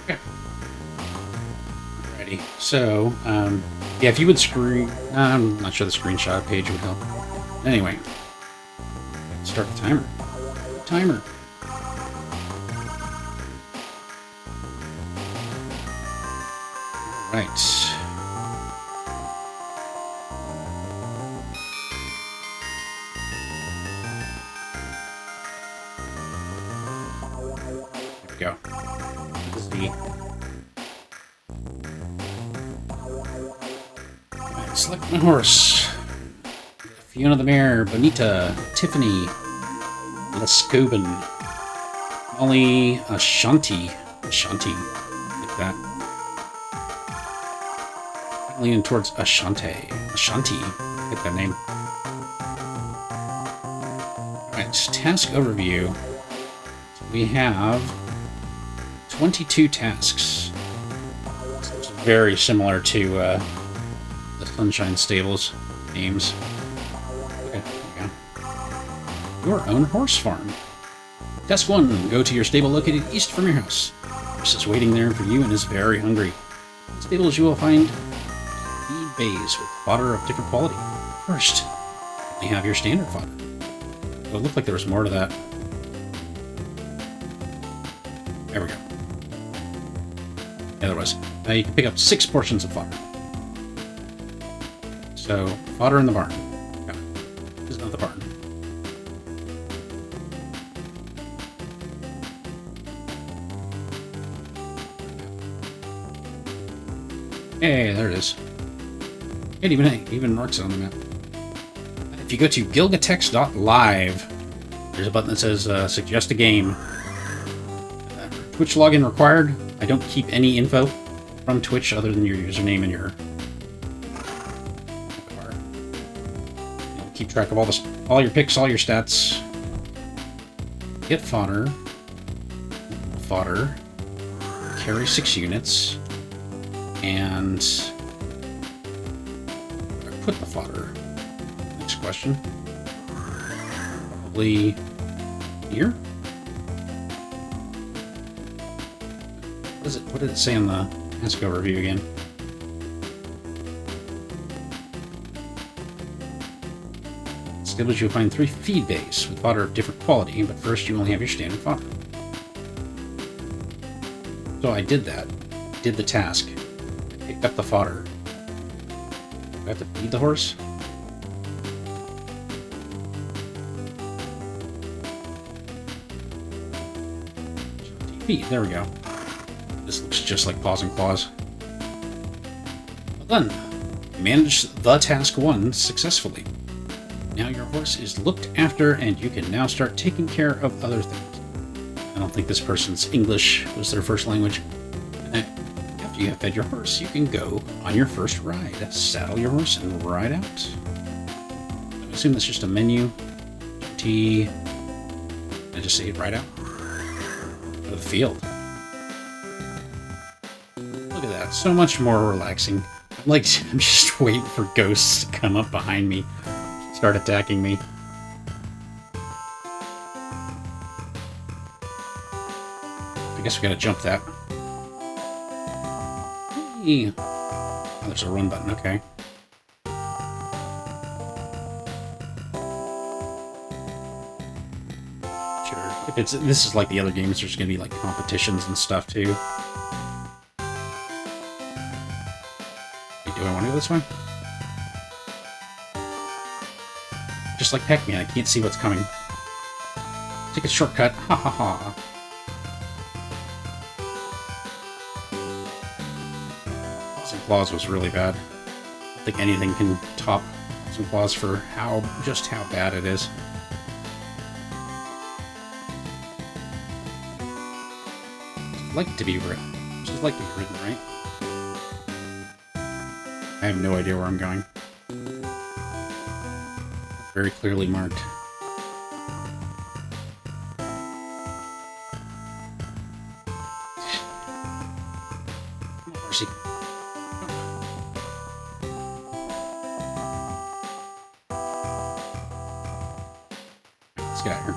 Okay. Alrighty. So, yeah, if you would screen... I'm not sure the screenshot page would help. Anyway. Start the timer. Timer. Right. Go. Select my horse. Fiona the Mare, Bonita, Tiffany, Lescoben, Molly, Ashanti, like that. I'm leaning towards Ashanti, get that name. Alright, task overview. We have 22 tasks. It's very similar to the Sunshine Stables names. Okay, there we go. Your own horse farm. Task 1. Go to your stable located east from your house. Horse is waiting there for you and is very hungry. In the stables you will find feed bays with fodder of different quality. First, you have your standard fodder. Oh, it looked like there was more to that. There we go. Yeah, there was. You can pick up 6 portions of fodder. So, fodder in the barn. Okay. This is not the barn. Hey, there it is. It even marks it on the map. If you go to Gilgatex.live, there's a button that says Suggest a Game. Twitch login required. I don't keep any info from Twitch other than your username and your... Keep track of all your picks, all your stats. Get fodder. Carry 6 units. And put the fodder. Next question. Probably here? What did it say on the task overview again? Stables you'll find 3 feed bays with fodder of different quality, but first you only have your standard fodder. So I did that. Did the task. I picked up the fodder. Do I have to feed the horse? Feed, there we go. This looks just like Paws and Claws. Well done. You managed the task 1 successfully. Now your horse is looked after and you can now start taking care of other things. I don't think this person's English was their first language. After you have fed your horse, you can go on your first ride. Saddle your horse and ride out. I assume that's just a menu. T. I just say ride out. Go to the field. Look at that. So much more relaxing. I'm just waiting for ghosts to come up behind me. Start attacking me. I guess we gotta jump that. Hey. Oh, there's a run button, okay. Sure. If this is like the other games, there's gonna be like competitions and stuff too. Do I want to go this way? Just like Pac-Man, I can't see what's coming. Take a shortcut. Ha ha ha. Paws and Claws was really bad. I don't think anything can top Paws and Claws for just how bad it is. I'd like it to be written. Just like to be written, right? I have no idea where I'm going. Very clearly marked. Come on, Horsey. Let's get out of here.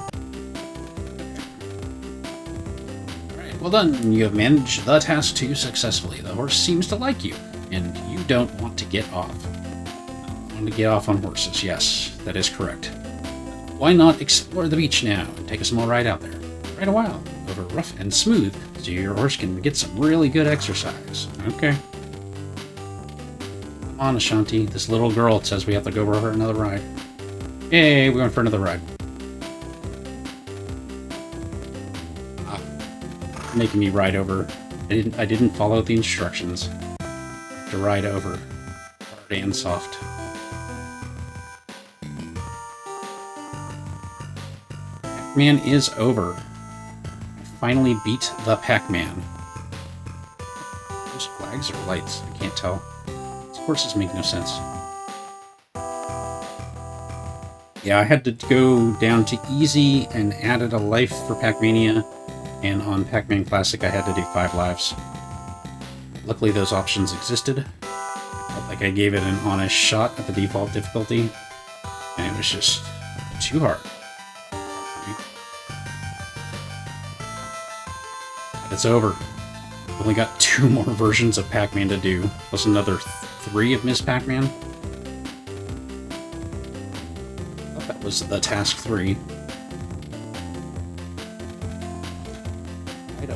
Alright. Alright, well done. You have managed the task 2 successfully. The horse seems to like you, and you don't want to get off. Want to get off on horses, yes, that is correct. Why not explore the beach now and take a small ride out there? Ride a while, over rough and smooth, so your horse can get some really good exercise. Okay. Come on, Ashanti. This little girl says we have to go for another ride. Yay, we're going for another ride. Making me ride over. I didn't follow the instructions. To ride over hard and soft. Pac-Man is over. I finally beat the Pac-Man. Those flags are lights. I can't tell. These horses make no sense. Yeah, I had to go down to easy and added a life for Pac-Mania. And on Pac-Man Classic, I had to do 5 lives. Luckily, those options existed. Felt like I gave it an honest shot at the default difficulty. And it was just too hard. But it's over. I've only got 2 more versions of Pac-Man to do, plus another 3 of Miss Pac-Man. I thought that was the task 3.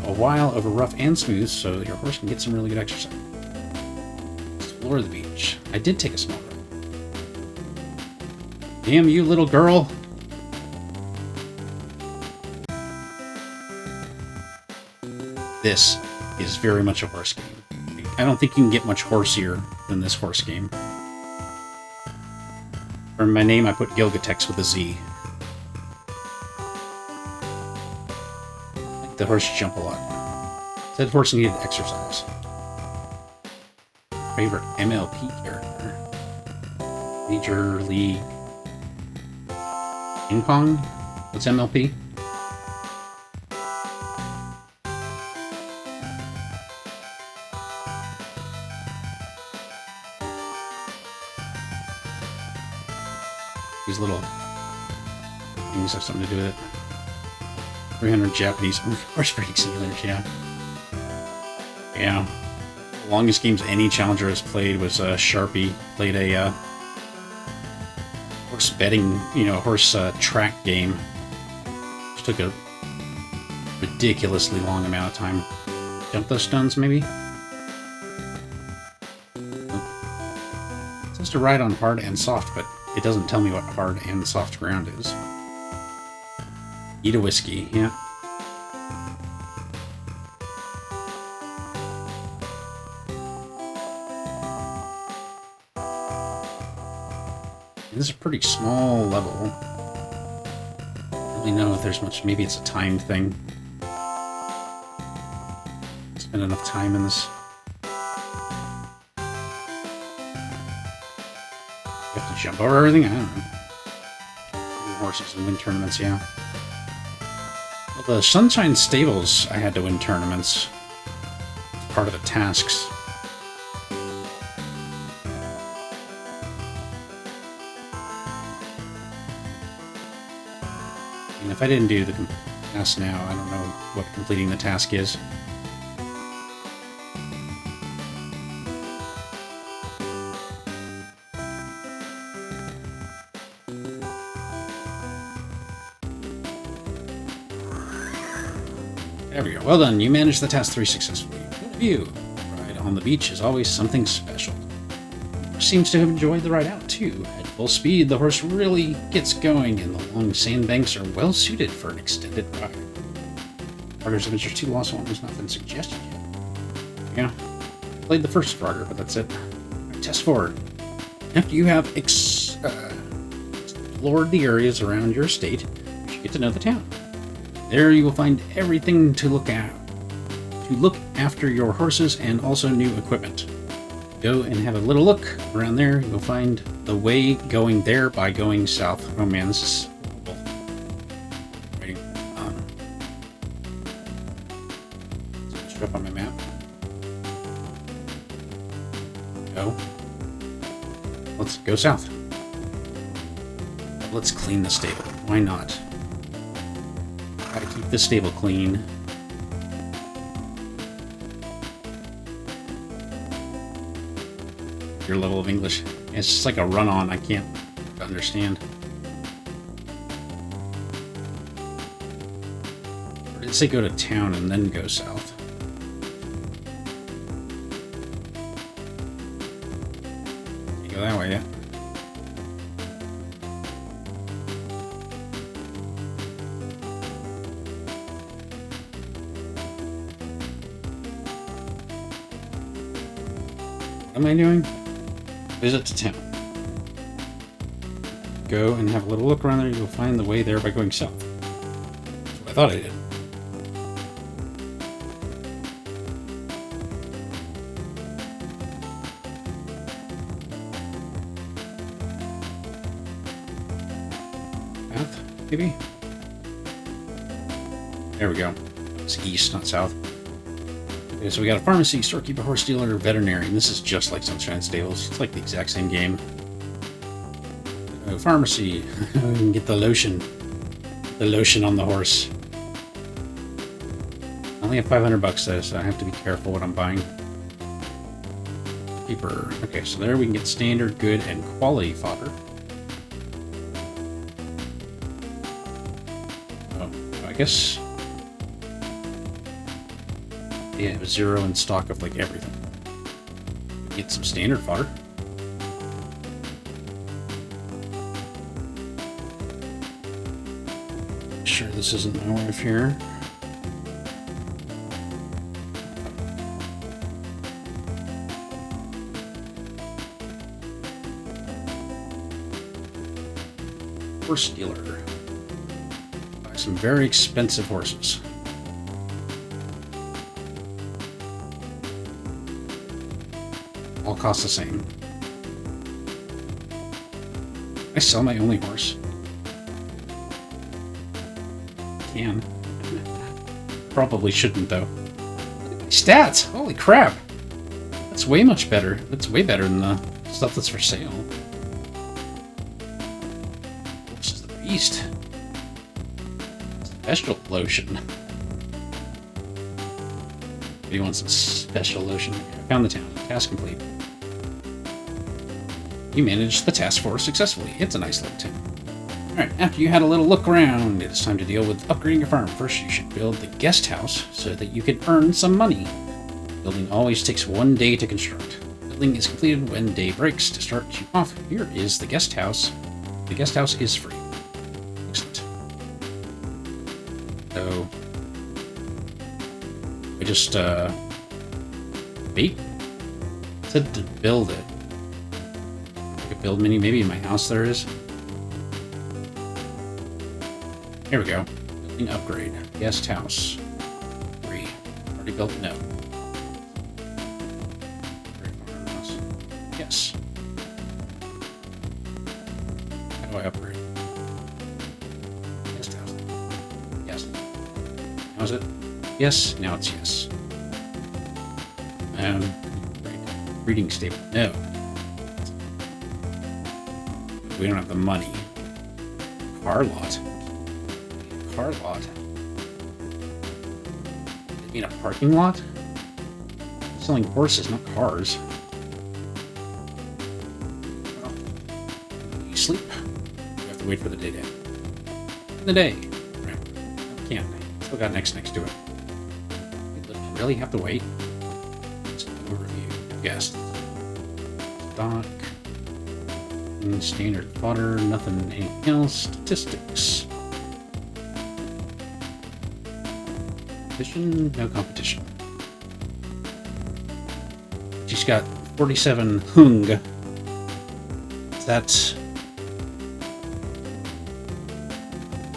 A while over rough and smooth, so your horse can get some really good exercise. Explore the beach. I did take a small ride. Damn you, little girl! This is very much a horse game. I don't think you can get much horsier than this horse game. For my name, I put Gilgatex with a Z. The horse jump a lot. Said horse needed exercise. Favorite MLP character? Major League Ping Pong? What's MLP? These little things have something to do with it. 300 Japanese horse breeding simulators, yeah. Yeah. The longest games any challenger has played was Sharpie. Played a horse betting, horse track game. Which took a ridiculously long amount of time. Jump those stones, maybe? It says to ride on hard and soft, but it doesn't tell me what hard and soft ground is. Eat a whiskey, yeah. This is a pretty small level. I don't really know if there's much. Maybe it's a timed thing. Spend enough time in this. You have to jump over everything? I don't know. Horses and win tournaments, yeah. Well, the Sunshine Stables, I had to win tournaments. It's part of the tasks. And if I didn't do the task now, I don't know what completing the task is. There we go. Well done. You managed the task 3 successfully. Good view. Ride on the beach is always something special. The horse seems to have enjoyed the ride out, too. At full speed, the horse really gets going, and the long sandbanks are well suited for an extended ride. Frogger's Adventure 2 Lost One has not been suggested yet. Yeah. Played the first Frogger, but that's it. Right, test 4. After you have explored the areas around your estate, you should get to know the town. There you will find everything to look after your horses and also new equipment. Go and have a little look around there. You'll find the way going there by going south. Oh man, this is waiting. Switch up on my map. Go. Let's go south. Let's clean the stable. Why not? Gotta keep the stable clean. your level of English. It's just like a run-on I can't understand. Or did it say go to town and then go south? You go that way, yeah. What am I doing? Visit to town. Go and have a little look around there. You'll find the way there by going south. That's what I thought I did. Path, maybe? There we go. It's east, not south. Okay, so we got a pharmacy, storekeeper, horse dealer, veterinarian. This is just like Sunshine Stables. It's like the exact same game. Pharmacy. You can get the lotion. The lotion on the horse. I only have 500 bucks though, so I have to be careful what I'm buying. Keeper. Okay, so there we can get standard, good, and quality fodder. Oh, I guess... yeah, it was 0 in stock of like everything. Get some standard fodder. Sure, this isn't my wife here. Horse dealer. Buy some very expensive horses. All cost the same. I sell my only horse. Can. Probably shouldn't though. Look at my stats! Holy crap! That's way much better. That's way better than the stuff that's for sale. This is the beast. Special lotion. Do you want some special lotion? I found the town. Task complete. You managed the task force successfully. It's a nice little town. Alright, after you had a little look around, it's time to deal with upgrading your farm. First, you should build the guest house so that you can earn some money. Building always takes 1 day to construct. Building is completed when day breaks. To start you off, here is the guest house. The guest house is free. Excellent. So, I just, wait. It said to build it. I could build mini, maybe in my house there is. Here we go. Building upgrade. Guest house. 3. Already built? No. Yes. How do I upgrade? Guest house. Yes. Now is it? Yes. Now it's yes. Breeding stable. No. We don't have the money. Car lot. Car lot. You mean a parking lot? I'm selling horses, not cars. Well, you sleep. You have to wait for the day to end. In the day. Right. Can't. Still got next to it. You really have to wait? It's an overview. Guest. Stock. Standard fodder. Nothing. Anything else. Statistics. No competition. She's got 47 hung. That's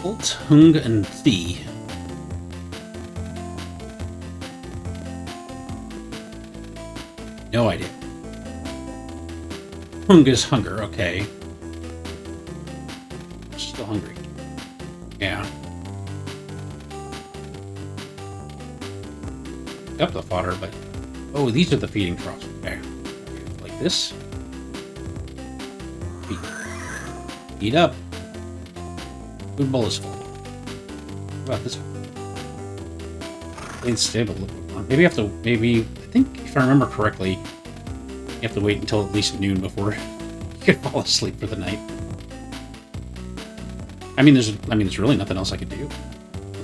Alt, hung, and thee. No idea. Hung is hunger, okay. Still hungry. Yeah. Up the fodder, but oh, these are the feeding troughs. Okay, like this. Feed up. Food bowl is full. What about this one? Plain stable. Maybe I have to. Maybe I think if I remember correctly, You have to wait until at least noon before you can fall asleep for the night. I mean, there's really nothing else I could do.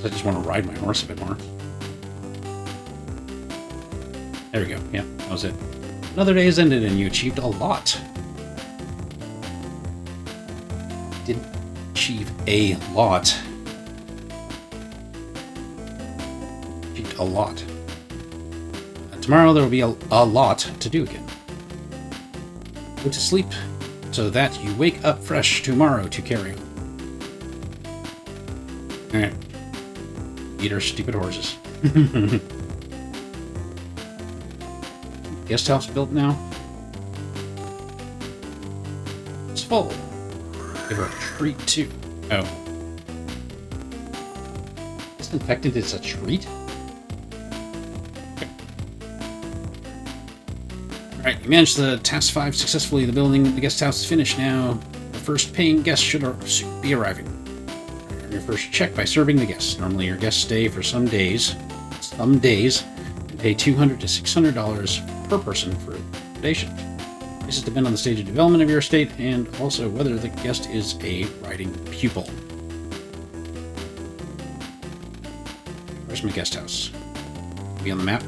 I just want to ride my horse a bit more. There we go. Yeah, that was it. Another day has ended and you achieved a lot. Didn't achieve a lot. Achieved a lot. Tomorrow there will be a lot to do again. Go to sleep so that you wake up fresh tomorrow to carry on. Alright. Eat our stupid horses. Guest house built now? It's full. Give her a treat too. Oh. Disinfectant is a treat? Okay. Alright, you managed the task 5 successfully. The building of the guest house is finished now. The first paying guest should soon be arriving. Earn your first check by serving the guests. Normally your guests stay for some days, and pay $200 to $600 per person for Gestation. Prices depend on the stage of development of your estate and also whether the guest is a riding pupil. Where's my guest house? Be on the map?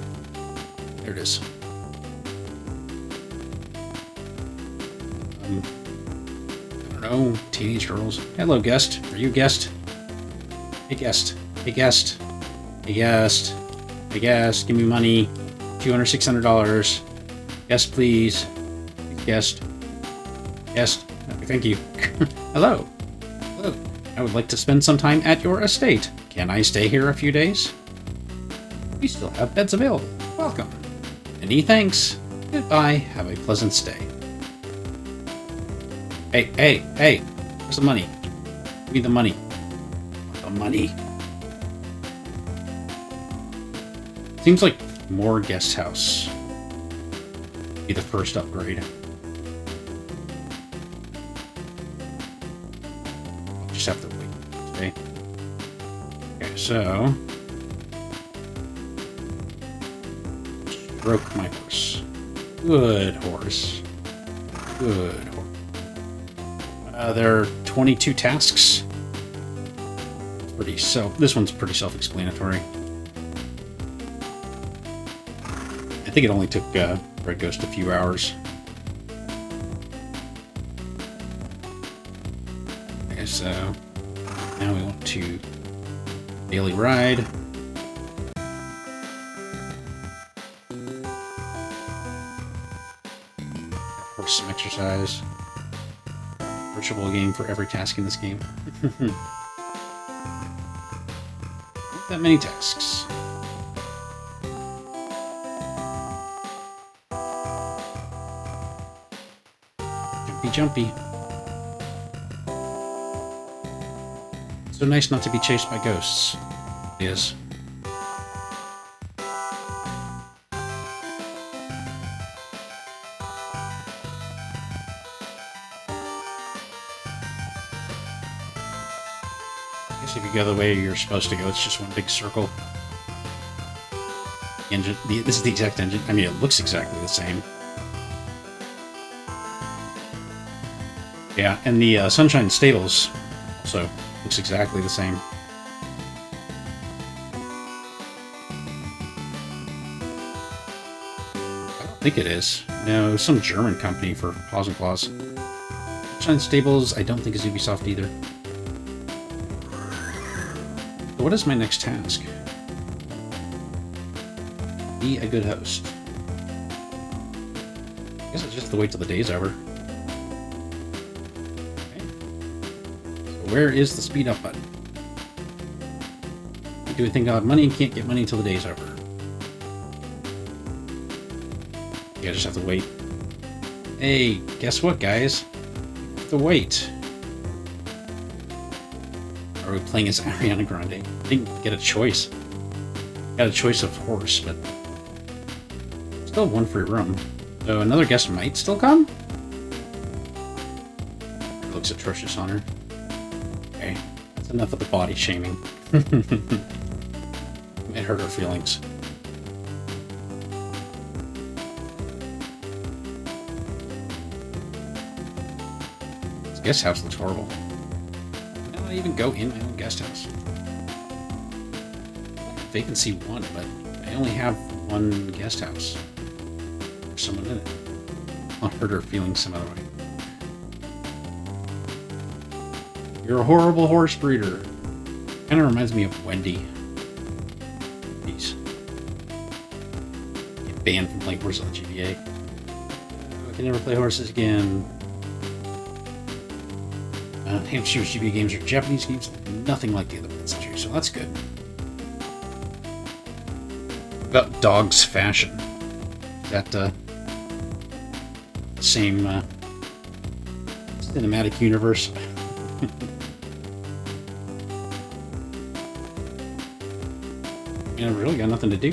There it is. I don't know. Teenage girls. Hello, guest. Are you a guest? Hey, guest. Hey, guest. Hey, guest. Hey, guest. Give me money. $200, $600. Guest, please. Guest. Guest. Thank you. Hello. Hello. I would like to spend some time at your estate. Can I stay here a few days? We still have beds available. Welcome. Many thanks. Goodbye. Have a pleasant stay. Hey. Where's the money? Give me the money. The money. Seems like more guest house. Be the first upgrade. I'll just have to wait. Okay. Okay, so stroke my horse. Good horse. Good horse. There are 22 tasks. This one's pretty self-explanatory. I think it only took Red Ghost a few hours. Okay, so now we want to daily ride. Horse some exercise. Virtual game for every task in this game. Not that many tasks. Jumpy. So nice not to be chased by ghosts. It is. I guess if you go the way you're supposed to go, it's just one big circle. Engine. This is the exact engine. I mean, it looks exactly the same. Yeah, and the Sunshine Stables also looks exactly the same. I don't think it is. No, some German company for Paws and Claws. Sunshine Stables, I don't think is Ubisoft either. So what is my next task? Be a good host. I guess I just have to wait till the day's over. Where is the speed up button? Do we think I'll have money and can't get money until the day's over? Yeah, I just have to wait. Hey, guess what, guys? We have to wait. Are we playing as Ariana Grande? I didn't get a choice. Got a choice of horse, but still one free room. So another guest might still come? It looks atrocious on her. Okay, that's enough of the body shaming. It hurt her feelings. guest house looks horrible. I don't even go in my own guest house. Vacancy 1, but I only have one guest house. There's someone in it. I'll hurt her feeling some other way. You're a horrible horse breeder. Kind of reminds me of Wendy. Peace. Get banned from playing horses on GBA. I can never play horses again. Hamster's GBA games are Japanese games, nothing like the other ones, so that's good. About dogs' fashion. That same cinematic universe. I've really got nothing to do.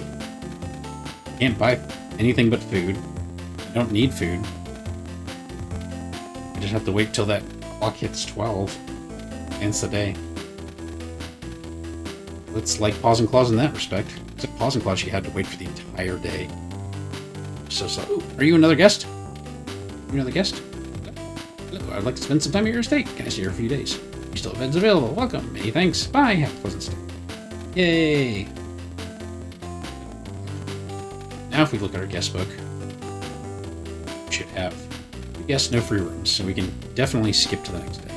Can't buy anything but food. I don't need food. I just have to wait till that clock hits 12. Ends the day. It's like Paws and Claws in that respect. Except Paws and Claws, you had to wait for the entire day. So, ooh, are you another guest? You another guest? Hello, I'd like to spend some time at your estate. Can I stay here for a few days? You still have beds available. Welcome. Many thanks. Bye. Have a pleasant stay. Yay. Now if we look at our guest book, we should have guests, no free rooms, so we can definitely skip to the next day.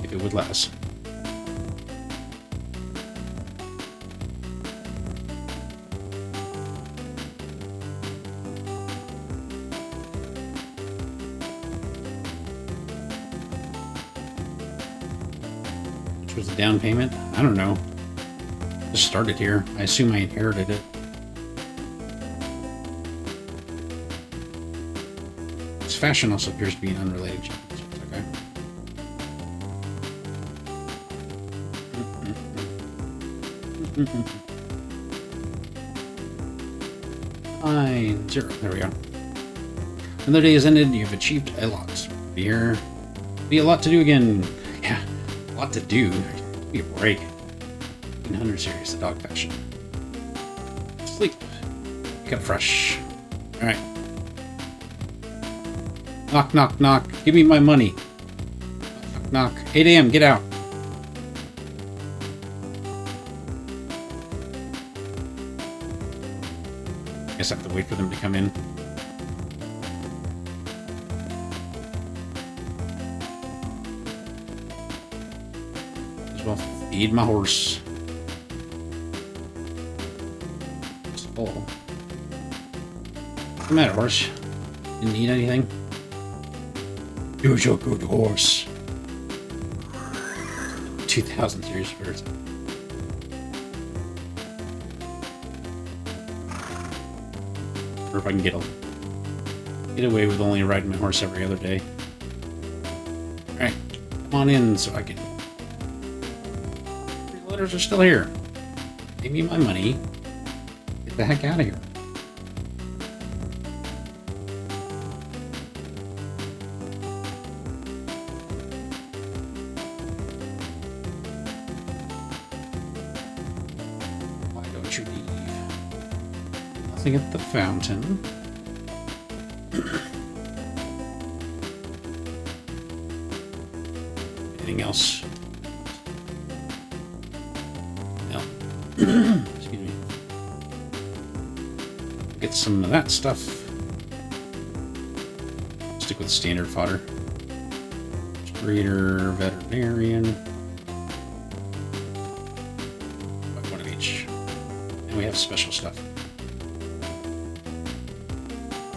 If it would let us. Which was the down payment? I don't know. Just started here. I assume I inherited it. This fashion also appears to be an unrelated change. Okay. Fine. 0. There we go. Another day has ended and you've achieved a lot. Be a lot to do again. Yeah, a lot to do. Be a break. 100 series, the dog fashion. Sleep. Wake up fresh. Alright. Knock, knock, knock. Give me my money. Knock, knock. 8 a.m. Get out. Guess I have to wait for them to come in. As well feed my horse. What's the matter, horse? Didn't need anything? You're a good horse. 2000 series first. Or if I can get away with only riding my horse every other day. Alright, come on in so I can... 3 letters are still here. Give me my money. Get the heck out of here. Why don't you leave? Nothing at the fountain. Anything else? No. Excuse me. Get some of that stuff. Stick with standard fodder. Breeder, veterinarian. One of each. And we have special stuff.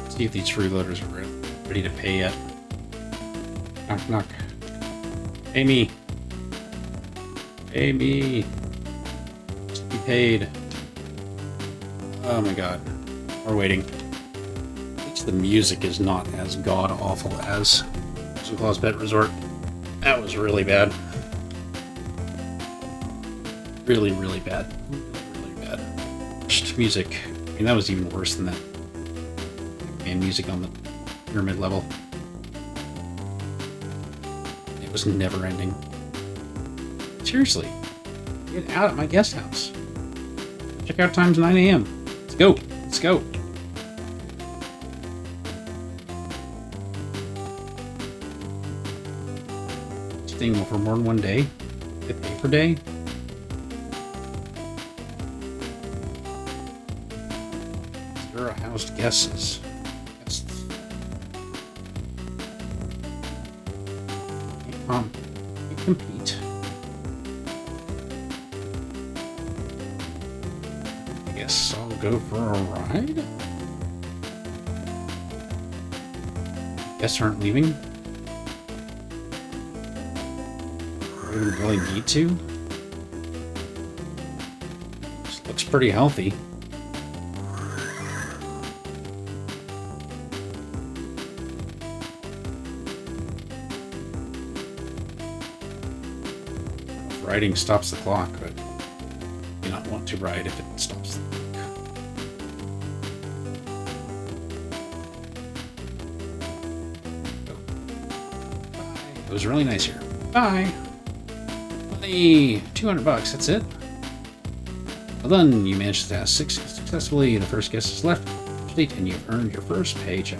Let's see if these freeloaders are ready to pay yet. Knock, knock. Pay me. Pay me. Just be paid. Oh my god. We're waiting. At least the music is not as god-awful as Claus Pet Resort. That was really bad. Really, really bad. Really bad. Just music. I mean, that was even worse than that. And music on the pyramid level. It was never ending. Seriously. Get out of my guest house. Check out time's 9 a.m. Let's go. Let's go. anything for more than one day? They pay per day? Zero-housed guesses. You compete. I guess I'll go for a ride. Guests aren't leaving. We don't really need to. This looks pretty healthy. Riding stops the clock, but you do not want to ride if it stops the clock. Oh. Bye. It was really nice here. Bye. Money. $200. That's it. Well done. You managed to task 6 successfully. The first guest is left state, and you've earned your first paycheck.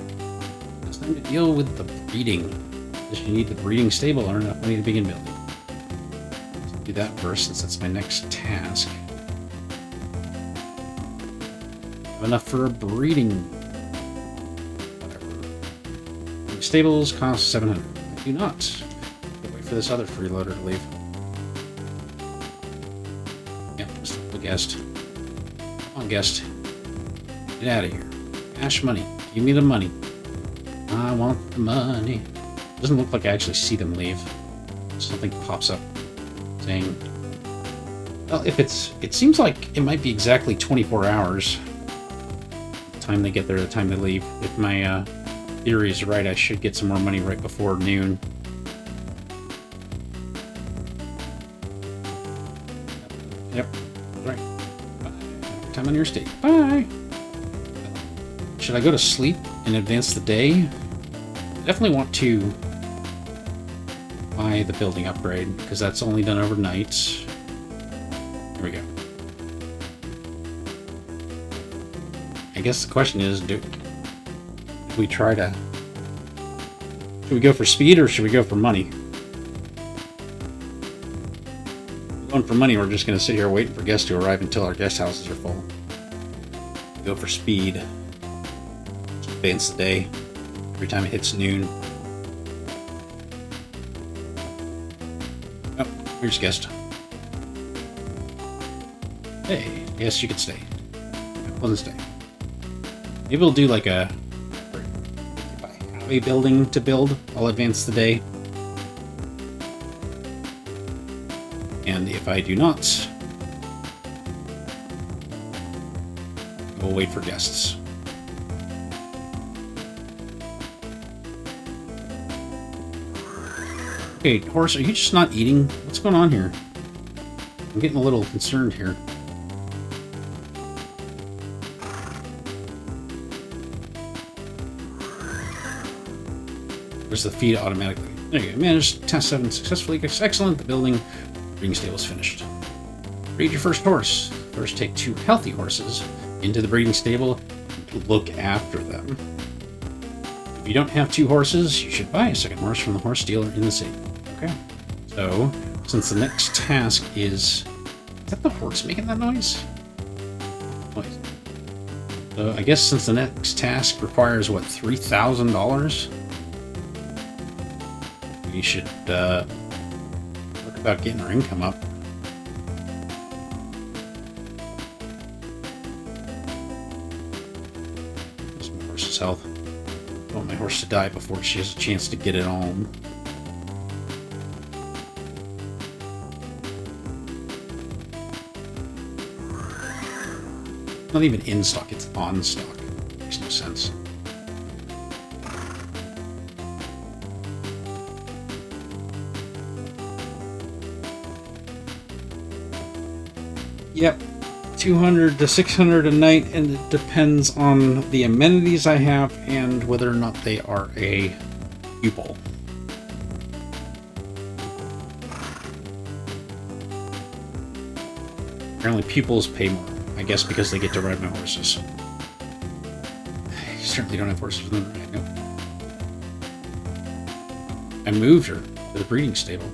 It's time to deal with the breeding. Because you need the breeding stable or enough money to begin building. Do that first, since that's my next task. Have enough for a breeding. Whatever. Stables cost 700. I do not. Wait for this other freeloader to leave. Yep, still the guest. Come on, guest. Get out of here. Cash money. Give me the money. I want the money. Doesn't look like I actually see them leave. Something pops up saying, well, if it seems like it might be exactly 24 hours. The time they get there, the time they leave. If my theory is right, I should get some more money right before noon. Yep, right. Bye. Time on your state. Bye. Should I go to sleep and advance the day? I definitely want to buy the building upgrade, because that's only done overnight. Here we go. I guess the question is, do we try to... Should we go for speed or should we go for money? If we're going for money, we're just going to sit here waiting for guests to arrive until our guest houses are full. Go for speed. Just advance the day. Every time it hits noon. Here's guest. Hey, yes, you can stay. Pleasant stay. Maybe we'll do like a... If I have a building to build, I'll advance the day. And if I do not, we'll wait for guests. Okay, horse, are you just not eating? What's going on here? I'm getting a little concerned here. There's the feed automatically. There you go. Managed task 7 successfully. Excellent. The breeding stable is finished. Breed your first horse. First, take 2 healthy horses into the breeding stable to look after them. If you don't have 2 horses, you should buy a second horse from the horse dealer in the city. Okay. So, since the next task is that the horse making that noise? Noise. So, I guess since the next task requires, what, $3,000? We should, look about getting our income up. There's my horse's health. I don't want my horse to die before she has a chance to get it on. Not even in stock, it's on stock. Makes no sense. Yep, 200 to 600 a night, and it depends on the amenities I have and whether or not they are a pupil. Apparently pupils pay more. I guess because they get to ride my horses. I certainly don't have horses with them right now. I moved her to the breeding stable.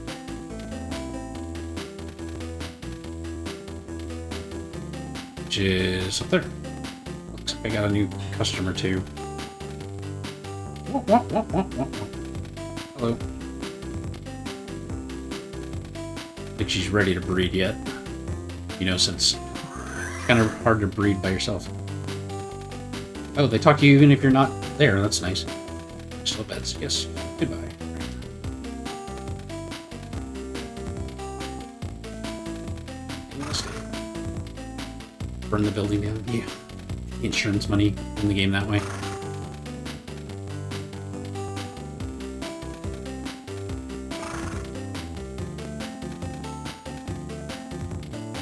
which is up there. Looks like I got a new customer too. Hello. I think she's ready to breed yet. You know, since it's kind of hard to breed by yourself. Oh, they talk to you even if you're not there. That's nice. Slow beds. Yes. Goodbye. Burn the building down. Yeah. Insurance money in the game that way.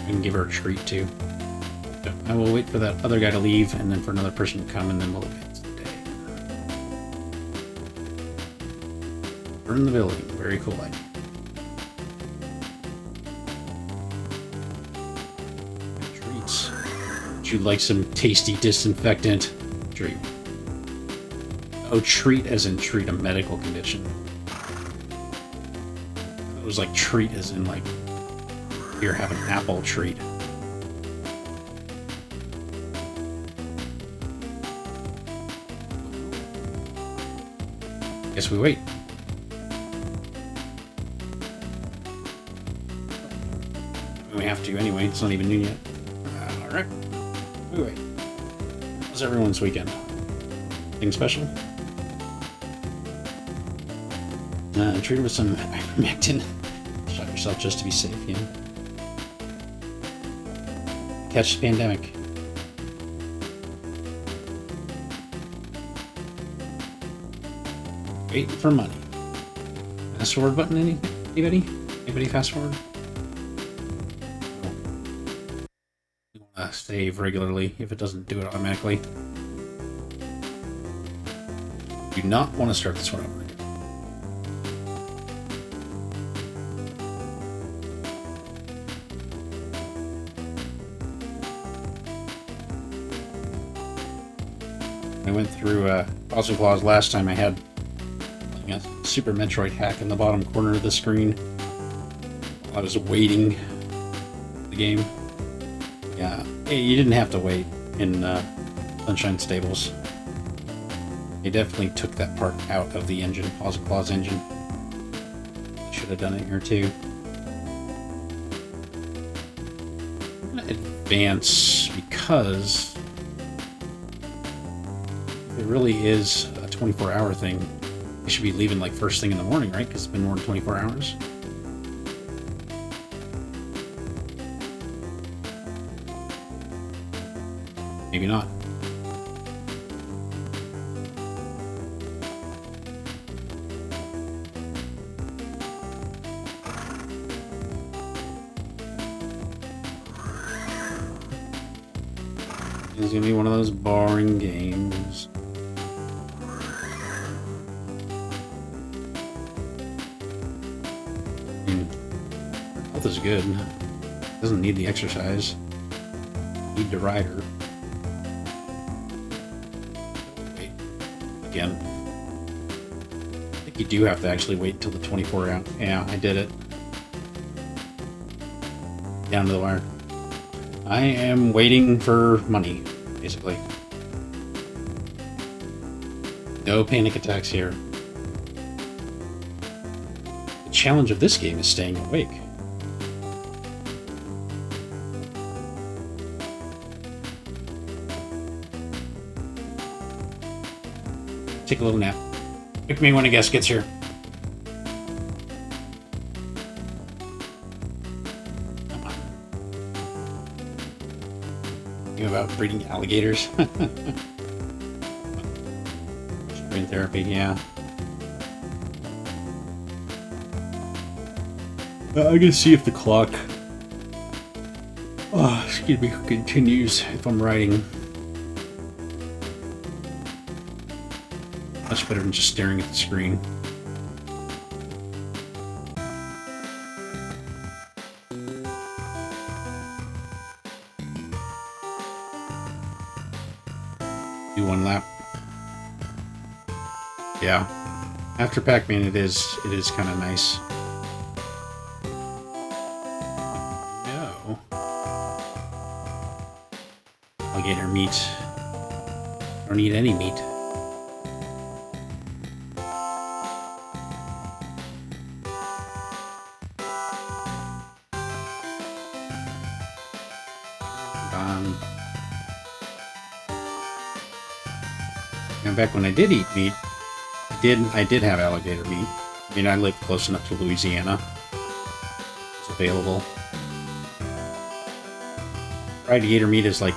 And give her a treat too. So I will wait for that other guy to leave and then for another person to come and then we'll advance the day. Burn the building. Very cool idea. Treats. Would you like some tasty disinfectant? Treat. Oh, treat as in treat a medical condition. It was like treat as in like here, have an apple treat. Guess we wait. We have to anyway. It's not even noon yet. All right. We wait. How's everyone's weekend? Anything special? Treat her with some ivermectin. Shot yourself just to be safe, yeah. Catch the pandemic. Wait for money. Fast forward button, anybody? Anybody fast forward? You want to save regularly if it doesn't do it automatically. Do not want to start this one over again. I went through Puzzle Claws last time. I had a Super Metroid hack in the bottom corner of the screen while I was waiting the game. Yeah, hey, you didn't have to wait in Sunshine Stables. They definitely took that part out of the engine, Puzzle Claws engine. Should have done it here too. I'm going to advance because it really is a 24-hour thing. You should be leaving like first thing in the morning, right? Because it's been more than 24 hours. Maybe not. It's gonna be one of those boring games. Health is good. Doesn't need the exercise. Need to ride her. Wait. Again. I think you do have to actually wait until the 24 hour. Yeah, I did it. Down to the wire. I am waiting for money, basically. No panic attacks here. The challenge of this game is staying awake. Take a little nap. Pick me when a guest gets here. Come on. You about breeding alligators? Brain therapy, yeah. I'm gonna see if the clock excuse me, continues if I'm writing. Much better than just staring at the screen. Do one lap. Yeah. After Pac-Man it is kind of nice. No. alligator meat. I don't eat any meat. And back when I did eat meat, I did have alligator meat. I mean, I lived close enough to Louisiana. It's available. Fried gator meat is like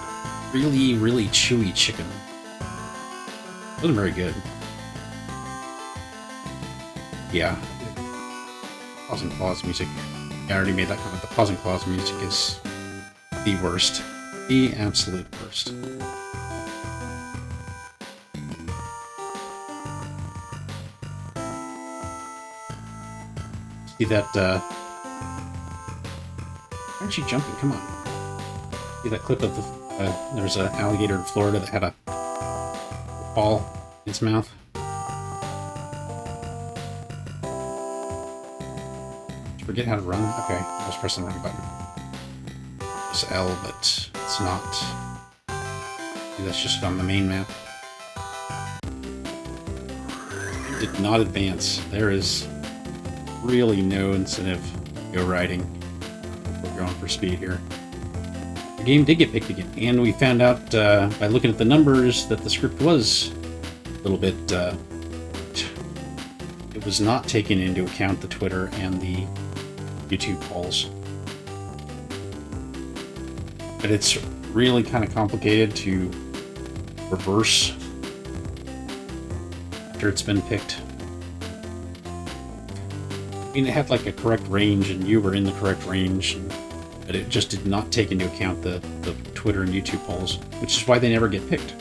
really, really chewy chicken. It wasn't very good. Yeah. Paws and Claws music. I already made that comment. The Paws and Claws music is the worst. The absolute worst. See that, why aren't you jumping? Come on. See that clip of the, there was an alligator in Florida that had a ball in its mouth? Did you forget how to run? Okay, I was pressing the wrong button. It's L, but it's not. See, that's just on the main map. It did not advance. There is really no incentive to go riding. We're going for speed here. The game did get picked again, and we found out by looking at the numbers that the script was a little bit... it was not taking into account the Twitter and the YouTube polls. But it's really kind of complicated to reverse after it's been picked. I mean, it had like a correct range, and you were in the correct range, but it just did not take into account the Twitter and YouTube polls, which is why they never get picked.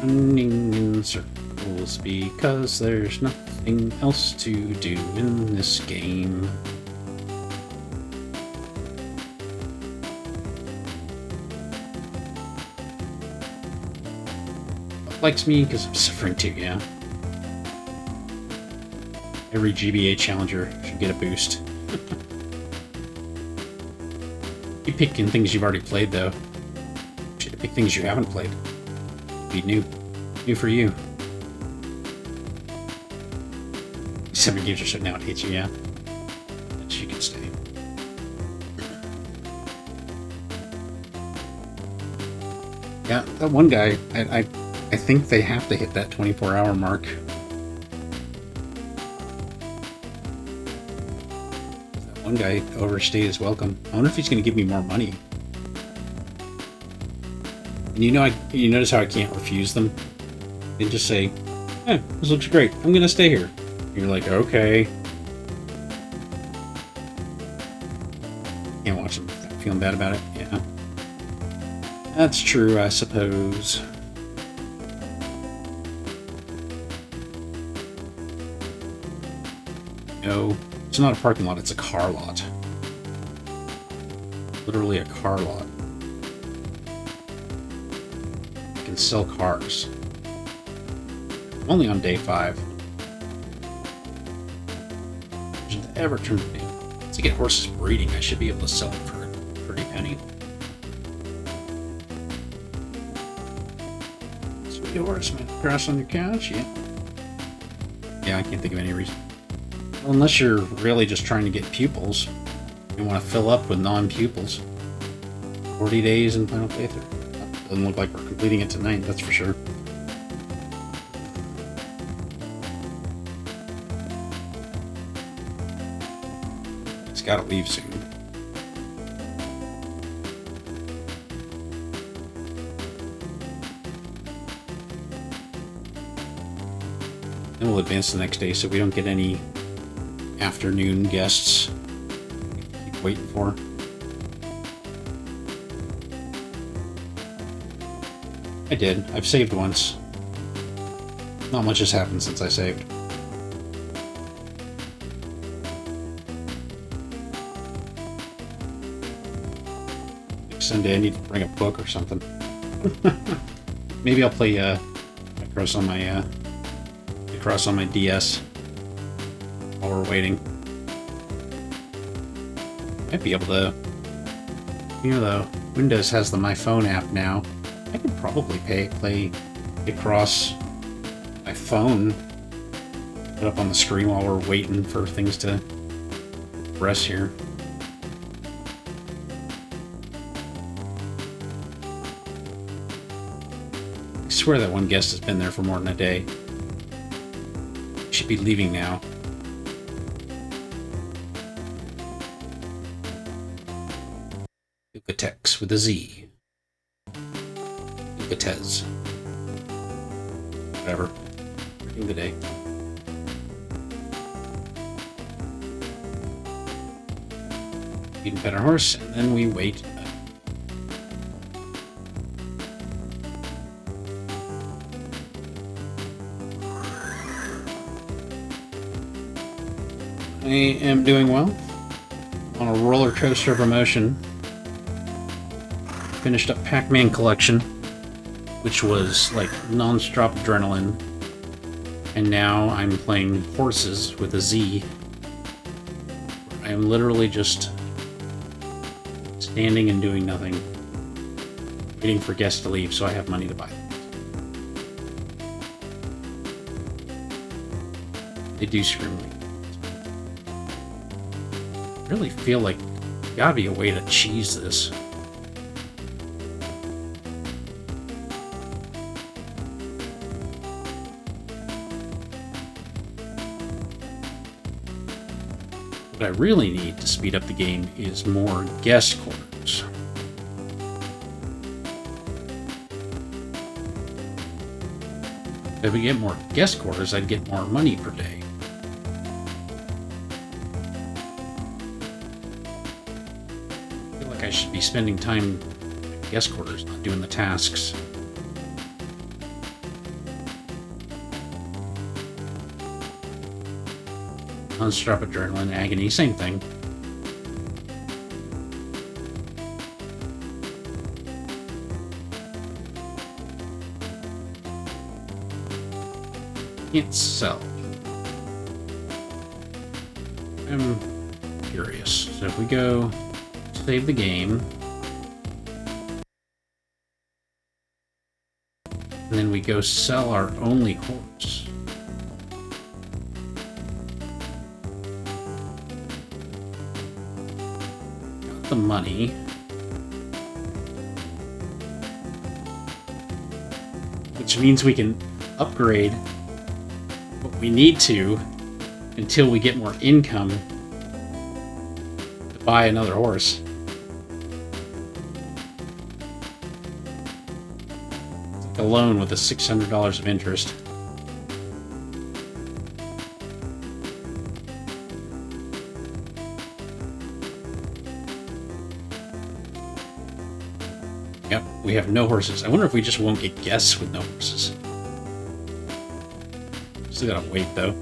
Running in circles because there's nothing else to do in this game. Likes me because I'm suffering too, yeah. Every GBA challenger should get a boost. You picking things you've already played, though. You should pick things you haven't played. Be new. New for you. 7 games or so now it hates you, yeah. But you can stay. Yeah, that one guy, I think they have to hit that 24-hour mark. One guy overstayed his welcome. I wonder if he's going to give me more money. And you notice how I can't refuse them? They just say, "Hey, this looks great. I'm going to stay here." And you're like, okay. Can't watch them without feeling bad about it. Yeah. That's true, I suppose. No. It's not a parking lot, it's a car lot. Literally a car lot. You can sell cars. I'm only on day 5. Should ever turn it down. To get horses breeding, I should be able to sell them for a pretty penny. Sweet horse, man. Grass on your couch? Yeah. Yeah, I can't think of any reason. Well, unless you're really just trying to get pupils. You want to fill up with non-pupils. 40 days in final playthrough. Doesn't look like we're completing it tonight, that's for sure. It's gotta leave soon. Then we'll advance the next day so we don't get any afternoon guests. Keep waiting for. I did. I've saved once. Not much has happened since I saved. Next Sunday I need to bring a book or something. Maybe I'll play Across on my DS. While we're waiting. Might be able to You know, the Windows has the My Phone app now. I could probably play across my phone, put up on the screen while we're waiting for things to progress here. I swear that one guest has been there for more than a day. Should be leaving now. Gilgatex with a Z. Gilgatex. Whatever. Working the day. Feed and pet our horse, and then we wait. I am doing well. On a roller coaster of emotion. Finished up Pac-Man Collection, which was like non-stop adrenaline. And now I'm playing Horsez with a Z. I am literally just standing and doing nothing. Waiting for guests to leave so I have money to buy them. They do screw me. I really feel like there's gotta be a way to cheese this. What I really need to speed up the game is more guest quarters. If we get more guest quarters, I'd get more money per day. I feel like I should be spending time at guest quarters, not doing the tasks. Non-stop adrenaline, agony, same thing. Can't sell. I'm curious. So if we go save the game, and then we go sell our only horse. The money. Which means we can upgrade what we need to until we get more income to buy another horse. It's like a loan with a $600 of interest. Yep, we have no horses. I wonder if we just won't get guests with no horses. Still gotta wait, though.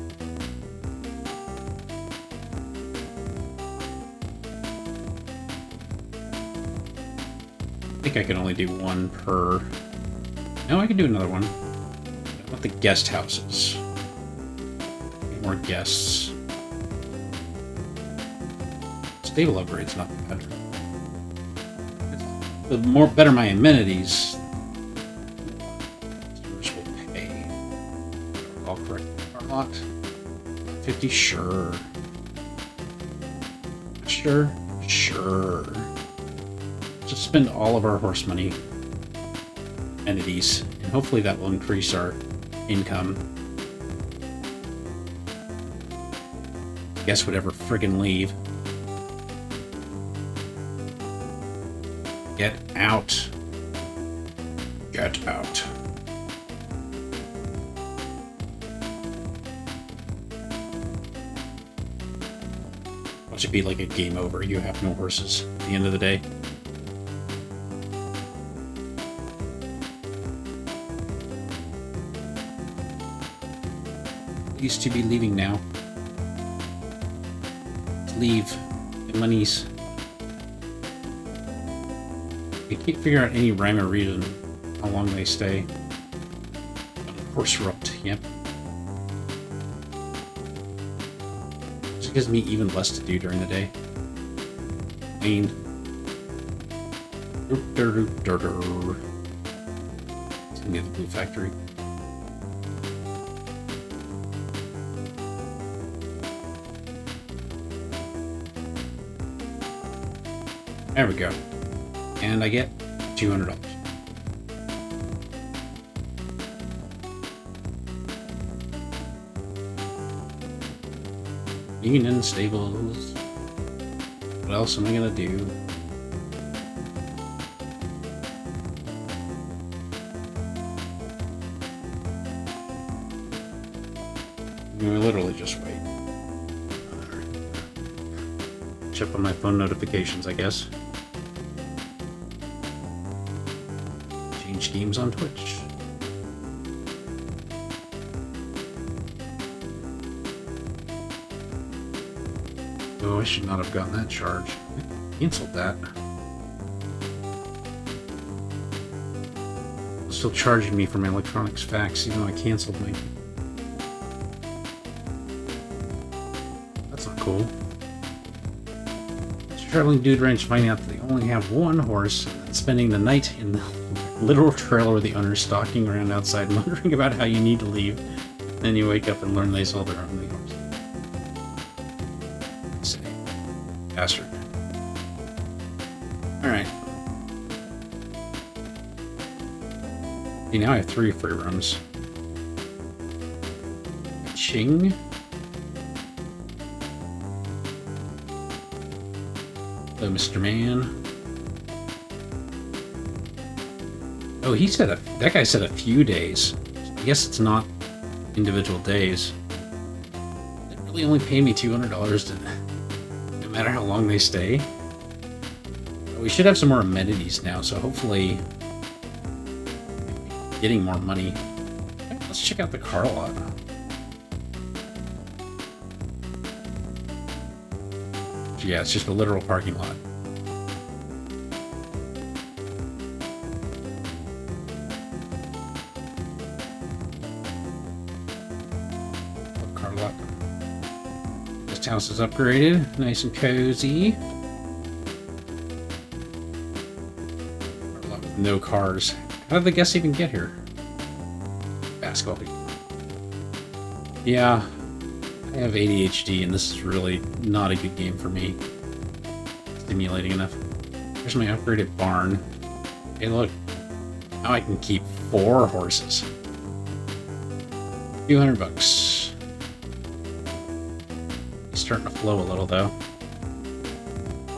I think I can only do one per... No, I can do another one. I want the guest houses. Need more guests. Stable upgrade's not bad. The better my amenities, customers will pay. All correct. Are locked. 50, sure. Sure. Just spend all of our horse money. Amenities, and hopefully that will increase our income. Guess whatever friggin' leave. Get out. Get out. Watch it be like a game over. You have no horses at the end of the day. Used to be leaving now. Leave. Get monies. I can't figure out any rhyme or reason how long they stay. Horse rupt, yep. Just gives me even less to do during the day. I mean, It's gonna be the Blue Factory. There we go. And I get $200. Union stables. What else am I gonna do? We literally just wait. Check on my phone notifications, I guess. Change games on Twitch. Oh, I should not have gotten that charge. I canceled that. It's still charging me for my electronics fax, even though I canceled my... That's not cool. This traveling dude ranch finding out that they only have one horse and spending the night in the literal trailer with the owner stalking around outside, wondering about how you need to leave. Then you wake up and learn they sold their only horse. Bastard. Alright. See, now I have 3 free rooms. Ching. Hello, Mr. Man. Oh, he said that guy said a few days. I guess it's not individual days. They really only pay me $200 to... No matter how long they stay. We should have some more amenities now, so hopefully getting more money. Let's check out the car lot. Yeah, it's just a literal parking lot. Car lot. This house is upgraded, nice and cozy. No cars. How did the guests even get here? Basketball. Yeah, I have ADHD and this is really not a good game for me. Stimulating enough. Here's my upgraded barn. Hey look, now I can keep 4 horses. $200. It's starting to flow a little though.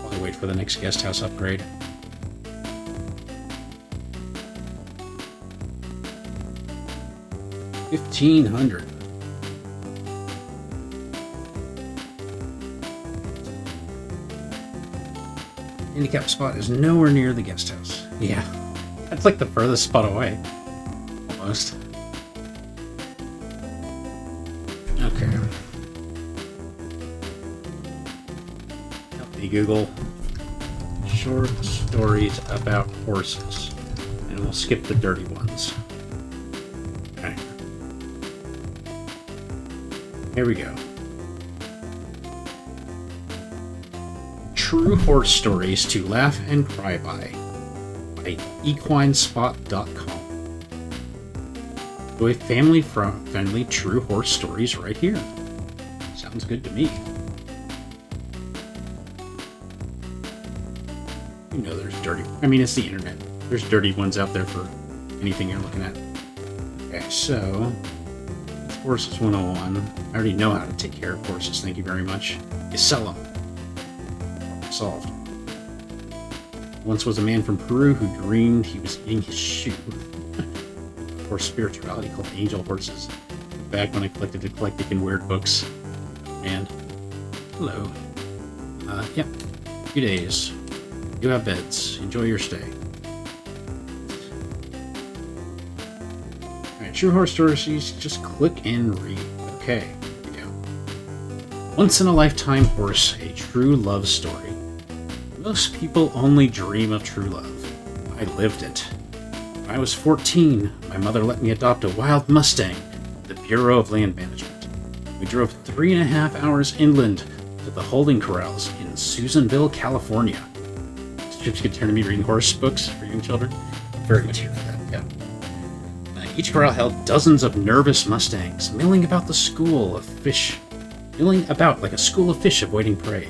While I wait for the next guest house upgrade. $1,500. Handicap spot is nowhere near the guest house. Yeah, that's like the furthest spot away. Almost. Okay. Help me Google short stories about horses. And we'll skip the dirty ones. Okay. Here we go. True horse stories to laugh and cry by equinespot.com. Enjoy family-friendly true horse stories right here. Sounds good to me. You know there's dirty... I mean, it's the internet. There's dirty ones out there for anything you're looking at. Okay, so... Horses 101. I already know how to take care of horses, thank you very much. You sell them. Solved. Once was a man from Peru who dreamed he was eating his shoe. For spirituality called angel horses. Back when I collected eclectic and weird books. And hello. Yep. 2 days. You have beds. Enjoy your stay. Alright, true horse stories, just click and read. Okay, here we go. Once in a lifetime horse, a true love story. Most people only dream of true love. I lived it. When I was 14, my mother let me adopt a wild Mustang at the Bureau of Land Management. We drove 3.5 hours inland to the holding corrals in Susanville, California. To Trips could turn to me reading horse books for young children. Very much here for that, yeah. Each corral held dozens of nervous Mustangs, milling about the school of fish. Milling about like a school of fish avoiding prey.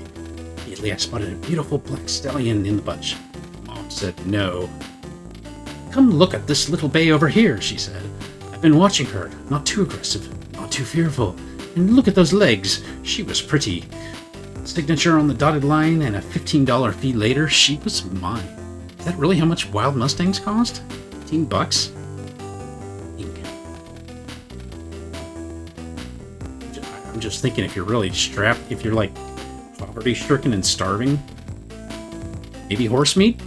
Immediately I spotted a beautiful black stallion in the bunch. Mom said no. Come look at this little bay over here, she said. I've been watching her. Not too aggressive, not too fearful. And look at those legs. She was pretty. Signature on the dotted line and a $15 fee later, she was mine. Is that really how much wild Mustangs cost? $15? I'm just thinking if you're really strapped, if you're like poverty-stricken and starving, maybe horse meat?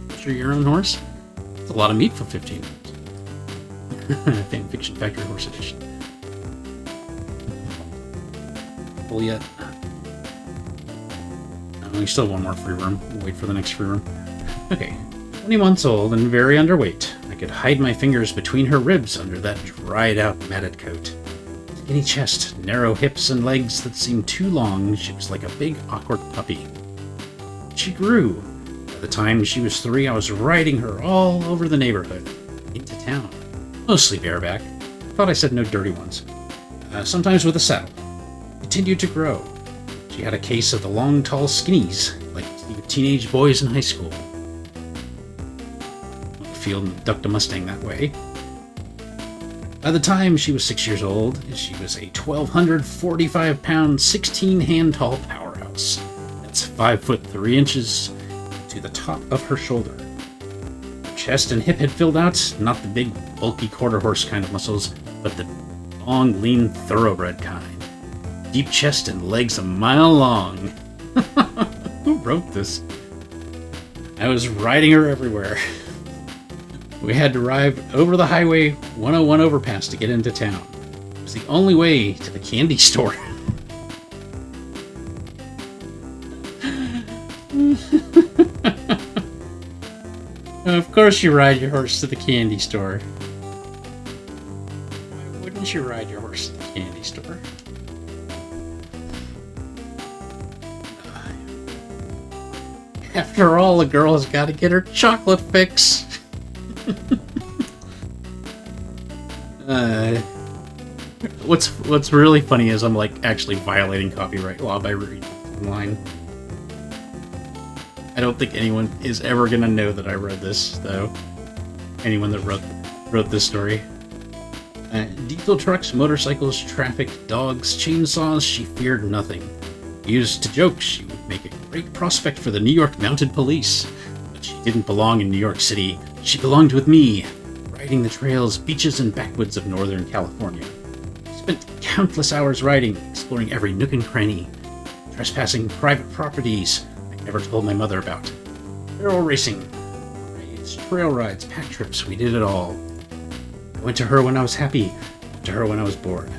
Butcher your own horse? That's a lot of meat for $15. Fan Fiction Factory Horse Edition. Full yet? We still have one more free room. We'll wait for the next free room. Okay. 20 months old and very underweight. I could hide my fingers between her ribs under that dried-out matted coat. Skinny chest, narrow hips, and legs that seemed too long. She was like a big, awkward puppy. She grew. By the time she was 3, I was riding her all over the neighborhood. Into town. Mostly bareback. Thought I said no dirty ones. Sometimes with a saddle. Continued to grow. She had a case of the long, tall skinnies, like teenage boys in high school. Field and ducked a Mustang that way. By the time she was 6 years old, she was a 1,245-pound, 16-hand-tall powerhouse. That's 5 foot 3 inches to the top of her shoulder. Her chest and hip had filled out, not the big, bulky quarter-horse kind of muscles, but the long, lean, thoroughbred kind. Deep chest and legs a mile long. Who wrote this? I was riding her everywhere. We had to ride over the Highway 101 overpass to get into town. It was the only way to the candy store. Of course you ride your horse to the candy store. Why wouldn't you ride your horse to the candy store? After all, a girl has got to get her chocolate fix. What's really funny is I'm like actually violating copyright law by reading online. I don't think anyone is ever gonna know that I read this, though. Anyone that wrote this story. Diesel trucks, motorcycles, traffic, dogs, chainsaws, she feared nothing. Used to joke she would make a great prospect for the New York Mounted Police. But she didn't belong in New York City. She belonged with me, riding the trails, beaches, and backwoods of Northern California. Spent countless hours riding, exploring every nook and cranny, trespassing private properties I never told my mother about. Barrel racing, raids, trail rides, pack trips, we did it all. I went to her when I was happy, went to her when I was bored.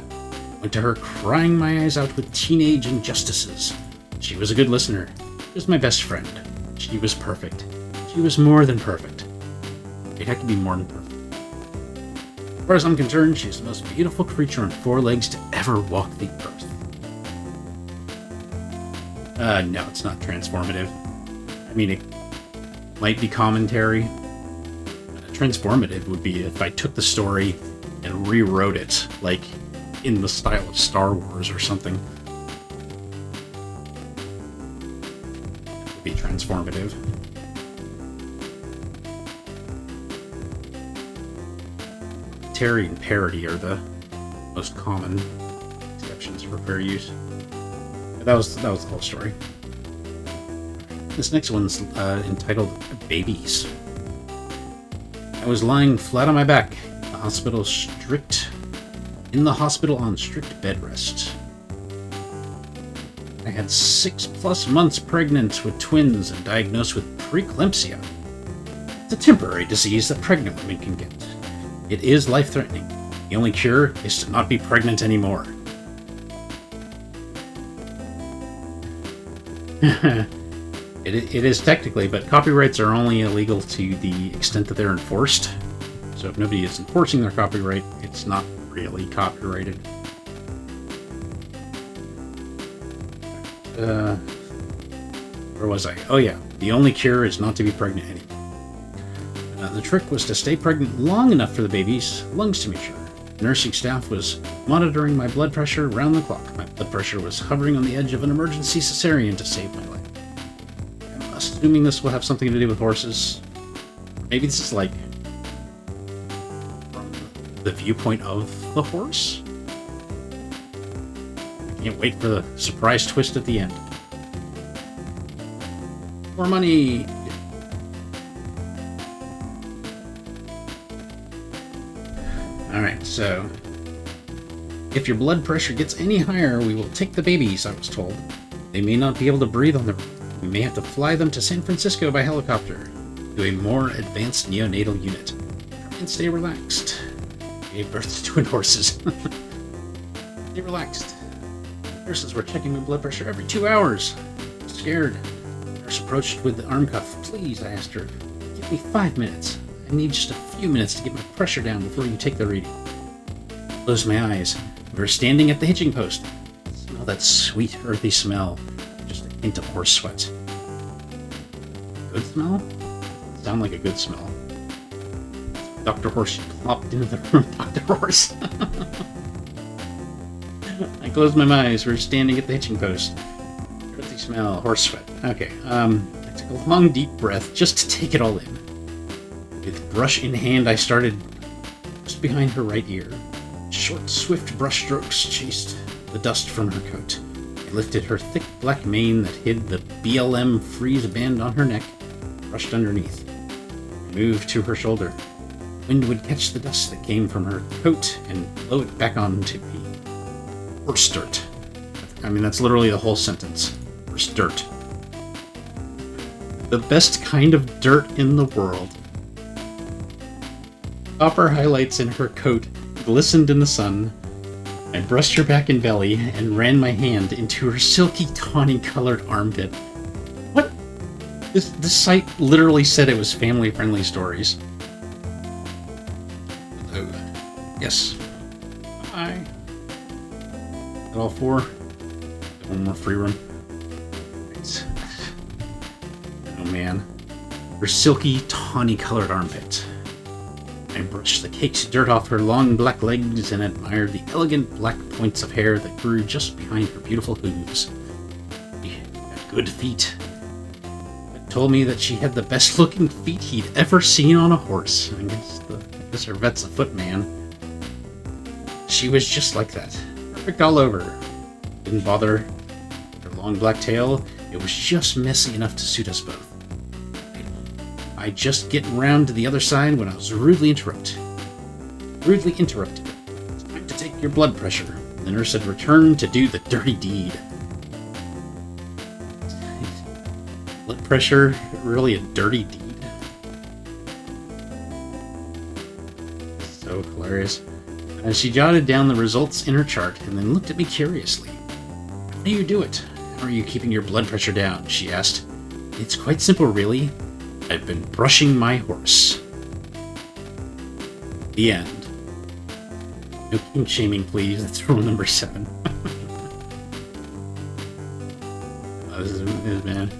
Went to her crying my eyes out with teenage injustices. She was a good listener. She was my best friend. She was perfect. She was more than perfect. It had to be more than perfect. As far as I'm concerned, she's the most beautiful creature on 4 legs to ever walk the earth. No, it's not transformative. I mean, it might be commentary. Transformative would be if I took the story and rewrote it, like in the style of Star Wars or something. It would be transformative. Commentary and parody are the most common exceptions for fair use. But that was the whole story. This next one's entitled Babies. I was lying flat on my back in the hospital on strict bed rest. I had 6+ months pregnant with twins and diagnosed with preeclampsia. It's a temporary disease that pregnant women can get. It is life-threatening. The only cure is to not be pregnant anymore. It is technically, but copyrights are only illegal to the extent that they're enforced. So if nobody is enforcing their copyright, it's not really copyrighted. Where was I? Oh yeah, the only cure is not to be pregnant anymore. The trick was to stay pregnant long enough for the baby's lungs to mature. The nursing staff was monitoring my blood pressure around the clock. My blood pressure was hovering on the edge of an emergency cesarean to save my life. I'm assuming this will have something to do with horses. Maybe this is like from the viewpoint of the horse? I can't wait for the surprise twist at the end. More money! Alright, so if your blood pressure gets any higher, we will take the babies, I was told. They may not be able to breathe on their own. We may have to fly them to San Francisco by helicopter to a more advanced neonatal unit. Try and stay relaxed. I gave birth to twin horses. Stay relaxed. Nurses were checking my blood pressure every 2 hours. I'm scared. The nurse approached with the arm cuff. Please, I asked her, give me 5 minutes. I need just a few minutes to get my pressure down before you take the reading. I closed my eyes. We were standing at the hitching post. Smell that sweet, earthy smell. Just a hint of horse sweat. Good smell? Sound like a good smell. Dr. Horse plopped into the room. Dr. Horse. I closed my eyes. We were standing at the hitching post. Earthy smell, horse sweat. Okay, I took a long, deep breath just to take it all in. With brush in hand, I started just behind her right ear. Short, swift brush strokes chased the dust from her coat. I lifted her thick black mane that hid the BLM freeze band on her neck, brushed underneath. I moved to her shoulder. Wind would catch the dust that came from her coat and blow it back onto me. Horse dirt. I mean, that's literally the whole sentence. Horse dirt. The best kind of dirt in the world. Copper highlights in her coat glistened in the sun. I brushed her back and belly and ran my hand into her silky, tawny-colored armpit. What? This site literally said it was family-friendly stories. Oh, yes. Hi. Is that all four? One more free room. Right. Oh man. Her silky, tawny-colored armpit. I brushed the caked dirt off her long black legs and admired the elegant black points of hair that grew just behind her beautiful hooves. She had good feet. It told me that she had the best looking feet he'd ever seen on a horse. I guess her vet's a footman. She was just like that. Perfect all over. Didn't bother her long black tail. It was just messy enough to suit us both. I just getting round to the other side when I was rudely interrupted. It's time to take your blood pressure. The nurse had returned to do the dirty deed. Blood pressure, really a dirty deed? So hilarious. As she jotted down the results in her chart and then looked at me curiously. How do you do it? How are you keeping your blood pressure down? She asked. It's quite simple, really. I've been brushing my horse. The end. No king shaming, please. That's rule number 7. Oh, this is bad.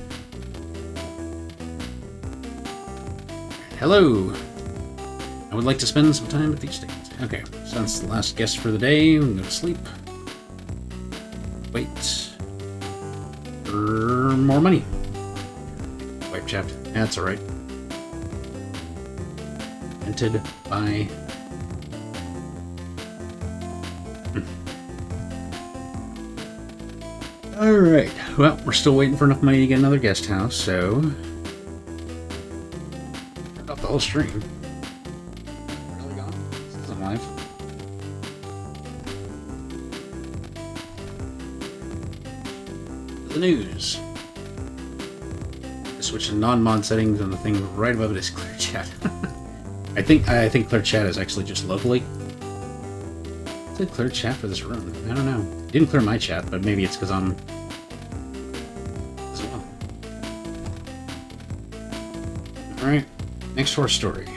Hello. I would like to spend some time with these things. Okay, so that's the last guest for the day. I'm going to sleep. Wait. For more money. Wipe chapter. That's alright. Rented by... Alright. Well, we're still waiting for enough money to get another guest house, so... Turned off the whole stream. Really gone? This isn't live. The news. Switch to non-mod settings, and the thing right above it is clear chat. I think clear chat is actually just locally. It's a clear chat for this room. I don't know. It didn't clear my chat, but maybe it's because I'm as well. All right, next horse story.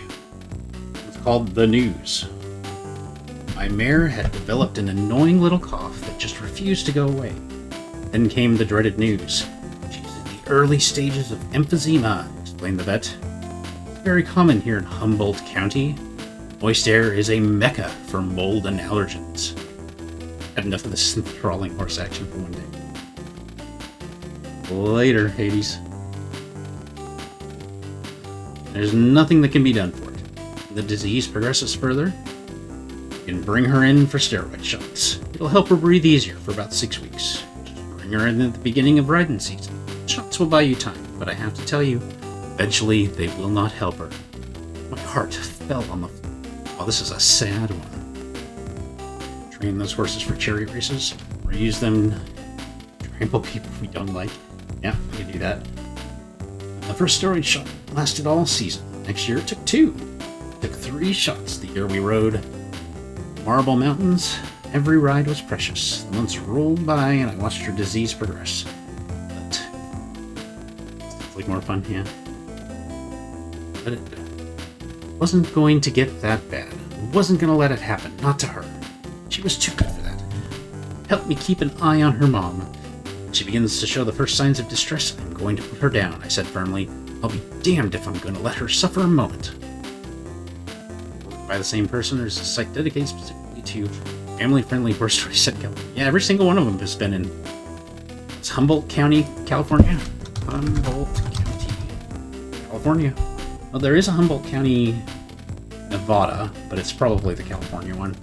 It's called The News. My mare had developed an annoying little cough that just refused to go away. Then came the dreaded news. She's in the early stages of emphysema, explained the vet. It's very common here in Humboldt County. Moist air is a mecca for mold and allergens. Had enough of this enthralling horse action for one day. Later, Hades. There's nothing that can be done for it. If the disease progresses further, you can bring her in for steroid shots. It'll help her breathe easier for about 6 weeks. Just bring her in at the beginning of riding season. Shots will buy you time, but I have to tell you, eventually they will not help her. My heart fell on the floor. Oh, this is a sad one. Train those horses for chariot races, or use them to trample people we don't like. Yeah, we can do that. The first steroid shot lasted all season. Next year it took 2. It took 3 shots the year we rode Marble Mountains. Every ride was precious. The months rolled by and I watched her disease progress. But it's definitely more fun, yeah. But it wasn't going to get that bad. I wasn't going to let it happen, not to her. She was too good for that. Help me keep an eye on her mom. When she begins to show the first signs of distress, I'm going to put her down, I said firmly. I'll be damned if I'm going to let her suffer a moment. By the same person, there's a site dedicated specifically to family-friendly horse race in California. Yeah, every single one of them has been in it's Humboldt County, California. Humboldt County, California. Well, there is a Humboldt County, Nevada, but it's probably the California one.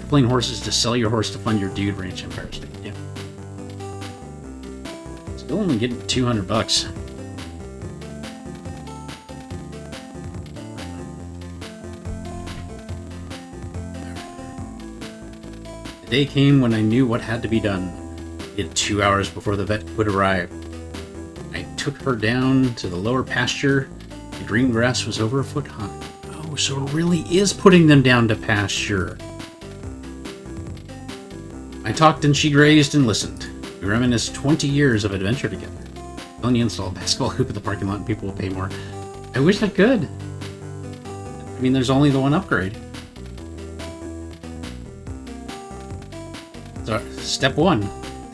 Plain horses to sell your horse to fund your dude ranch Empire State. Yeah. Still only getting $200. The day came when I knew what had to be done. It had 2 hours before the vet would arrive. I took her down to the lower pasture. The green grass was over a foot high. Oh, so it really is putting them down to pasture. I talked and she grazed and listened. We reminisced 20 years of adventure together. Only install a basketball hoop in the parking lot and people will pay more. I wish I could. I mean, there's only the one upgrade. So, step 1.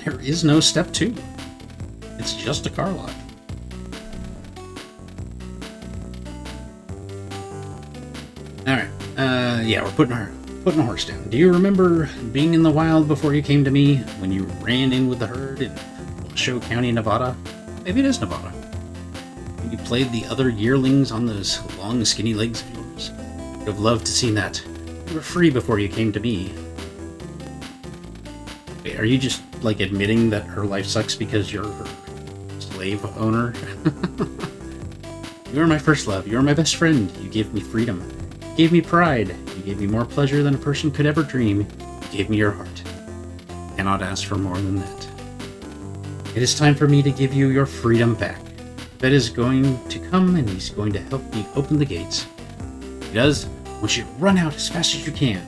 There is no step 2. It's just a car lot. Alright, yeah, we're putting a horse down. Do you remember being in the wild before you came to me? When you ran in with the herd in Washoe County, Nevada? Maybe it is Nevada. When you played the other yearlings on those long, skinny legs of yours? I would have loved to see that. You were free before you came to me. Wait, are you just, like, admitting that her life sucks because you're her slave owner? You were my first love. You were my best friend. You gave me freedom. You gave me pride. You gave me more pleasure than a person could ever dream. You gave me your heart. I cannot ask for more than that. It is time for me to give you your freedom back. The vet is going to come and he's going to help me open the gates. If he does, I want you to run out as fast as you can.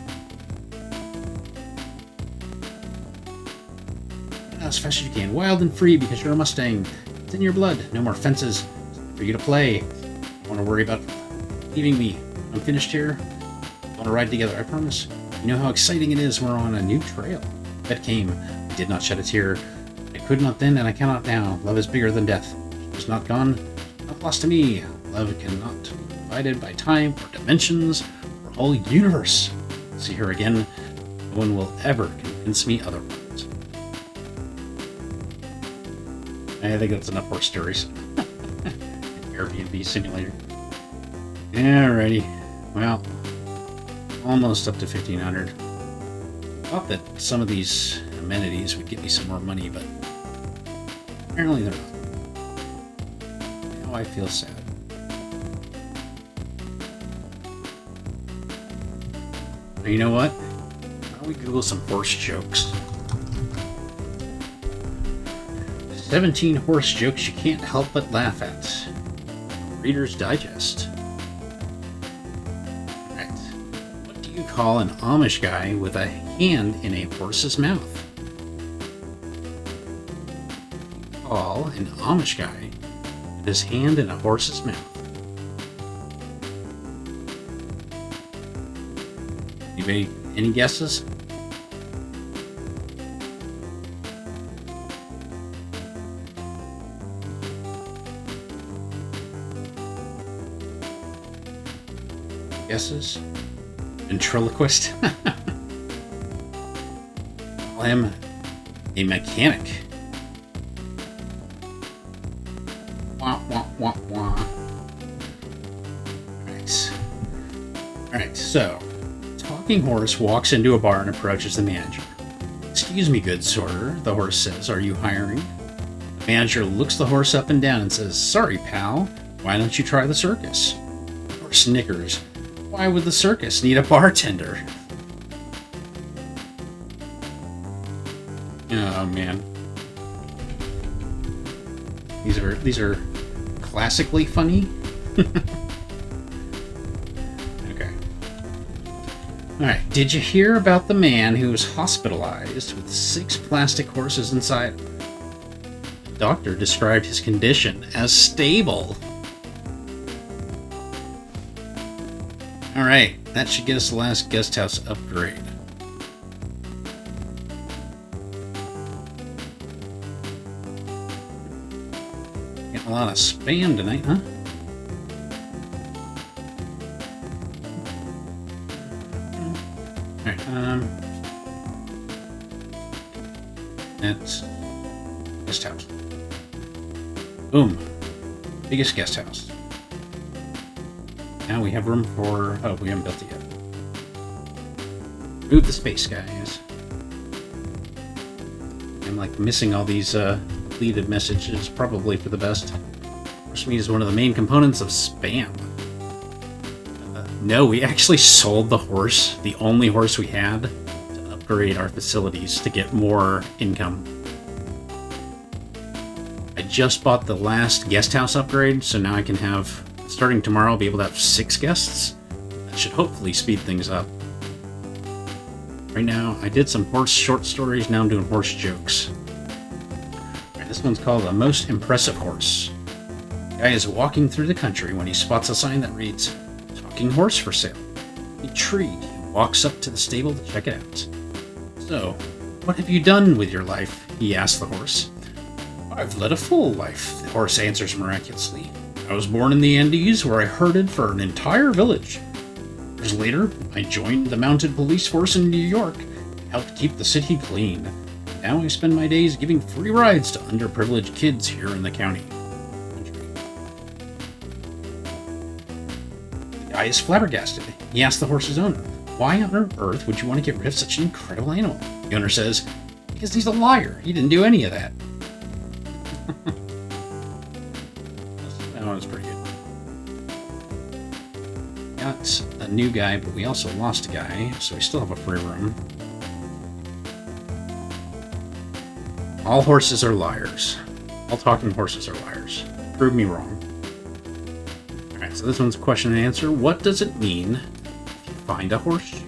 Run out as fast as you can. Wild and free because you're a Mustang. It's in your blood. No more fences for you to play. Don't want to worry about leaving me. I'm finished here. I want to ride together, I promise. You know how exciting it is. We're on a new trail. Vet came. I did not shed a tear. I could not then, and I cannot now. Love is bigger than death. It is not gone, not lost to me. Love cannot be divided by time or dimensions or whole universe. See her again. No one will ever convince me otherwise. I think that's enough horse stories. Airbnb simulator. Alrighty. Well, almost up to 1,500. Thought that some of these amenities would get me some more money, but apparently they're not. Now I feel sad. Now, you know what? Why don't we Google some horse jokes? 17 horse jokes you can't help but laugh at. Reader's Digest. What do you call an Amish guy with a hand in a horse's mouth? Call an Amish guy with his hand in a horse's mouth. Anybody, any guesses? Guesses? Ventriloquist? Call him a mechanic. Wah, wah, wah, wah. Alright, so Talking Horse walks into a bar and approaches the manager. "Excuse me, good sir," the horse says. "Are you hiring?" The manager looks the horse up and down and says, "Sorry, pal. Why don't you try the circus?" The horse snickers. Why would the circus need a bartender? Oh, man. These are classically funny. Okay. Alright, did you hear about the man who was hospitalized with 6 plastic horses inside? The doctor described his condition as stable. Alright, that should get us the last guest house upgrade. Getting a lot of spam tonight, huh? Alright, that's guest house. Boom. Biggest guest house. Now we have room for... Oh, we haven't built it yet. Move the space, guys. I'm like missing all these deleted messages, probably for the best. Horse meat is one of the main components of spam. No, we actually sold the horse, the only horse we had, to upgrade our facilities to get more income. I just bought the last guest house upgrade, so now I can have, starting tomorrow, I'll be able to have 6 guests. That should hopefully speed things up. Right now, I did some horse short stories, now I'm doing horse jokes. Alright, this one's called The Most Impressive Horse. The guy is walking through the country when he spots a sign that reads, "Talking Horse for Sale." Intrigued, he walks up to the stable to check it out. "So, what have you done with your life?" he asks the horse. "I've led a full life," the horse answers miraculously. "I was born in the Andes, where I herded for an entire village. Years later, I joined the mounted police force in New York and helped keep the city clean. Now I spend my days giving free rides to underprivileged kids here in the county." The guy is flabbergasted. He asks the horse's owner, "Why on earth would you want to get rid of such an incredible animal?" The owner says, "Because he's a liar. He didn't do any of that." That one was pretty good. Got a new guy, but we also lost a guy, so we still have a free room. All horses are liars. All talking horses are liars. Prove me wrong. Alright, so this one's a question and answer. What does it mean if you find a horseshoe?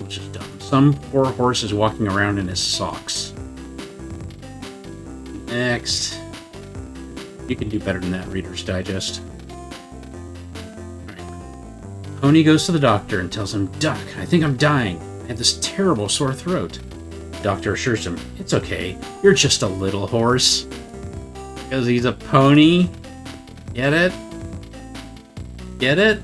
Which is dumb. Some poor horse is walking around in his socks. Next. You can do better than that, Reader's Digest. Alright. Pony goes to the doctor and tells him, "Doc, I think I'm dying. I have this terrible sore throat." The doctor assures him, "It's okay. You're just a little horse." Because he's a pony? Get it? Get it?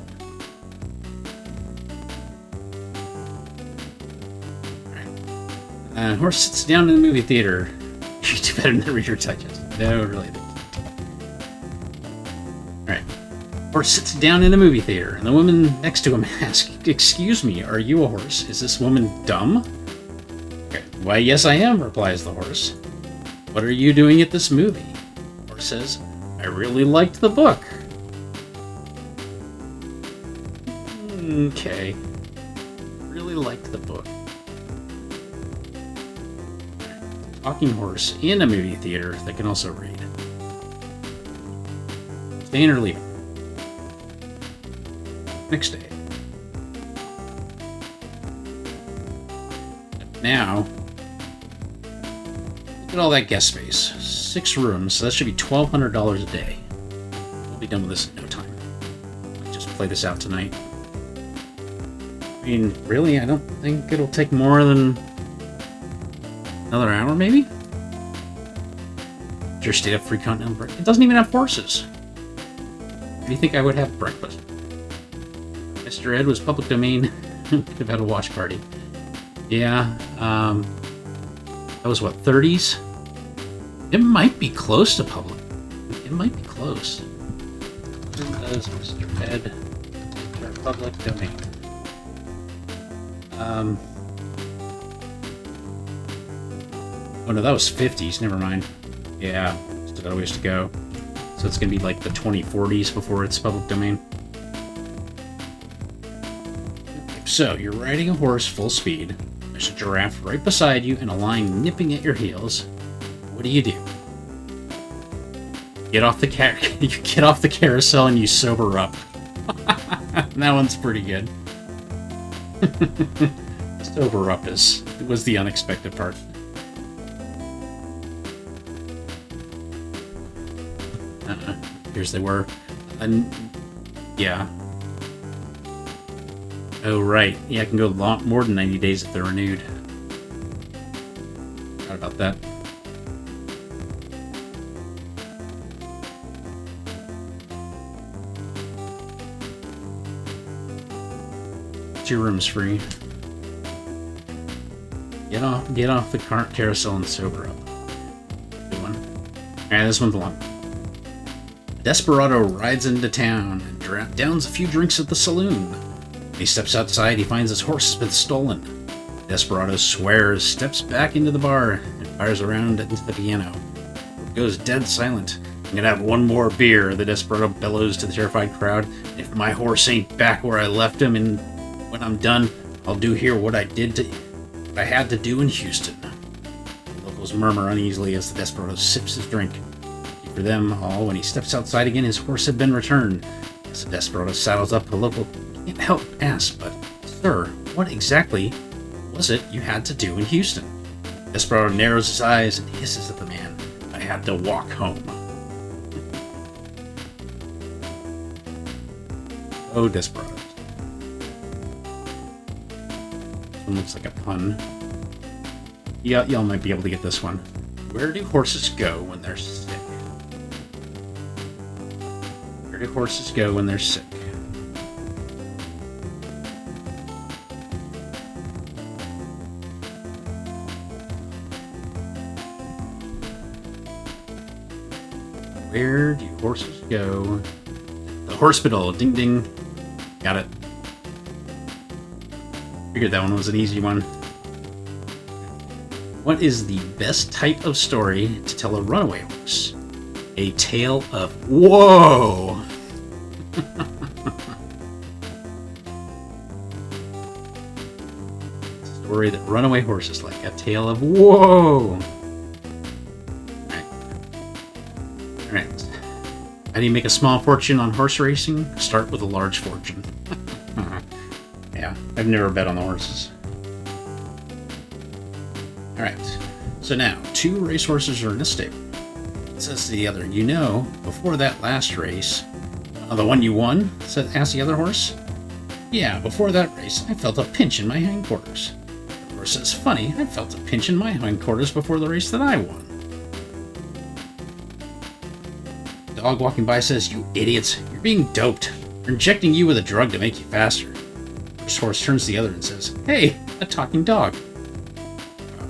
Horse sits down in the movie theater. You do better than the Reader's Digest. No, really. Alright. Horse sits down in a movie theater, and the woman next to him asks, "Excuse me, are you a horse? Is this woman dumb?" Okay. "Why, yes, I am," replies the horse. "What are you doing at this movie?" The horse says, "I really liked the book." Okay. Really liked the book. Talking horse in a movie theater that can also read. Staying or leaving? Next day. Now, look at all that guest space. 6 rooms, so that should be $1,200 a day. We'll be done with this in no time. I'll just play this out tonight. I mean, really, I don't think it'll take more than another hour, maybe? Your state of free continental break. It doesn't even have horses. do you think I would have breakfast? Mr. Ed was public domain. Could have had a watch party. Yeah, that was what, 30s? It might be close to public. It might be close. When does Mr. Ed enter public domain? Oh no, that was 50s, never mind. Yeah, still got a ways to go. So it's gonna be like the 2040s before it's public domain. So, you're riding a horse full speed. There's a giraffe right beside you and a lion nipping at your heels. What do? Get off the you get off the carousel and you sober up. That one's pretty good. Sober up was the unexpected part. Here's they were. Yeah. Oh, right. Yeah, I can go a lot more than 90 days if they're renewed. Forgot about that. 2 rooms free. Get off the carousel and sober up. Good one. Alright, this one's long. Desperado rides into town and downs a few drinks at the saloon. When he steps outside, he finds his horse has been stolen. Desperado swears, steps back into the bar, and fires around into the piano. It goes dead silent. I'm gonna have one more beer, the Desperado bellows to the terrified crowd. If my horse ain't back where I left him, and when I'm done, I'll do here what I had to do in Houston. The locals murmur uneasily as the Desperado sips his drink. For them all, when he steps outside again, his horse had been returned. As the Desperado saddles up, the local can't help ask, but, sir, what exactly was it you had to do in Houston? Desperado narrows his eyes and hisses at the man. I had to walk home. Oh, Desperado. This one looks like a pun. Yeah, y'all might be able to get this one. Where do horses go when they're sick? Where do horses go when they're sick? Where do horses go? The hospital. Ding ding. Got it. Figured that one was an easy one. What is the best type of story to tell a runaway horse? A tale of... Whoa! Story that runaway horses like. A tale of... Whoa! Alright. How do you make a small fortune on horse racing? Start with a large fortune. Yeah, I've never bet on the horses. Alright, so now, 2 racehorses are in a stable. It says to the other, you know, before that last race, the one you won, asked the other horse. Yeah, before that race, I felt a pinch in my hindquarters. The horse says, funny, I felt a pinch in my hindquarters before the race that I won. The dog walking by says, you idiots, you're being doped. They're injecting you with a drug to make you faster. The first horse turns to the other and says, hey, a talking dog.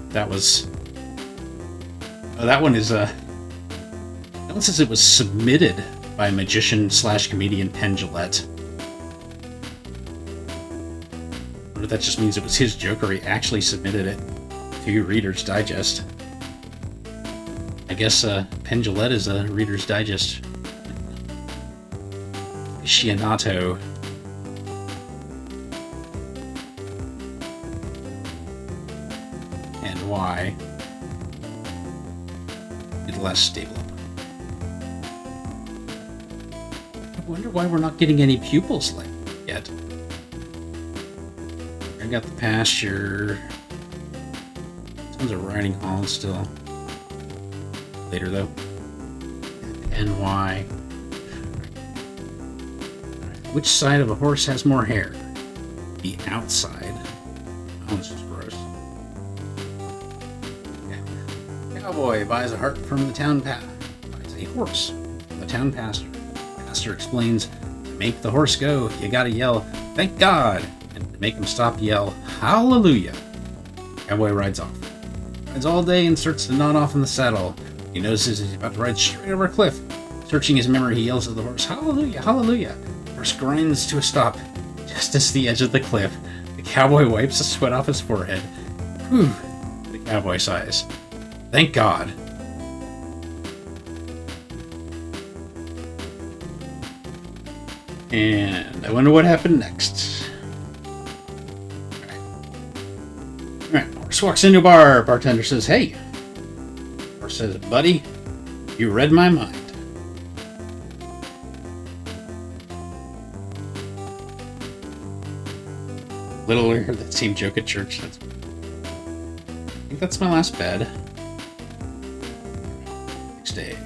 That was... Oh, that one is, that one says it was submitted by magician/comedian Penn Jillette. I wonder if that just means it was his joke or he actually submitted it to Reader's Digest. I guess, Penn Jillette is a Reader's Digest aficionado. Why it's less stable. I wonder why we're not getting any pupils like yet. I got the pasture. Tons of riding halls still. Later though. And why? Which side of a horse has more hair? The outside. Oh, this is gross. Cowboy buys a hart from the town buys a horse from the town pastor. master explains, to make the horse go, you gotta yell, "Thank God!" And to make him stop, yell, "Hallelujah!" Cowboy rides off. Rides all day and starts to nod off in the saddle. He notices he's about to ride straight over a cliff. Searching his memory, he yells at the horse, "Hallelujah! Hallelujah!" The horse grinds to a stop, just as the edge of the cliff. The cowboy wipes the sweat off his forehead. Whew, the cowboy sighs. Thank God. And I wonder what happened next. Alright, horse walks into a bar. Bartender says, "Hey." Horse says, "Buddy, you read my mind." Little earlier, that same joke at church. I think that's my last bed. Next day.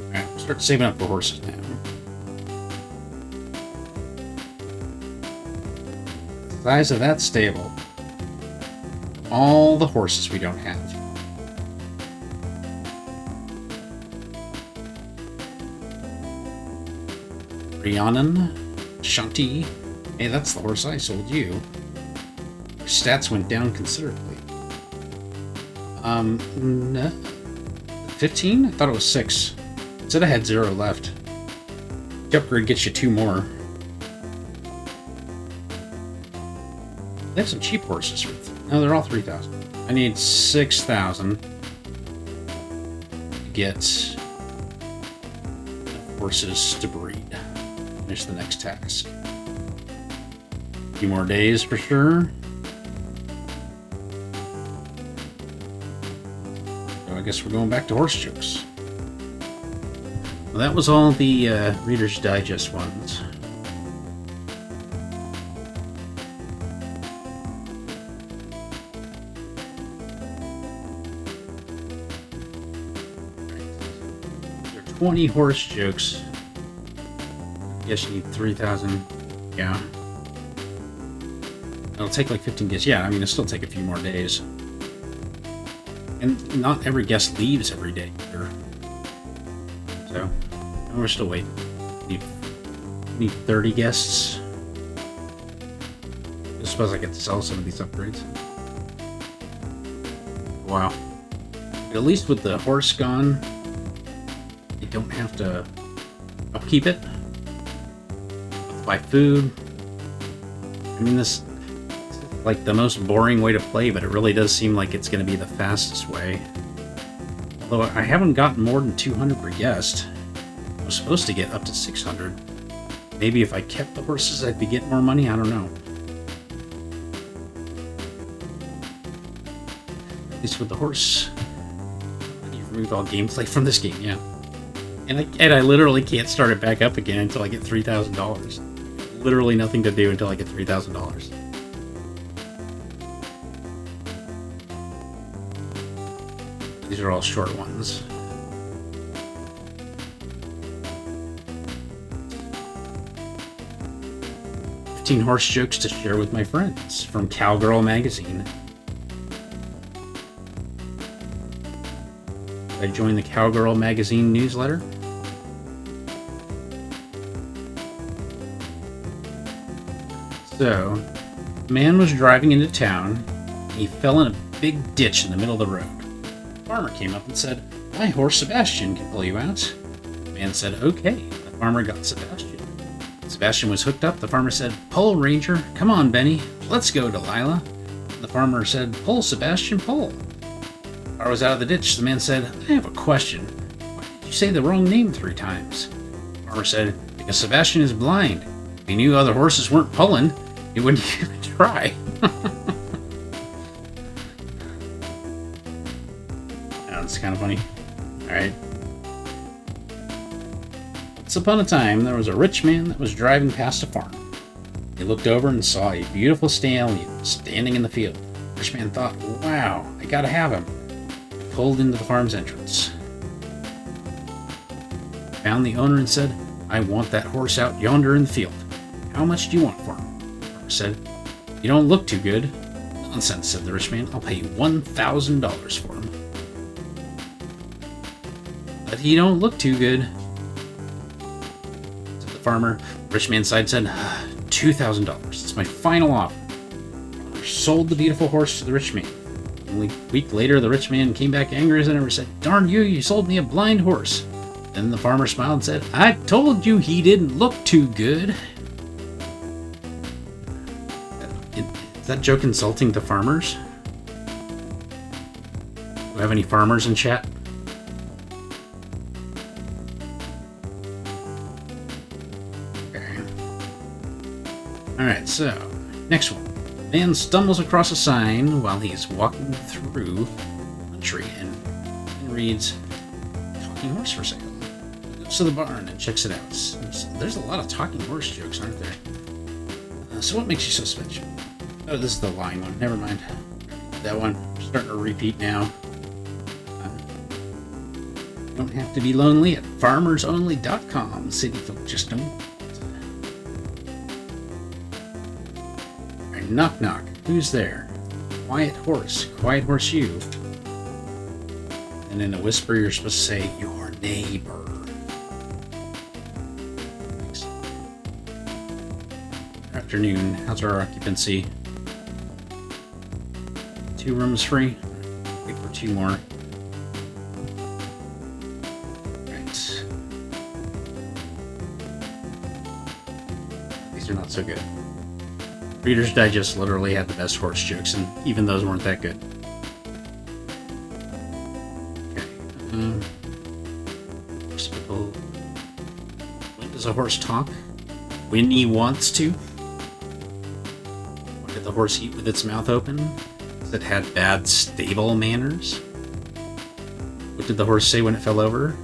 Alright, we'll start saving up for horses now. The size of that stable. All the horses we don't have. Rhiannon, Shanti. Hey, that's the horse I sold you. Your stats went down considerably. No. 15? I thought it was 6. It said I had 0 left. The upgrade gets you 2 more. They have some cheap horses. No, they're all 3,000. I need 6,000 to get horses to breed. Finish the next task. A few more days for sure. So I guess we're going back to horse jokes. Well, that was all the Reader's Digest ones. There are 20 horse jokes. Guess you need 3,000. Yeah. It'll take like 15 guests. Yeah, I mean, it'll still take a few more days. And not every guest leaves every day either. So, we're still waiting. Need 30 guests. I suppose I get to sell some of these upgrades. Wow. But at least with the horse gone, you don't have to upkeep it. Buy food. I mean, this is like the most boring way to play, but it really does seem like it's going to be the fastest way. Although I haven't gotten more than 200 per guest. I was supposed to get up to 600. Maybe if I kept the horses, I'd be getting more money. I don't know. At least with the horse, you've removed all gameplay from this game, yeah. And I literally can't start it back up again until I get $3,000. Literally nothing to do until I get $3,000. These are all short ones. Horse jokes to share with my friends from Cowgirl magazine. I joined the Cowgirl magazine newsletter. So, a man was driving into town. He fell in a big ditch in the middle of the road. A farmer came up and said, "My horse Sebastian can pull you out." The man said, "Okay." The farmer got Sebastian. Sebastian was hooked up. The farmer said, "Pull, Ranger. Come on, Benny. Let's go, Delilah." The farmer said, "Pull, Sebastian, pull." The car was out of the ditch. The man said, "I have a question. Why did you say the wrong name 3 times? The farmer said, "Because Sebastian is blind. If he knew other horses weren't pulling, he wouldn't even try." That's kind of funny. Alright. Once upon a time, there was a rich man that was driving past a farm. He looked over and saw a beautiful stallion standing in the field. The rich man thought, "Wow, I gotta have him." He pulled into the farm's entrance. Found the owner and said, "I want that horse out yonder in the field. How much do you want for him?" The farmer said, "You don't look too good." Nonsense, said the rich man. I'll pay you $1,000 for him. But he don't look too good, said the farmer. The rich man sighed and said, $2,000. It's my final offer. Sold the beautiful horse to the rich man. A week later, the rich man came back angry as ever, said, Darn you, you sold me a blind horse. Then the farmer smiled and said, I told you he didn't look too good. Is that joke insulting to farmers? Do we have any farmers in chat? Okay. Alright, so, next one. Man stumbles across a sign while he's walking through a tree and reads, Talking horse for sale. He goes to the barn and checks it out. So there's a lot of talking horse jokes, aren't there? So what makes you so special? Oh, this is the line one. Never mind. That one. Starting to repeat now. You don't have to be lonely at farmersonly.com. City folk just don't. Knock, knock. Who's there? Quiet horse you. And in a whisper, you're supposed to say, your neighbor. Thanks. Afternoon. How's our occupancy? 2 rooms free. Wait for 2 more. Right. These are not so good. Reader's Digest literally had the best horse jokes, and even those weren't that good. Okay. Hospital. When does a horse talk? When he wants to. What did the horse eat with its mouth open? Because it had bad stable manners. What did the horse say when it fell over?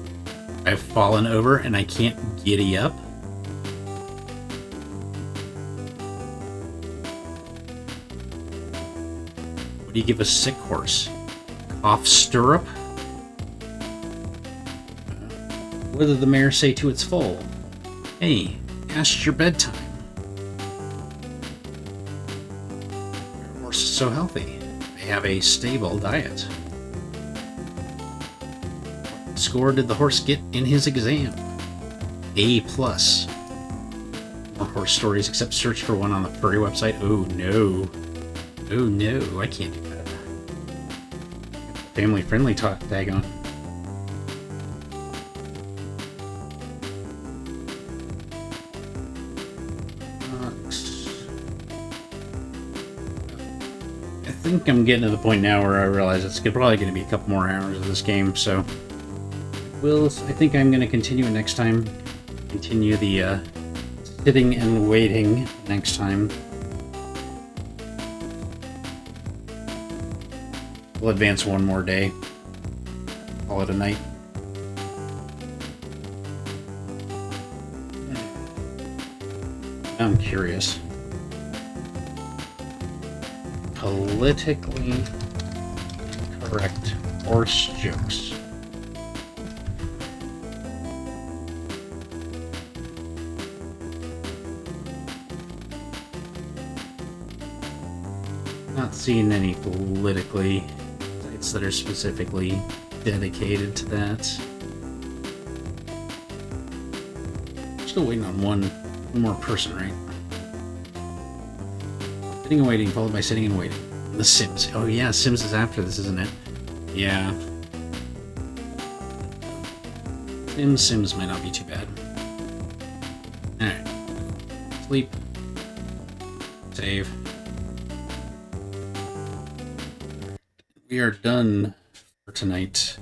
I've fallen over and I can't giddy up. What do you give a sick horse? Cough stirrup? What did the mare say to its foal? Hey, past your bedtime. Your horse is so healthy. They have a stable diet. What score did the horse get in his exam? A+. More horse stories, except search for one on the furry website. Oh no. Oh no, I can't do that. Family friendly tag on. I think I'm getting to the point now where I realize it's probably going to be a couple more hours of this game, so I think I'm going to continue it next time. Continue the sitting and waiting next time. We'll advance one more day. Call it a night. I'm curious. Politically correct horse jokes. Not seeing any politically sites that are specifically dedicated to that. Still waiting on one more person, right? Sitting and waiting, followed by sitting and waiting. The Sims. Oh yeah, Sims is after this, isn't it? Yeah. Sims might not be too bad. Alright. Sleep. Save. We are done for tonight.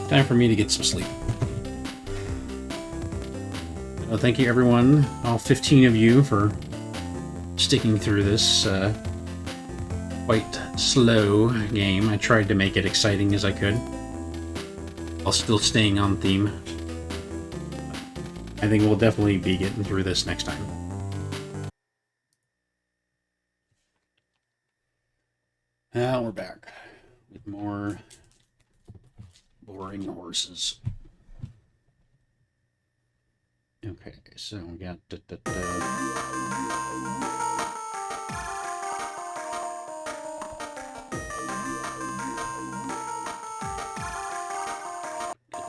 Time for me to get some sleep. Well, thank you everyone, all 15 of you, for sticking through this quite slow game. I tried to make it exciting as I could, while still staying on theme. I think we'll definitely be getting through this next time. Now we're back with more boring horses. Okay, so we got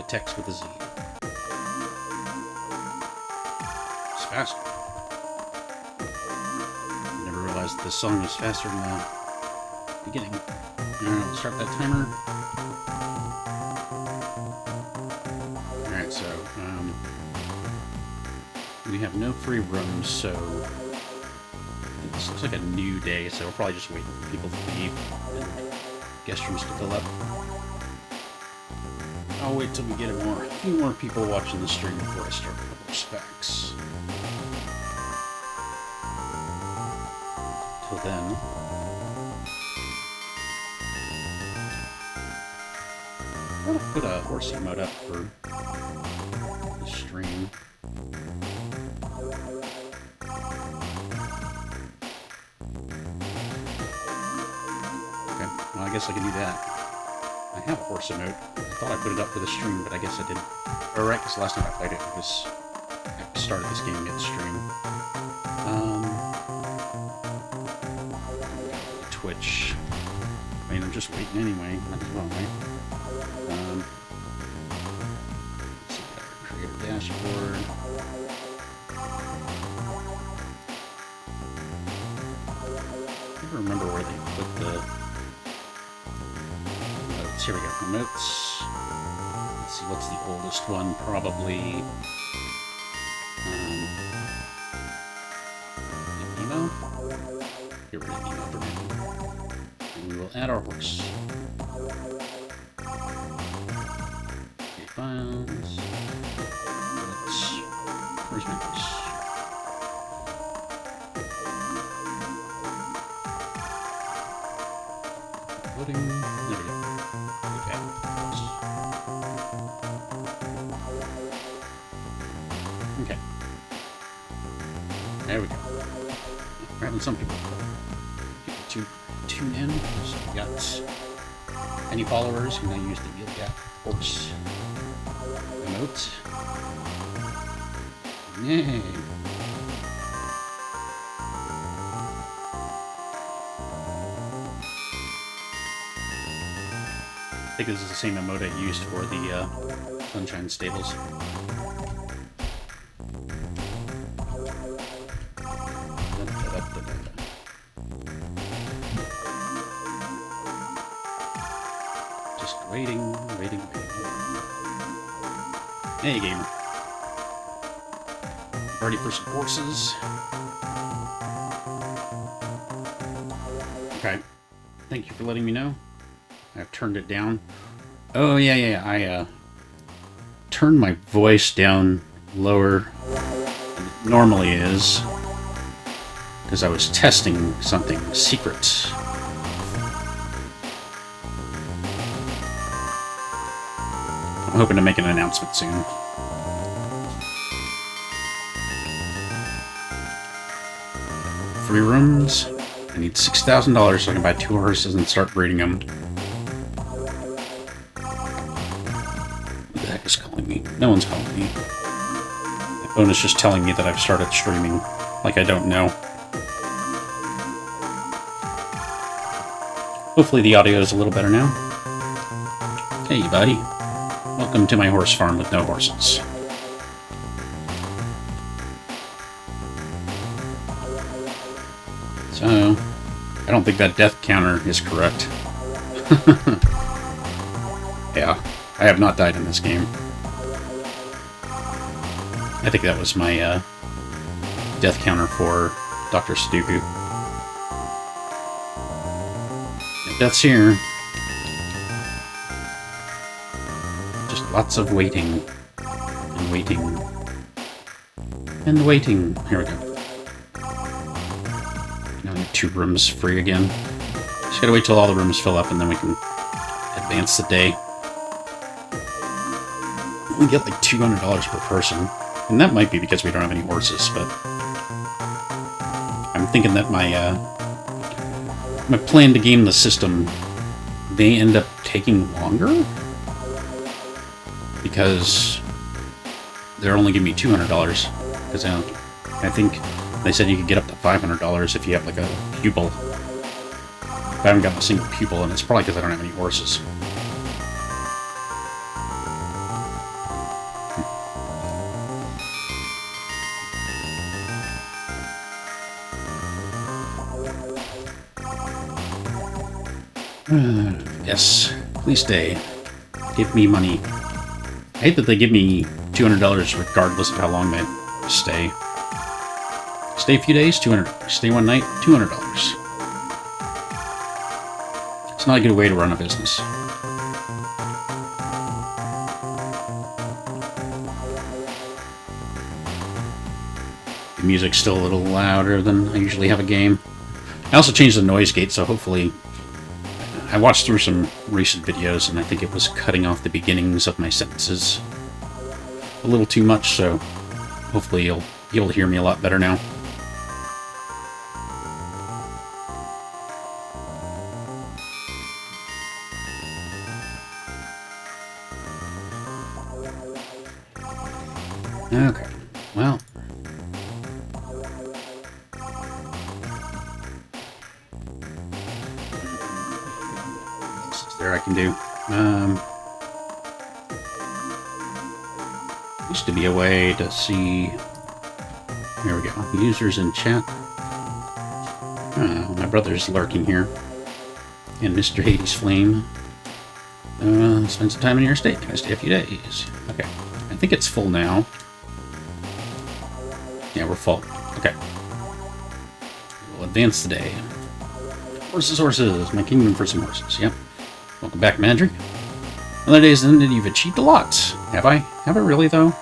Gilgatex with a Z. It's faster. I never realized this song was faster than the beginning. Alright, let's start that timer. Alright, so, we have no free rooms, so this looks like a new day, so we'll probably just wait for people to leave and guest rooms to fill up. I'll wait till we get a few more people watching the stream before I start a couple of specs. Till then, I'm gonna put a horse emote up for the stream. Okay, well, I guess I can do that. I have a horse emote. I thought I put it up for the stream, but I guess I didn't. Alright, because last time I played it, I started this game mid-stream. Twitch. I mean, I'm just waiting anyway. Might as well, right? Let's see, create a dashboard. I never remember where they put the... Here we go, notes. Let's see, what's the oldest one? Probably emo? Get rid of emo for now. And we will add our horse. Okay, files. Where's my horse? Loading. There we go. Okay. There we go. We're having some people to tune in. So we got any followers who now use the Elgato horse emote. Yay! I think this is the same emote I used for the Sunshine Stables. Just waiting. Hey, gamer. Ready for some horses? Okay. Thank you for letting me know. I've turned it down. Oh, yeah. I turned my voice down lower than it normally is because I was testing something secret. I'm hoping to make an announcement soon. Free rooms. I need $6,000 so I can buy 2 horses and start breeding them. Who the heck is calling me? No one's calling me. My phone is just telling me that I've started streaming. Like I don't know. Hopefully the audio is a little better now. Hey, buddy. Welcome to my horse farm with no horses. So, I don't think that death counter is correct. Yeah, I have not died in this game. I think that was my death counter for Dr. Sudoku. No deaths here. Just lots of waiting. And waiting. And waiting. Here we go. Now we have 2 rooms free again. Just gotta wait till all the rooms fill up and then we can advance the day. We get like $200 per person. And that might be because we don't have any horses, but I'm thinking that my plan to game the system may end up taking longer because they're only giving me $200 because I think they said you could get up to $500 if you have like a pupil. I haven't gotten a single pupil, and it's probably because I don't have any horses. Yes, please stay. Give me money. I hate that they give me $200 regardless of how long they stay. Stay a few days, $200. Stay one night, $200. It's not a good way to run a business. The music's still a little louder than I usually have a game. I also changed the noise gate, so hopefully... I watched through some recent videos, and I think it was cutting off the beginnings of my sentences a little too much, so hopefully you'll be able to hear me a lot better now. Okay, well... there I can do. Used to be a way to see... There we go. Users in chat. Oh, my brother's lurking here. And Mr. Hades Flame. Spend some time in your state. Can I stay a few days? Okay. I think it's full now. Yeah, we're full. Okay. We'll advance the day. Horses, horses. My kingdom for some horses. Yep. Welcome back, Magic. Another day's ended. You've achieved a lot. Have I? Have I really, though?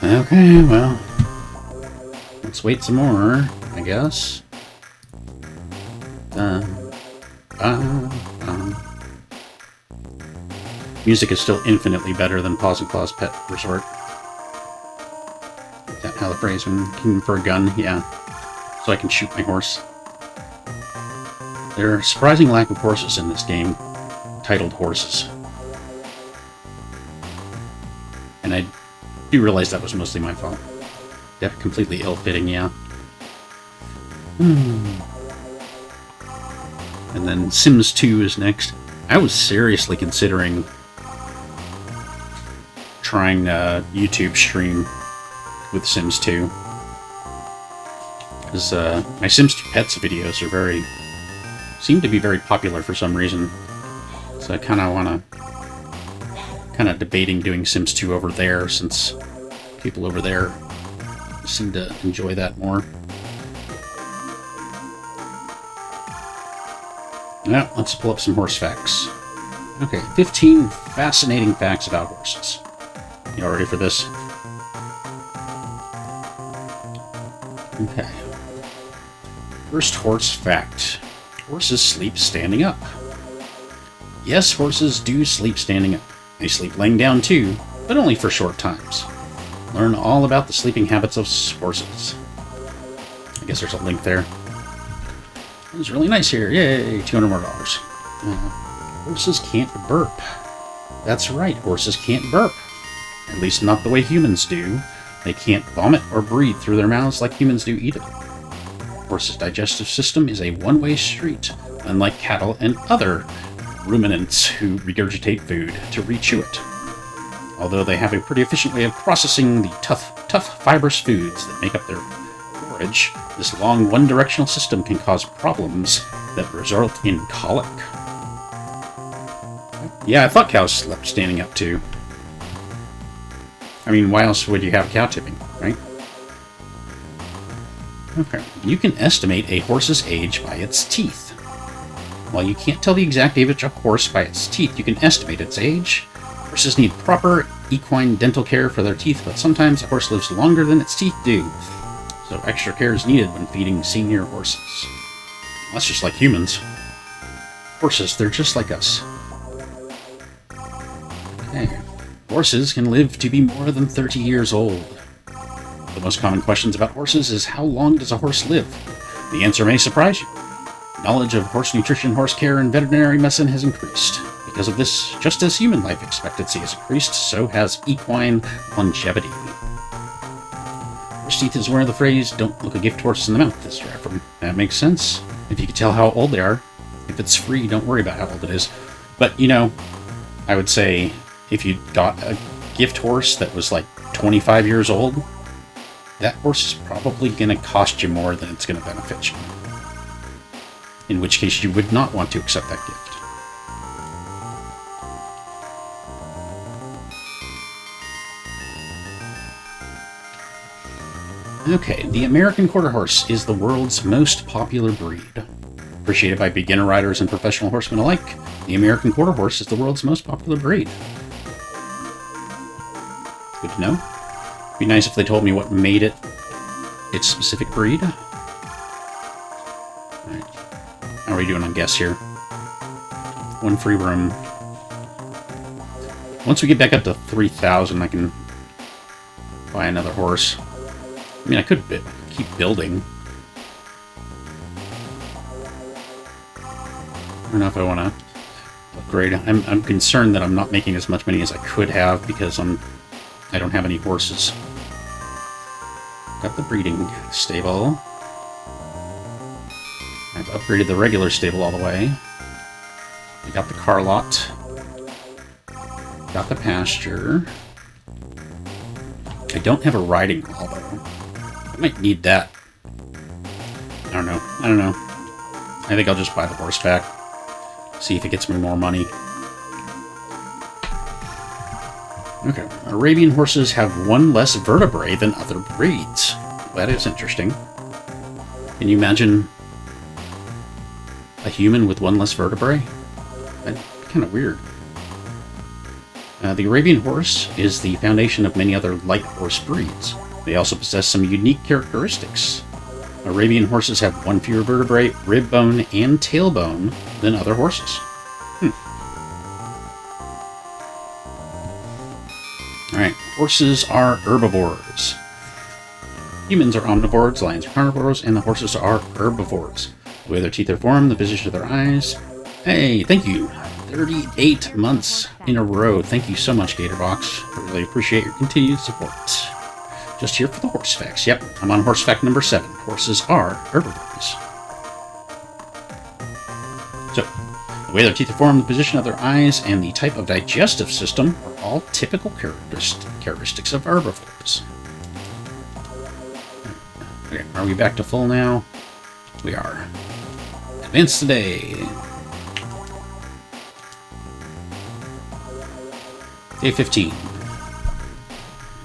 Okay, well. Let's wait some more, I guess. Music is still infinitely better than Paws and Claws Pet Resort. Is that how the phrase went? Kingdom for a gun? Yeah. So I can shoot my horse. There are a surprising lack of horses in this game, titled Horsez. And I do realize that was mostly my fault. They're completely ill-fitting, yeah. And then Sims 2 is next. I was seriously considering trying a YouTube stream with Sims 2. Because my Sims 2 Pets videos are seem to be very popular for some reason. So I kind of want to... kind of debating doing Sims 2 over there, since people over there seem to enjoy that more. Now, let's pull up some horse facts. Okay, 15 fascinating facts about horses. You all ready for this? Okay. First horse fact. Horses sleep standing up. Yes, horses do sleep standing up. They sleep laying down too, but only for short times. Learn all about the sleeping habits of horses. I guess there's a link there. It's really nice here. Yay, $200 more. Horses can't burp. That's right, horses can't burp. At least not the way humans do. They can't vomit or breathe through their mouths like humans do either. Horses' digestive system is a one-way street, unlike cattle and other ruminants who regurgitate food to rechew it. Although they have a pretty efficient way of processing the tough fibrous foods that make up their forage, this long one-directional system can cause problems that result in colic. Yeah, I thought cows slept standing up too. I mean, why else would you have cow tipping, right? Okay. You can estimate a horse's age by its teeth. While you can't tell the exact age of a horse by its teeth, you can estimate its age. Horses need proper equine dental care for their teeth, but sometimes a horse lives longer than its teeth do. So extra care is needed when feeding senior horses. That's just like humans. Horses, they're just like us. Okay. Horses can live to be more than 30 years old. The most common questions about horses is how long does a horse live? The answer may surprise you. Knowledge of horse nutrition, horse care, and veterinary medicine has increased. Because of this, just as human life expectancy has increased, so has equine longevity. Horse teeth is where the phrase, "don't look a gift horse in the mouth," is derived from. That makes sense. If you can tell how old they are, if it's free, don't worry about how old it is. But, you know, I would say if you got a gift horse that was like 25 years old, that horse is probably going to cost you more than it's going to benefit you. In which case you would not want to accept that gift. Okay, the American Quarter Horse is the world's most popular breed. Appreciated by beginner riders and professional horsemen alike, the American Quarter Horse is the world's most popular breed. Good to know. It'd be nice if they told me what made it its specific breed. Alright. How are we doing on guess here? One free room. Once we get back up to 3,000, I can buy another horse. I mean, I could keep building. I don't know if I want to upgrade. I'm concerned that I'm not making as much money as I could have because I don't have any horses. Got the breeding stable. I've upgraded the regular stable all the way. I got the car lot. Got the pasture. I don't have a riding hall, though. I might need that. I don't know. I think I'll just buy the horse back. See if it gets me more money. Okay. Arabian horses have one less vertebrae than other breeds. That is interesting. Can you imagine a human with one less vertebrae? That'd be kind of weird. The Arabian horse is the foundation of many other light horse breeds. They also possess some unique characteristics. Arabian horses have one fewer vertebrae, rib bone, and tailbone than other horses. Alright, horses are herbivores. Humans are omnivores, lions are carnivores, and the horses are herbivores. The way their teeth are formed, the position of their eyes. Hey, thank you. 38 months in a row. Thank you so much, Gatorbox. I really appreciate your continued support. Just here for the horse facts. Yep, I'm on horse fact number 7. Horses are herbivores. So, the way their teeth are formed, the position of their eyes, and the type of digestive system are all typical characteristics of herbivores. Okay, are we back to full now? We are. Advance today. Day 15.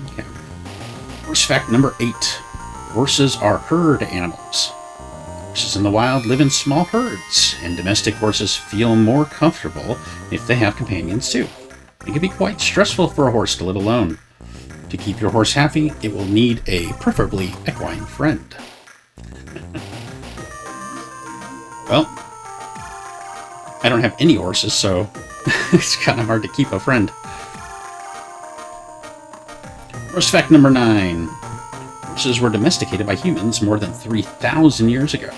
Okay. Horse fact number 8. Horses are herd animals. Horses in the wild live in small herds, and domestic horses feel more comfortable if they have companions too. It can be quite stressful for a horse to live alone. To keep your horse happy, it will need a preferably equine friend. Well, I don't have any horses, so it's kind of hard to keep a friend. Horse fact number 9. Horses were domesticated by humans more than 3,000 years ago.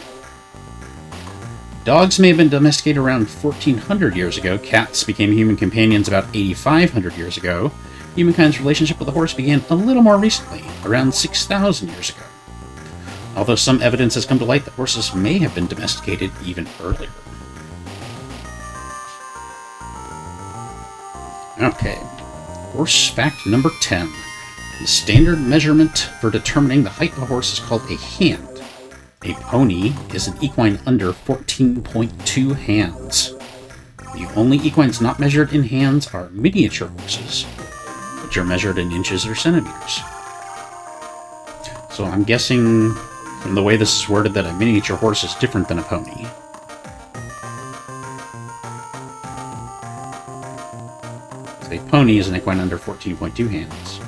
Dogs may have been domesticated around 1,400 years ago. Cats became human companions about 8,500 years ago. Humankind's relationship with the horse began a little more recently, around 6,000 years ago. Although some evidence has come to light that horses may have been domesticated even earlier. Okay, horse fact number 10. The standard measurement for determining the height of a horse is called a hand. A pony is an equine under 14.2 hands. The only equines not measured in hands are miniature horses, which are measured in inches or centimeters. So I'm guessing from the way this is worded that a miniature horse is different than a pony. A pony is an equine under 14.2 hands.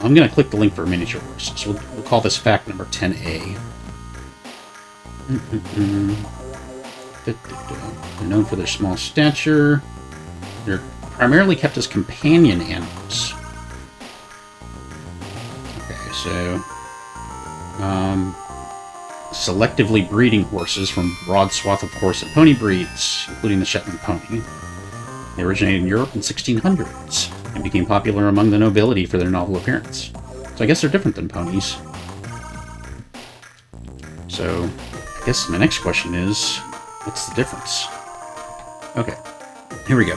I'm going to click the link for a miniature horse, so we'll call this fact number 10A. They're known for their small stature. They're primarily kept as companion animals. Okay, so selectively breeding horses from a broad swath of horse and pony breeds, including the Shetland pony. They originated in Europe in 1600s and became popular among the nobility for their novel appearance. So I guess they're different than ponies. So I guess my next question is, what's the difference? Okay, here we go.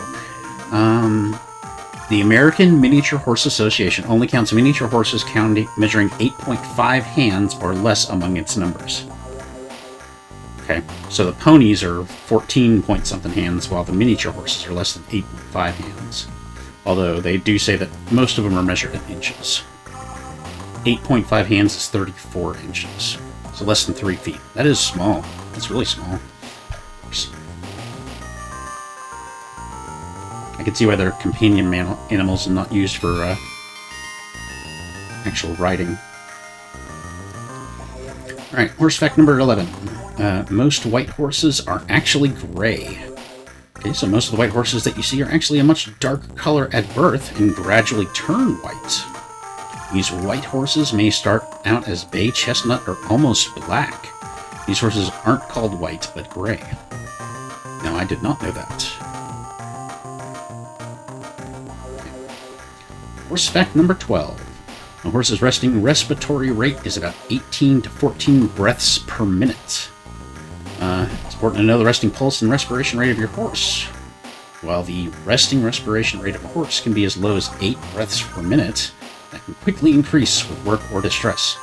The American Miniature Horse Association only counts miniature horses measuring 8.5 hands or less among its numbers. Okay, so the ponies are 14 point something hands, while the miniature horses are less than 8.5 hands. Although they do say that most of them are measured in inches. 8.5 hands is 34 inches. So less than 3 feet. That is small. That's really small. I can see why they're companion animals and not used for actual riding. Alright, horse fact number 11. Most white horses are actually gray. Okay, so most of the white horses that you see are actually a much darker color at birth and gradually turn white. These white horses may start out as bay chestnut or almost black. These horses aren't called white, but gray. Now, I did not know that. Horse fact number 12. A horse's resting respiratory rate is about 18 to 14 breaths per minute. It's important to know the resting pulse and respiration rate of your horse. While the resting respiration rate of a horse can be as low as 8 breaths per minute, that can quickly increase with work or distress.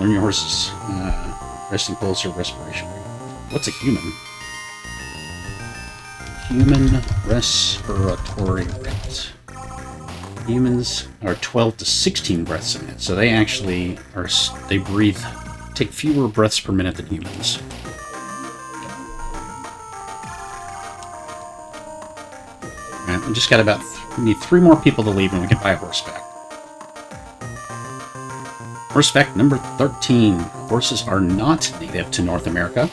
Learn your horse's resting pulse or respiration rate. What's a human? Human respiratory rate. Humans are 12 to 16 breaths a minute, so they actually take fewer breaths per minute than humans. Alright, we just got we need 3 more people to leave and we can buy a horse back. Horse fact number 13. Horses are not native to North America.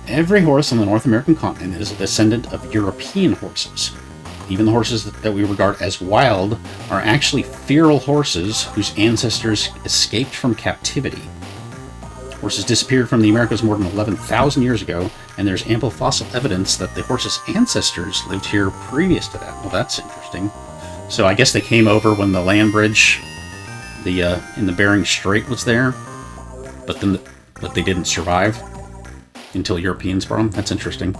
Every horse on the North American continent is a descendant of European horses. Even the horses that we regard as wild are actually feral horses whose ancestors escaped from captivity. Horses disappeared from the Americas more than 11,000 years ago, and there's ample fossil evidence that the horses' ancestors lived here previous to that. Well, that's interesting. So I guess they came over when the land bridge in the Bering Strait was there, but they didn't survive until Europeans brought them. That's interesting.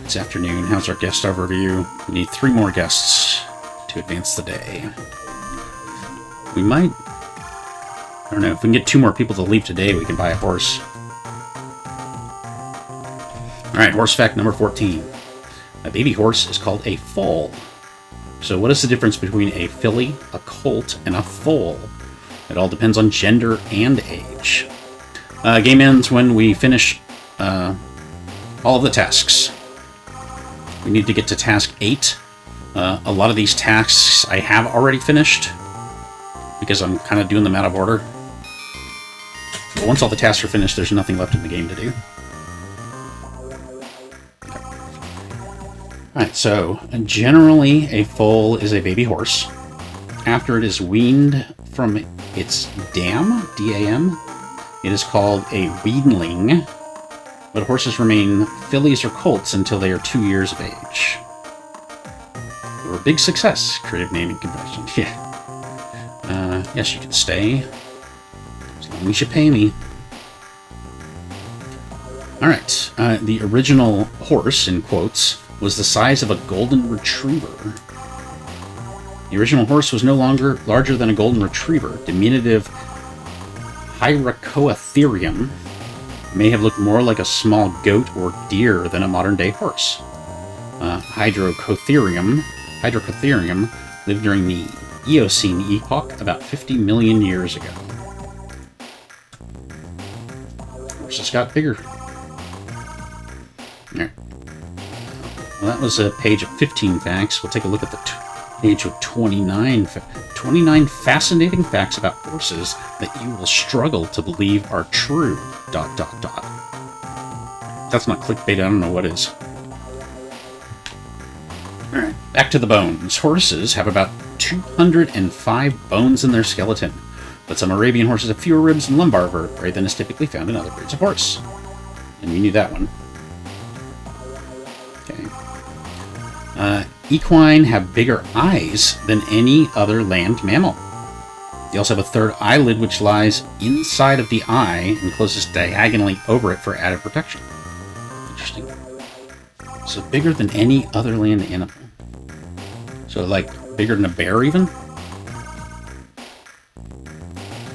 It's afternoon. How's our guest overview? We need 3 more guests to advance the day. We might... I don't know. If we can get 2 more people to leave today, we can buy a horse. Alright, horse fact number 14. A baby horse is called a foal. So what is the difference between a filly, a colt, and a foal? It all depends on gender and age. Game ends when we finish all of the tasks. We need to get to task 8. A lot of these tasks I have already finished, because I'm kind of doing them out of order. But once all the tasks are finished, there's nothing left in the game to do. Alright, so generally a foal is a baby horse. After it is weaned from its dam, D-A-M, it is called a weanling. But horses remain fillies or colts until they are 2 years of age. They were a big success, creative naming convention. Yeah. Yes, you can stay. As long as you pay me. Alright. The original horse, in quotes, was the size of a golden retriever. The original horse was no longer larger than a golden retriever. Diminutive Hyracotherium may have looked more like a small goat or deer than a modern-day horse. Hyracotherium lived during the Eocene epoch about 50 million years ago. Horses got bigger. There. Well, that was a page of 15 facts. We'll take a look at the page of 29. 29 fascinating facts about horses that you will struggle to believe are true. ... That's not clickbait, I don't know what is. Alright, back to the bones. Horses have about 205 bones in their skeleton, but some Arabian horses have fewer ribs and lumbar vertebrae than is typically found in other breeds of horse. And you knew that one. Okay. Equine have bigger eyes than any other land mammal. They also have a third eyelid which lies inside of the eye and closes diagonally over it for added protection. Interesting. So bigger than any other land animal. So like bigger than a bear even?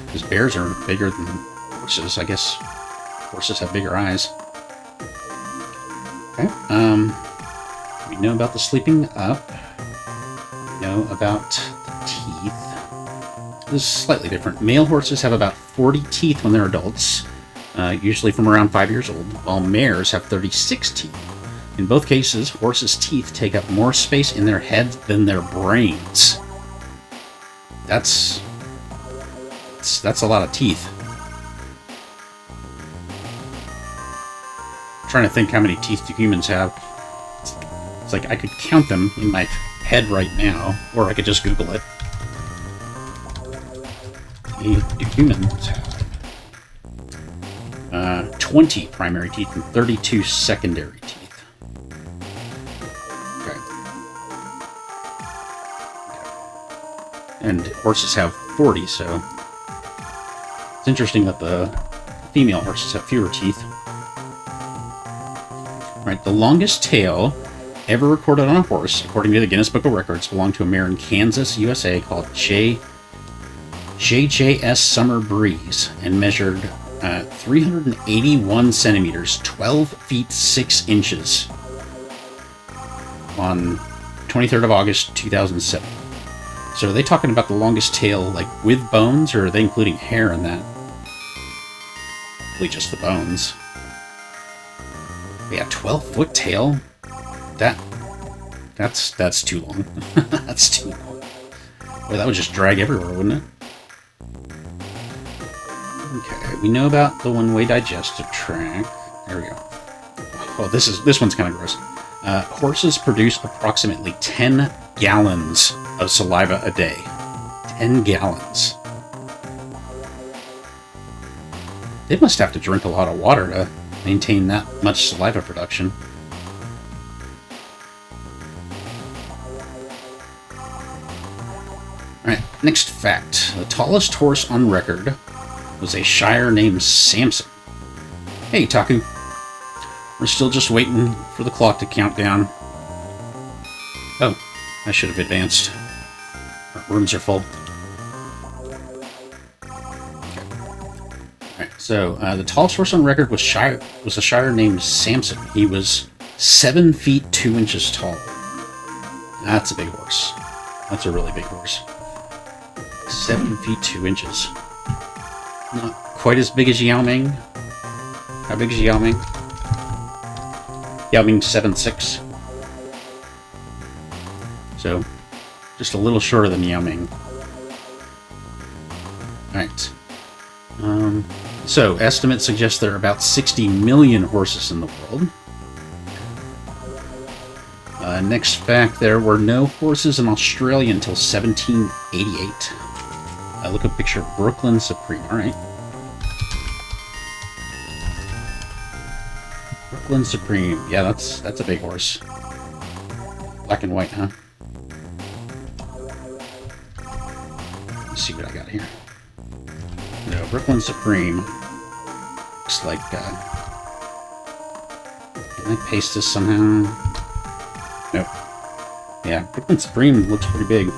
Because bears are bigger than horses. I guess horses have bigger eyes. Okay. We know about the sleeping up. We know about the teeth. This is slightly different. Male horses have about 40 teeth when they're adults, usually from around 5 years old, while mares have 36 teeth. In both cases, horses' teeth take up more space in their heads than their brains. That's a lot of teeth. I'm trying to think how many teeth do humans have. It's like I could count them in my head right now, or I could just Google it. Do humans have 20 primary teeth and 32 secondary teeth? Okay. And horses have 40, so it's interesting that the female horses have fewer teeth. Right, the longest tail ever recorded on a horse, according to the Guinness Book of Records, belonged to a mare in Kansas, USA, called JJS Summer Breeze, and measured 381 centimeters, 12 feet 6 inches, on 23rd of August, 2007. So are they talking about the longest tail, like, with bones, or are they including hair in that? Probably just the bones. Yeah, 12-foot tail? That's too long. That's too long. Boy, that would just drag everywhere, wouldn't it? Okay, we know about the one-way digestive tract. There we go. Oh, this one's kind of gross. Horses produce approximately 10 gallons of saliva a day. 10 gallons. They must have to drink a lot of water to maintain that much saliva production. Alright, next fact. The tallest horse on record was a Shire named Samson. Hey, Taku. We're still just waiting for the clock to count down. Oh, I should have advanced. Our rooms are full. Okay. Alright, so the tallest horse on record was a Shire named Samson. He was 7 feet 2 inches tall. That's a big horse. That's a really big horse. 7 feet 2 inches. Not quite as big as Yao Ming. How big is Yao Ming? Yao Ming's 7'6". So, just a little shorter than Yao Ming. Alright. So, estimates suggest there are about 60 million horses in the world. Next fact, there were no horses in Australia until 1788. Look up a picture of Brooklyn Supreme. Alright. Brooklyn Supreme. Yeah, that's a big horse. Black and white, huh? Let's see what I got here. No, Brooklyn Supreme. Looks like, can I paste this somehow? Nope. Yeah, Brooklyn Supreme looks pretty big.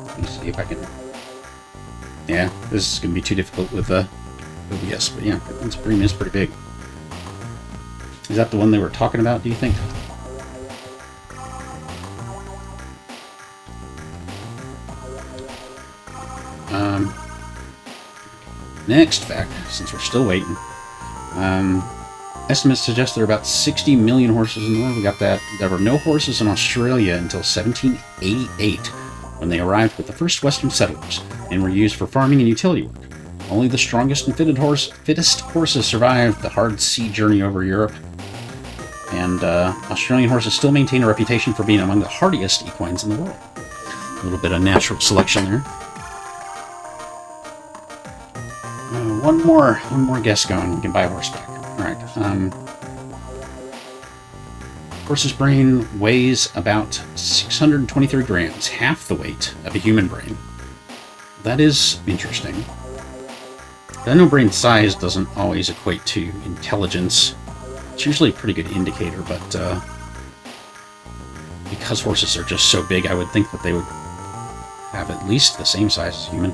Let me see if I can... Yeah, this is going to be too difficult with OBS, but yeah, Brooklyn Supreme is pretty big. Is that the one they were talking about, do you think? Next fact, since we're still waiting. Estimates suggest there are about 60 million horses in the world. We got that. There were no horses in Australia until 1788, when they arrived with the first Western settlers and were used for farming and utility work. Only the strongest and fittest horses survived the hard sea journey over Europe. And Australian horses still maintain a reputation for being among the hardiest equines in the world. A little bit of natural selection there. One more guess going. We can buy a horse back. Alright. Horse's brain weighs about 623 grams, half the weight of a human brain. That is interesting. I know brain size doesn't always equate to intelligence It's usually a pretty good indicator, but because horses are just so big, I would think that they would have at least the same size as human.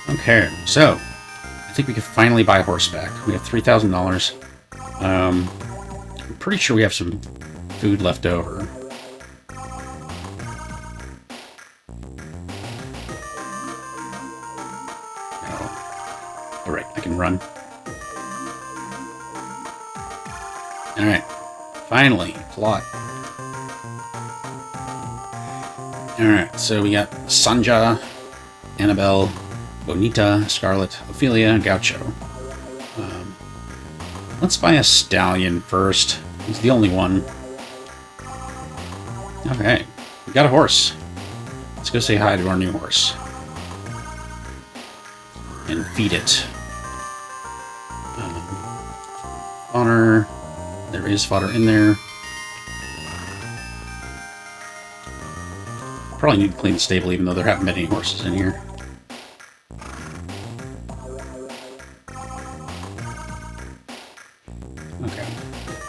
Okay, so I think we can finally buy a horse back. We have $3,000. I'm pretty sure we have some food left over. Oh. Alright, I can run. Alright, finally, plot. Alright, so we got Sanja, Annabelle, Bonita, Scarlet, Ophelia, Gaucho. Let's buy a Stallion first. He's the only one. Okay, we got a horse. Let's go say hi to our new horse. And feed it. Fodder. There is fodder in there. Probably need to clean the stable, even though there haven't been any horses in here. Okay.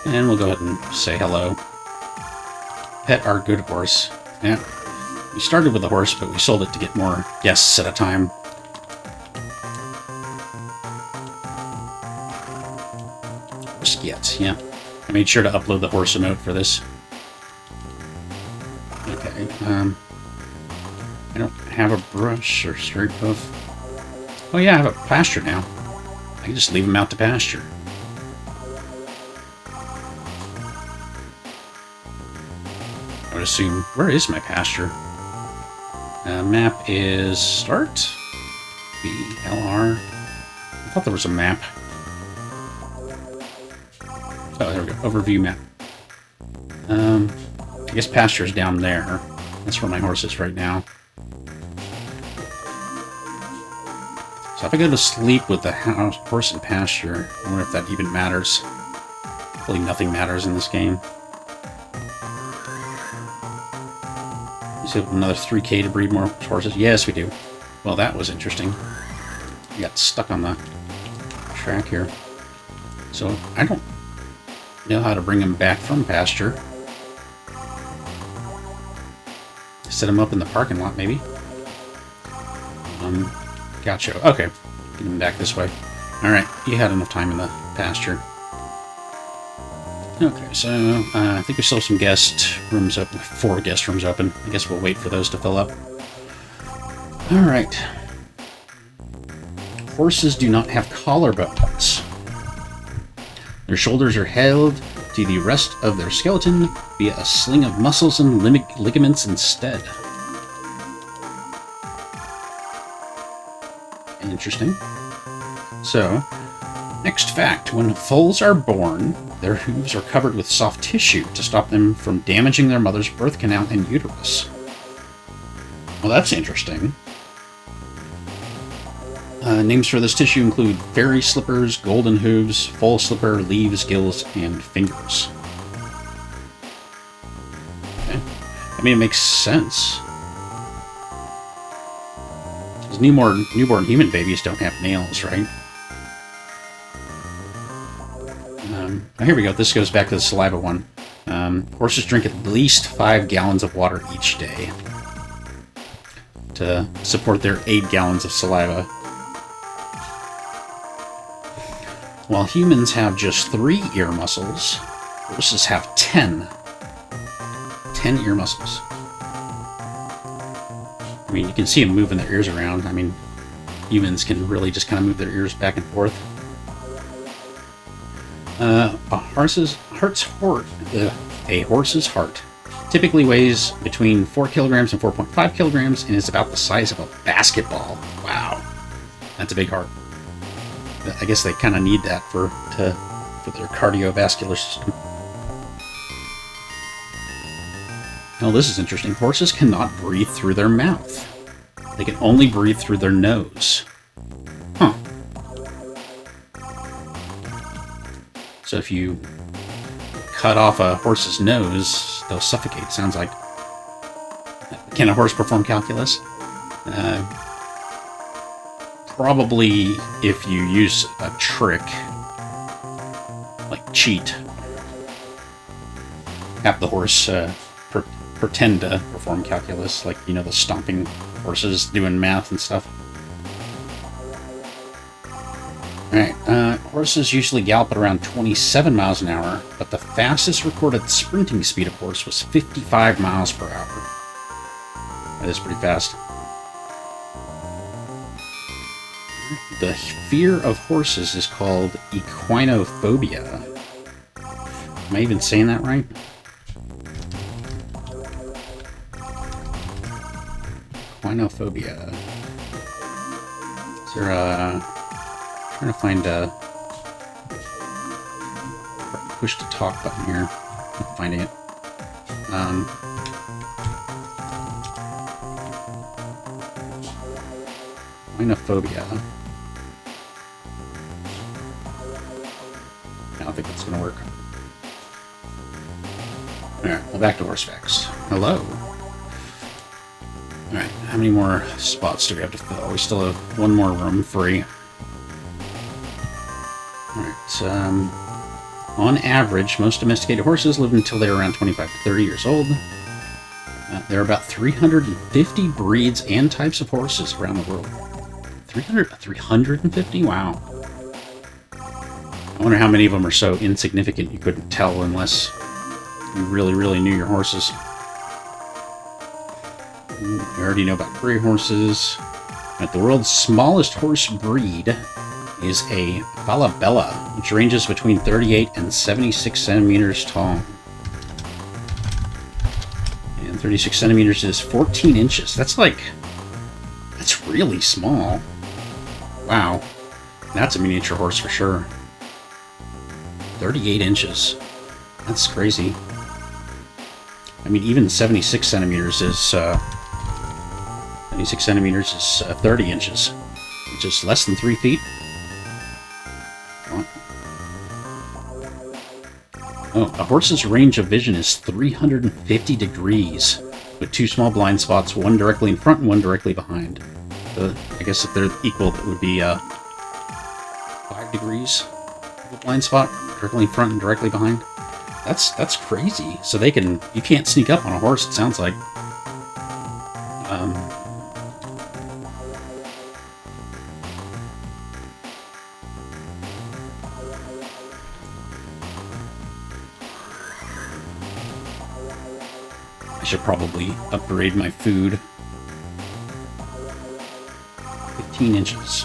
And we'll go ahead and say hello. Pet our good horse. Yeah. We started with a horse, but we sold it to get more guests at a time. Horse get, yeah. I made sure to upload the horse emote for this. Okay, I don't have a brush or straight puff. Oh yeah, I have a pasture now. I can just leave him out to pasture. I would assume... Where is my pasture? Map is... Start? BLR? I thought there was a map. Oh, there we go. Overview map. I guess pasture's down there. That's where my horse is right now. So if I go to sleep with the horse in pasture, I wonder if that even matters. Hopefully nothing matters in this game. We still have another 3K to breed more horses. Yes, we do. Well, that was interesting. I got stuck on the track here. So I don't know how to bring him back from pasture. Set him up in the parking lot, maybe. Gotcha. Okay. Get him back this way. Alright, you had enough time in the pasture. Okay, so I think we still have some guest rooms open. 4 guest rooms open. I guess we'll wait for those to fill up. Alright. Horses do not have collarbones. Their shoulders are held to the rest of their skeleton via a sling of muscles and ligaments instead. Interesting. So, next fact. When foals are born, their hooves are covered with soft tissue to stop them from damaging their mother's birth canal and uterus. Well, that's interesting. Names for this tissue include fairy slippers, golden hooves, foal slipper, leaves, gills, and fingers. Okay. I mean, it makes sense. Because newborn human babies don't have nails, right? Oh, here we go. This goes back to the saliva one. Horses drink at least 5 gallons of water each day to support their 8 gallons of saliva. While humans have just 3 ear muscles, horses have 10. 10 ear muscles. I mean, you can see them moving their ears around. I mean, humans can really just kind of move their ears back and forth. A horse's heart typically weighs between 4 kilograms and 4.5 kilograms and is about the size of a basketball. Wow. That's a big heart. I guess they kind of need that for their cardiovascular system. Now this is interesting. Horses cannot breathe through their mouth. They can only breathe through their nose. Huh. So if you cut off a horse's nose, they'll suffocate, sounds like. Can a horse perform calculus? Probably if you use a trick, cheat. Have the horse pretend to perform calculus, like, you know, the stomping horses doing math and stuff. Alright, horses usually gallop at around 27 miles an hour, but the fastest recorded sprinting speed of horse was 55 miles per hour. That is pretty fast. The fear of horses is called equinophobia. Am I even saying that right? Equinophobia. Is there a... I'm trying to find a... push to talk button here. I'm finding it. Equinophobia. I don't think that's going to work. Alright, well, back to horse facts. Hello. Alright, how many more spots do we have to fill? We still have one more room free. Alright, on average, most domesticated horses live until they're around 25 to 30 years old. There are about 350 breeds and types of horses around the world. 350? Wow. I wonder how many of them are so insignificant you couldn't tell unless you really, really knew your horses. You already know about gray horses. The world's smallest horse breed is a Falabella, which ranges between 38 and 76 centimeters tall. And 36 centimeters is 14 inches. That's really small. Wow. That's a miniature horse for sure. 38 inches. That's crazy. I mean, even 76 centimeters is 30 inches, which is less than 3 feet. Oh, a horse's range of vision is 350 degrees, with 2 small blind spots, one directly in front and one directly behind. So I guess if they're equal, that would be 5 degrees of a blind spot, directly in front and directly behind. That's crazy. So you can't sneak up on a horse, it sounds like. I should probably upgrade my food. 15 inches.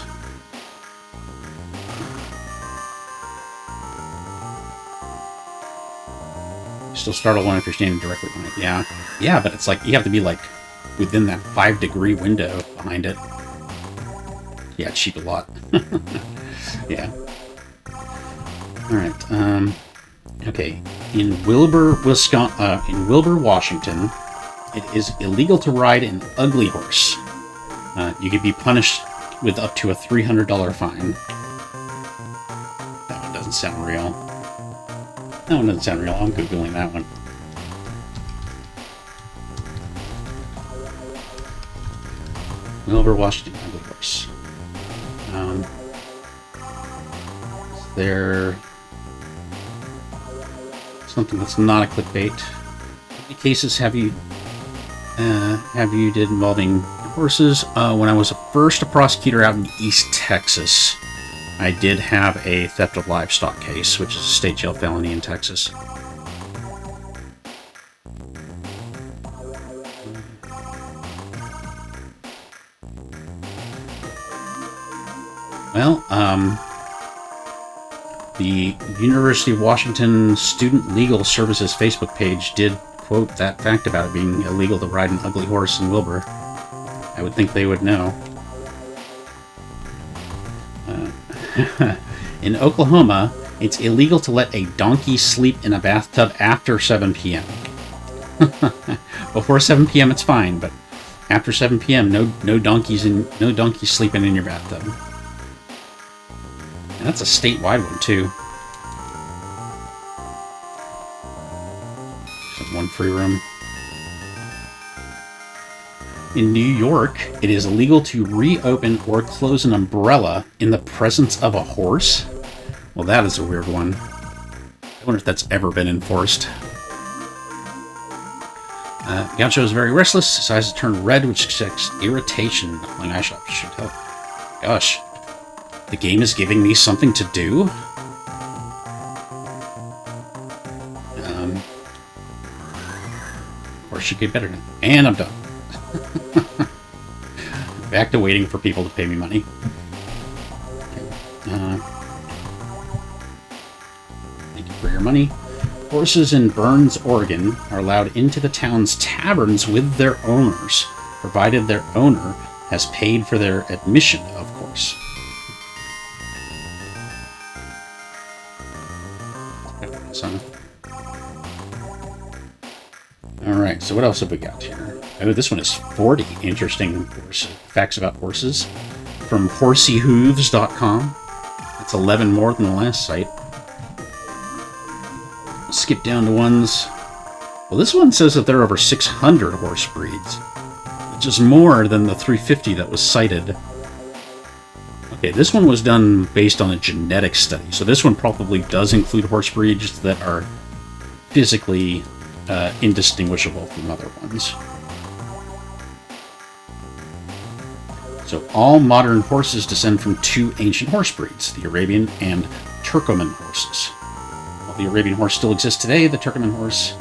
Still startle one if you're standing directly behind it. Yeah. Yeah, but it's like, you have to be like within that 5-degree window behind it. Yeah, cheap a lot. Yeah. Alright, okay. In Wilbur, Washington, it is illegal to ride an ugly horse. You could be punished with up to a $300 fine. That one doesn't sound real. That one doesn't sound real. I'm Googling that one. Wilbur, Washington, ugly horse. Is there something that's not a clickbait? How many cases have you did involving horses? When I was first a prosecutor out in East Texas, I did have a theft of livestock case, which is a state jail felony in Texas. Well, the University of Washington Student Legal Services Facebook page did quote that fact about it being illegal to ride an ugly horse in Wilbur. I would think they would know. In Oklahoma, it's illegal to let a donkey sleep in a bathtub after 7 p.m. Before 7 p.m. it's fine, but after 7 p.m. no donkeys sleeping in your bathtub. And that's a statewide one too. Just one free room. In New York, it is illegal to reopen or close an umbrella in the presence of a horse. Well, that is a weird one. I wonder if that's ever been enforced. Gaucho is very restless. His eyes turn red, which suggests irritation. I should help. Gosh. The game is giving me something to do? Or should get better now. And I'm done. Back to waiting for people to pay me money. Okay. Thank you for your money. Horses in Burns, Oregon are allowed into the town's taverns with their owners, provided their owner has paid for their admission, of course. Alright, so what else have we got here? Oh, this one is 40 interesting facts about horses from horseyhooves.com. That's 11 more than the last site. Skip down to ones. Well, this one says that there are over 600 horse breeds, which is more than the 350 that was cited. Okay, this one was done based on a genetic study, so this one probably does include horse breeds that are physically indistinguishable from other ones. So all modern horses descend from two ancient horse breeds, the Arabian and Turkoman horses. While the Arabian horse still exists today, the Turkoman horse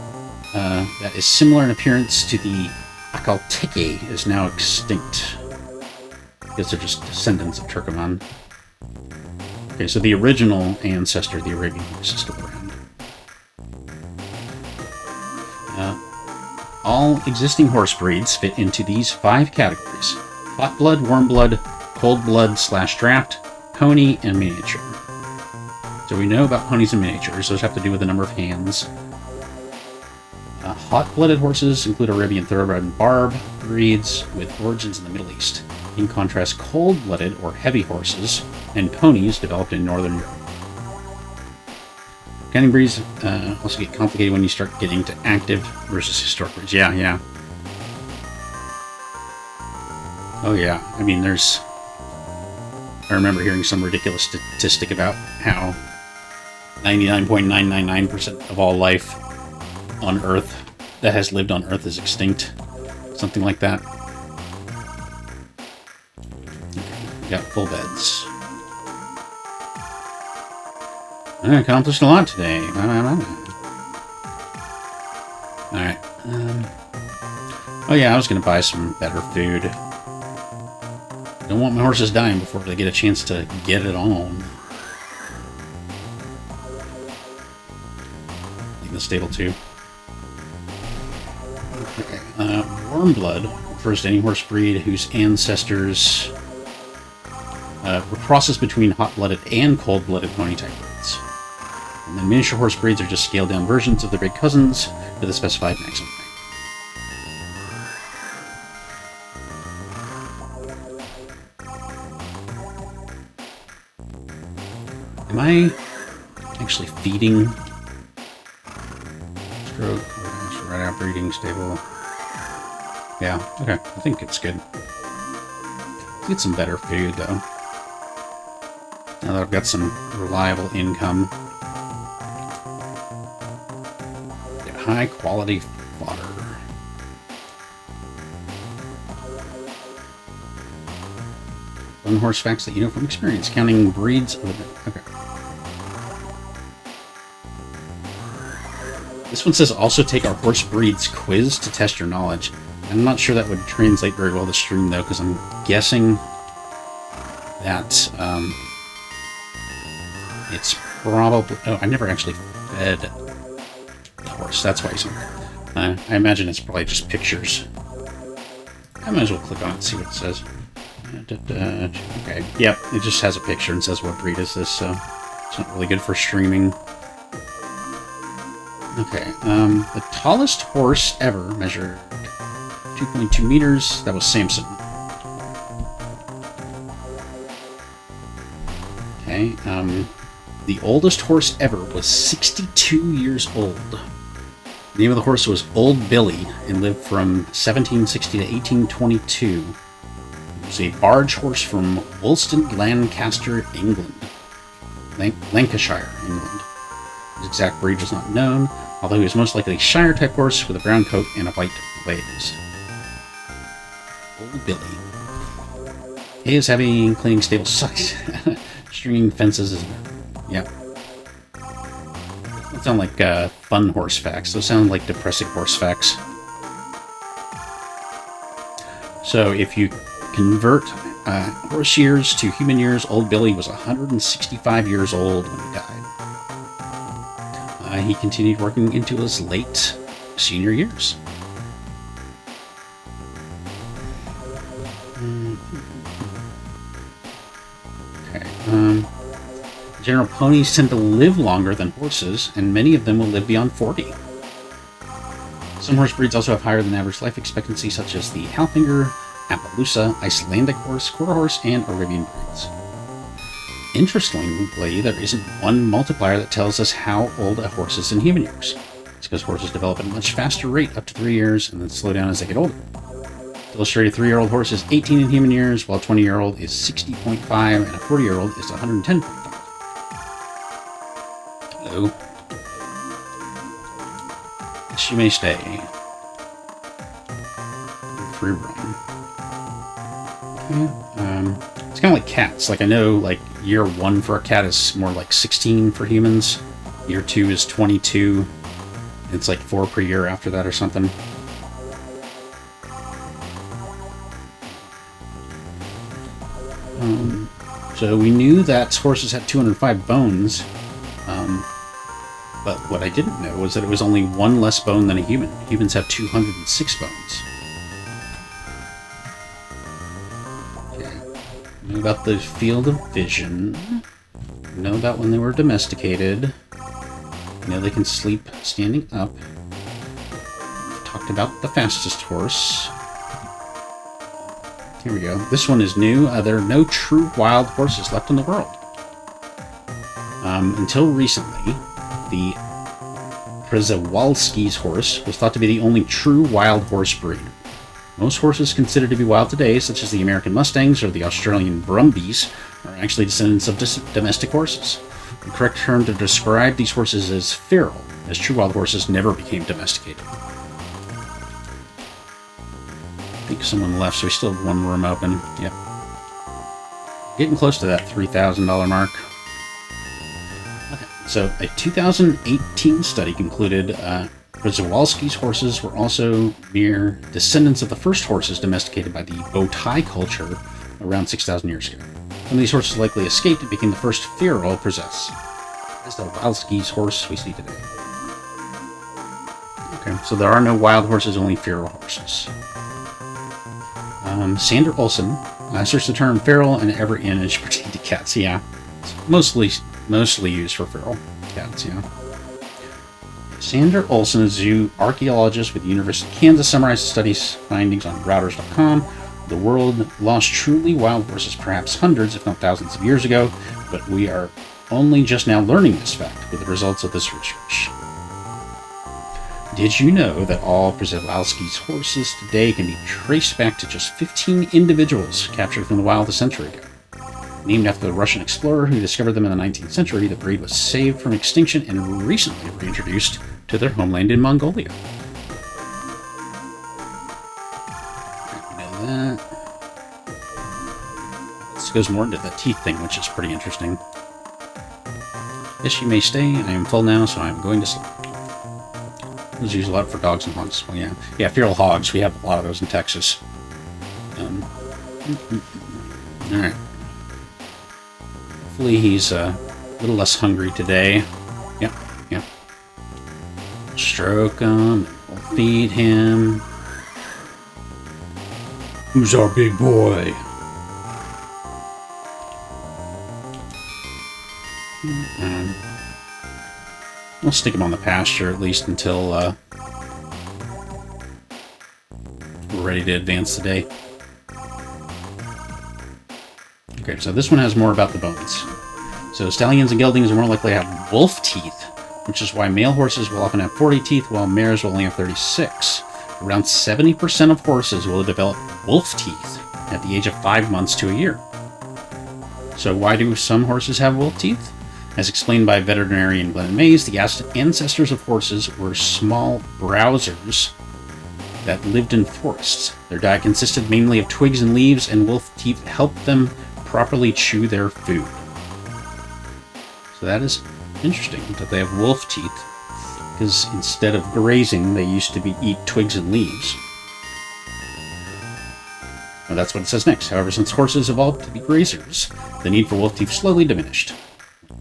that is similar in appearance to the Akalteke is now extinct. I guess they're just descendants of Turkoman. Okay, so the original ancestor of the Arabian horse is still around. All existing horse breeds fit into these 5 categories: hot blood, warm blood, cold blood / draft, pony, and miniature. So we know about ponies and miniatures. Those have to do with the number of hands. Hot-blooded horses include Arabian Thoroughbred and Barb breeds with origins in the Middle East. In contrast, cold-blooded or heavy horses and ponies developed in Northern Europe. Counting breeds also get complicated when you start getting into active versus historic breeds. Yeah. Oh yeah, I mean I remember hearing some ridiculous statistic about how 99.999% of all life on Earth that has lived on Earth is extinct. Something like that. Okay, we got full beds. I accomplished a lot today. Alright. Oh yeah, I was going to buy some better food. Don't want my horses dying before they get a chance to get it on. In the stable too. Okay. Warm blood refers to any horse breed whose ancestors were crosses between hot-blooded and cold-blooded pony type breeds. And then miniature horse breeds are just scaled-down versions of their big cousins with a specified maximum height. Am I actually feeding? Stroke, right after eating stable. Yeah, okay, I think it's good. Let's get some better food, though. Now that I've got some reliable income. Get high quality fodder. Fun horse facts that you know from experience. Counting breeds of the... Okay. This one says also take our horse breeds quiz to test your knowledge. I'm not sure that would translate very well to stream, though, because I'm guessing that it's probably... Oh, I never actually fed the horse. That's why he's on there. I imagine it's probably just pictures. I might as well click on it and see what it says. Okay, yep, it just has a picture and says what breed is this, so it's not really good for streaming. Okay, the tallest horse ever measured 2.2 meters. That was Samson. Okay, the oldest horse ever was 62 years old. The name of the horse was Old Billy and lived from 1760 to 1822. It was a barge horse from Woolston, Lancaster, England. Lancashire, England. His exact breed is not known, although he was most likely a Shire type horse with a brown coat and a white blaze. Old Billy. Hay is heavy and cleaning stable sucks. Stringing fences is... yeah. Those sound like fun horse facts. Those sound like depressing horse facts. So if you convert horse years to human years, Old Billy was 165 years old when he died. He continued working into his late senior years. Okay. In general, ponies tend to live longer than horses, and many of them will live beyond 40. Some horse breeds also have higher than average life expectancy, such as the Halfinger, Appaloosa, Icelandic horse, quarter horse, and Arabian breeds. Interestingly, there isn't one multiplier that tells us how old a horse is in human years. It's because horses develop at a much faster rate up to 3 years and then slow down as they get older. To illustrate, a 3-year-old horse is 18 in human years, while a 20-year-old is 60.5 and a 40-year-old is 110.5. Hello. Yes, you may stay. Free roam. Okay, it's kind of like cats. Like, I know, like, year 1 for a cat is more like 16 for humans. Year 2 is 22. It's like 4 per year after that or something. So we knew that horses had 205 bones, but what I didn't know was that it was only 1 less bone than a human. Humans have 206 bones. Know about the field of vision. Know about when they were domesticated. Know they can sleep standing up. Talked about the fastest horse. Here we go. This one is new. There are no true wild horses left in the world. Until recently, the Przewalski's horse was thought to be the only true wild horse breed. Most horses considered to be wild today, such as the American Mustangs or the Australian Brumbies, are actually descendants of domestic horses. The correct term to describe these horses is feral, as true wild horses never became domesticated. I think someone left, so we still have one room open. Yep. Getting close to that $3,000 mark. Okay, so a 2018 study concluded Przewalski's horses were also mere descendants of the first horses domesticated by the bow tie culture around 6,000 years ago. Some of these horses likely escaped and became the first feral possess. That's the Przewalski's horse we see today. Okay, so there are no wild horses, only feral horses. Sander Olsen searched the term feral and every image pertaining to cats. Yeah, it's mostly used for feral cats. Yeah. Sander Olsen, a zoo archaeologist with the University of Kansas, summarized the study's findings on Routers.com. The world lost truly wild horses perhaps hundreds, if not thousands of years ago, but we are only just now learning this fact with the results of this research. Did you know that all Przewalski's horses today can be traced back to just 15 individuals captured from the wild a century ago? Named after the Russian explorer who discovered them in the 19th century, the breed was saved from extinction and recently reintroduced to their homeland in Mongolia. You know that. This goes more into the teeth thing, which is pretty interesting. Yes, you may stay. I am full now, so I'm going to sleep. Those use a lot for dogs and hogs. Well, yeah, feral hogs. We have a lot of those in Texas. All right. Hopefully he's a little less hungry today. Yep. Stroke him. We'll feed him. Who's our big boy? We'll stick him on the pasture at least until we're ready to advance the day. Okay, so this one has more about the bones. So stallions and geldings are more likely to have wolf teeth, which is why male horses will often have 40 teeth, while mares will only have 36. Around 70% of horses will develop wolf teeth at the age of 5 months to a year. So why do some horses have wolf teeth? As explained by veterinarian Glenn Mays, the ancestors of horses were small browsers that lived in forests. Their diet consisted mainly of twigs and leaves, and wolf teeth helped them properly chew their food. So that is interesting, that they have wolf teeth, because instead of grazing, they used to eat twigs and leaves. Well, that's what it says next. However, since horses evolved to be grazers, the need for wolf teeth slowly diminished.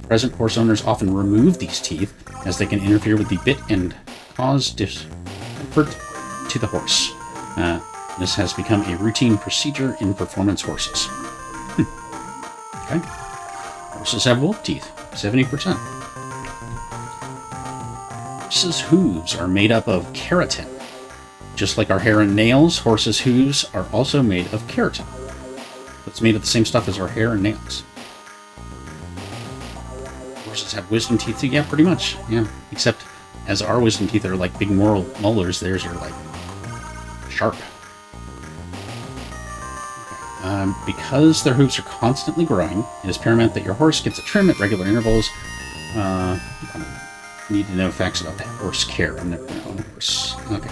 Present horse owners often remove these teeth, as they can interfere with the bit and cause discomfort to the horse. This has become a routine procedure in performance horses. Okay. Horses have wolf teeth, 70%. Horses' hooves are made up of keratin. Just like our hair and nails, horses' hooves are also made of keratin. It's made of the same stuff as our hair and nails. Horses have wisdom teeth too, yeah, pretty much, yeah. Except, as our wisdom teeth are like big molars, theirs are like sharp. Because their hooves are constantly growing, it is paramount that your horse gets a trim at regular intervals. Need to know facts about the horse care. I've never owned a horse. Okay.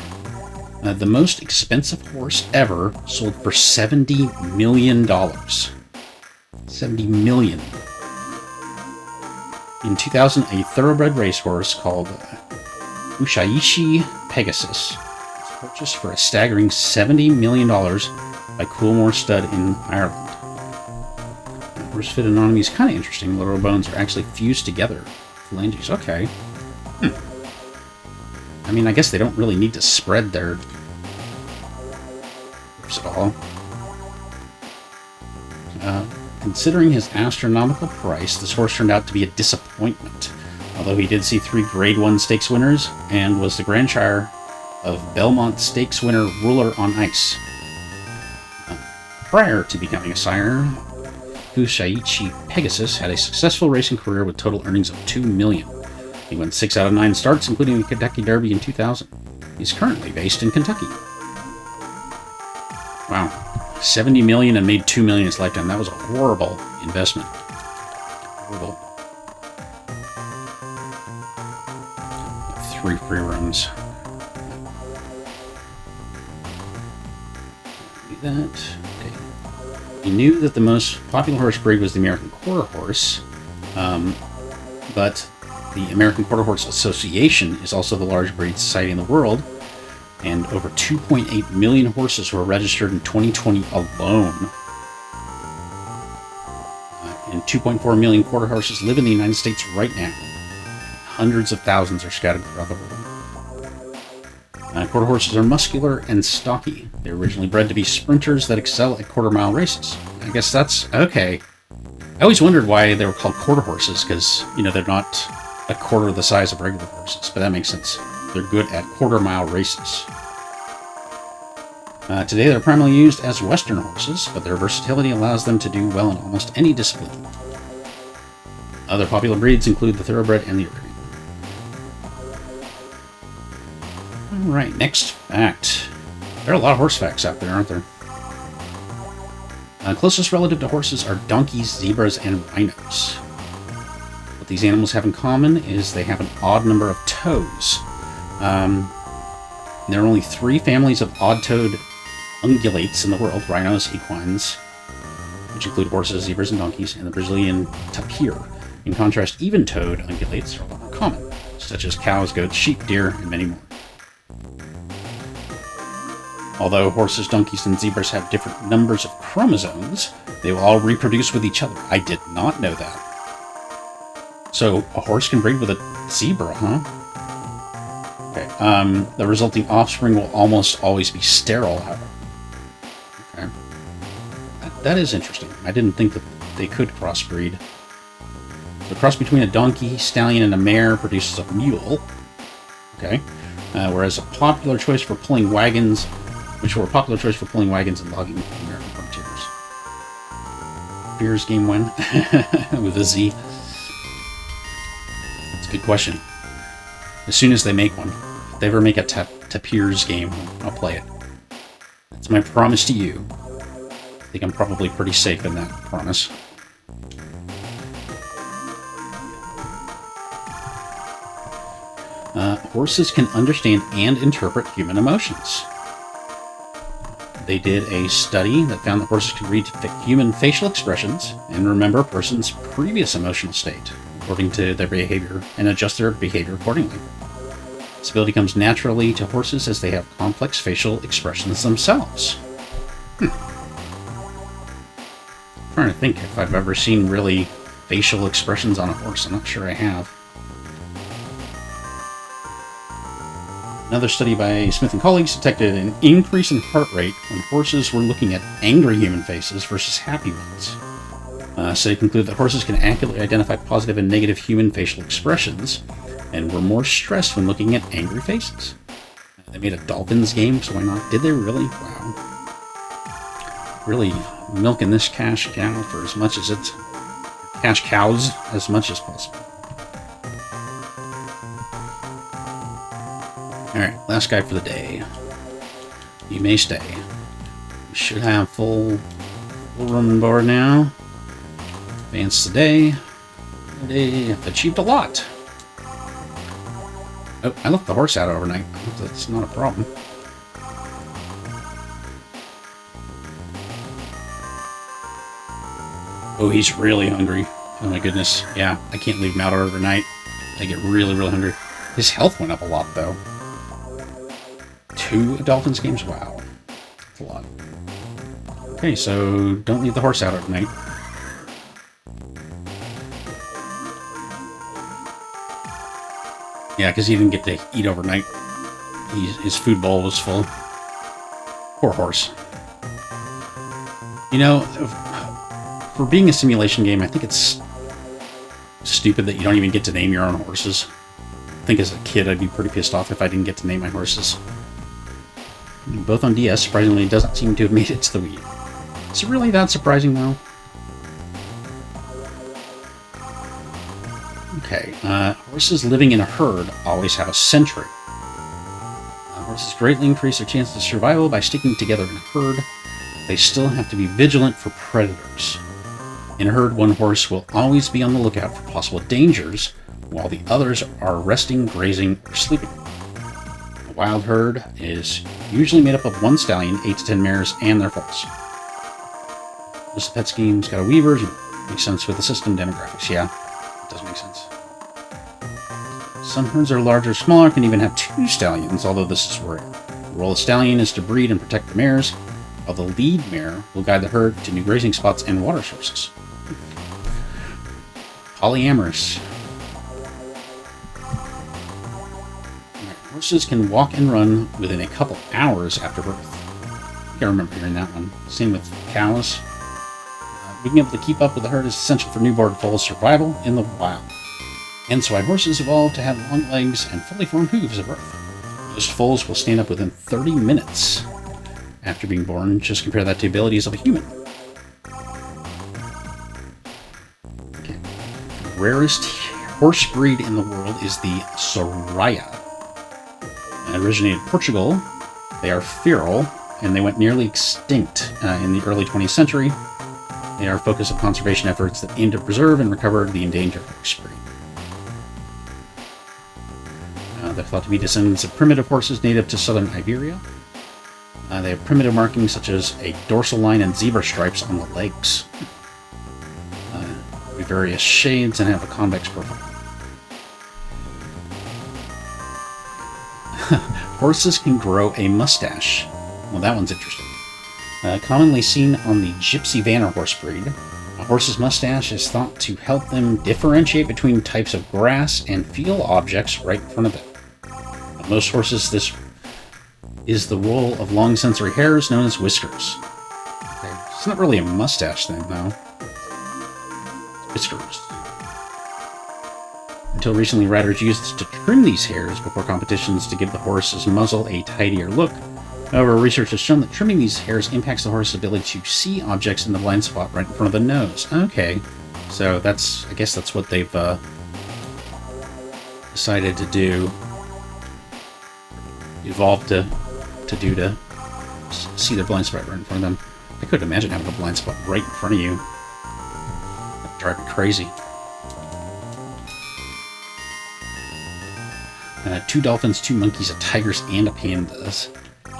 The most expensive horse ever sold for $70 million. $70 million. In 2000, a thoroughbred racehorse called Ushaishi Pegasus was purchased for a staggering $70 million by Coolmore Stud in Ireland. Horse fit anatomy is kind of interesting. The lower bones are actually fused together. Phalanges. Okay. I mean, I guess they don't really need to spread their hooves at all. Considering his astronomical price, this horse turned out to be a disappointment. Although he did see 3 Grade 1 stakes winners and was the Grand Shire of Belmont Stakes winner Ruler on Ice. Prior to becoming a sire, Ushaishi Pegasus had a successful racing career with total earnings of $2 million. He won 6 out of 9 starts, including the Kentucky Derby in 2000. He's currently based in Kentucky. Wow. $70 million and made $2 million in his lifetime. That was a horrible investment. Horrible. 3 free rooms. Do that. Okay. He knew that the most popular horse breed was the American Quarter Horse, but the American Quarter Horse Association is also the largest breed society in the world, and over 2.8 million horses were registered in 2020 alone. And 2.4 million quarter horses live in the United States right now. Hundreds of thousands are scattered throughout the world. Quarter horses are muscular and stocky. They were originally bred to be sprinters that excel at quarter-mile races. I guess that's okay. I always wondered why they were called quarter horses, because, you know, they're not a quarter the size of regular horses, but that makes sense. They're good at quarter-mile races. Today, they're primarily used as Western horses, but their versatility allows them to do well in almost any discipline. Other popular breeds include the Thoroughbred and the European. Alright, next fact. There are a lot of horse facts out there, aren't there? Closest relative to horses are donkeys, zebras, and rhinos. What these animals have in common is they have an odd number of toes. There are only 3 families of odd-toed ungulates in the world: rhinos, equines, which include horses, zebras, and donkeys, and the Brazilian tapir. In contrast, even-toed ungulates are a lot more common, such as cows, goats, sheep, deer, and many more. Although horses, donkeys, and zebras have different numbers of chromosomes, they will all reproduce with each other. I did not know that. So, a horse can breed with a zebra, huh? Okay, the resulting offspring will almost always be sterile, however. Okay. That is interesting. I didn't think that they could crossbreed. The cross between a donkey, stallion, and a mare produces a mule. Okay. Whereas a popular choice for pulling wagons, and logging American frontiers. Beers game win with a Z. That's a good question. As soon as they make one, if they ever make a Tapir's game, I'll play it. That's my promise to you. I think I'm probably pretty safe in that promise. horses can understand and interpret human emotions. They did a study that found that horses can read human facial expressions and remember a person's previous emotional state, according to their behavior, and adjust their behavior accordingly. This ability comes naturally to horses as they have complex facial expressions themselves. I'm trying to think if I've ever seen really facial expressions on a horse. I'm not sure I have. Another study by Smith and colleagues detected an increase in heart rate when horses were looking at angry human faces versus happy ones. So they conclude that horses can accurately identify positive and negative human facial expressions, and were more stressed when looking at angry faces. They made a Dolphins game, so why not? Did they really? Wow. Really milking this cash cow for as much as it's... cash cows as much as possible. Alright, last guy for the day. You may stay. We should have full room and board now. Advance today. They achieved a lot. Oh, I left the horse out overnight. That's not a problem. Oh, he's really hungry. Oh my goodness. Yeah, I can't leave him out overnight. I get really, really hungry. His health went up a lot, though. 2 Dolphins games? Wow. That's a lot. Okay, so don't leave the horse out overnight. Yeah, because he didn't get to eat overnight. His food bowl was full. Poor horse. You know, for being a simulation game, I think it's stupid that you don't even get to name your own horses. I think as a kid, I'd be pretty pissed off if I didn't get to name my horses. Both on DS, surprisingly, it doesn't seem to have made it to the Wii. Is it really that surprising, though? Okay, horses living in a herd always have a sentry. Horses greatly increase their chances of survival by sticking together in a herd. They still have to be vigilant for predators. In a herd, one horse will always be on the lookout for possible dangers, while the others are resting, grazing, or sleeping. A wild herd is usually made up of 1 stallion, 8 to 10 mares, and their foals. Most of the pet scheme's got a weaver. Makes sense with the system demographics. Yeah, it does make sense. Some herds are larger or smaller, can even have 2 stallions, although this is rare. The role of stallion is to breed and protect the mares, while the lead mare will guide the herd to new grazing spots and water sources. Polyamorous. Horses can walk and run within a couple hours after birth. I can't remember hearing that one. Same with cows. Being able to keep up with the herd is essential for newborn foals' survival in the wild. Hence why horses evolved to have long legs and fully formed hooves at birth. Most foals will stand up within 30 minutes after being born. Just compare that to the abilities of a human. Okay. The rarest horse breed in the world is the Soraya. It originated in Portugal. They are feral, and they went nearly extinct in the early 20th century. They are focused on conservation efforts that aim to preserve and recover the endangered horse breed. They're thought to be descendants of primitive horses native to southern Iberia. They have primitive markings such as a dorsal line and zebra stripes on the legs. Various shades and have a convex profile. Horses can grow a mustache. Well, that one's interesting. Commonly seen on the Gypsy Vanner horse breed, a horse's mustache is thought to help them differentiate between types of grass and feel objects right in front of them. Most horses, this is the role of long sensory hairs known as whiskers. Okay. It's not really a mustache thing, though. It's whiskers. Until recently, riders used to trim these hairs before competitions to give the horse's muzzle a tidier look. However, research has shown that trimming these hairs impacts the horse's ability to see objects in the blind spot right in front of the nose. Okay, so I guess that's what they've decided to do. Evolved to do to see their blind spot right in front of them. I couldn't imagine having a blind spot right in front of you. That'd drive me crazy. 2 dolphins, 2 monkeys, a tigers, and a pandas.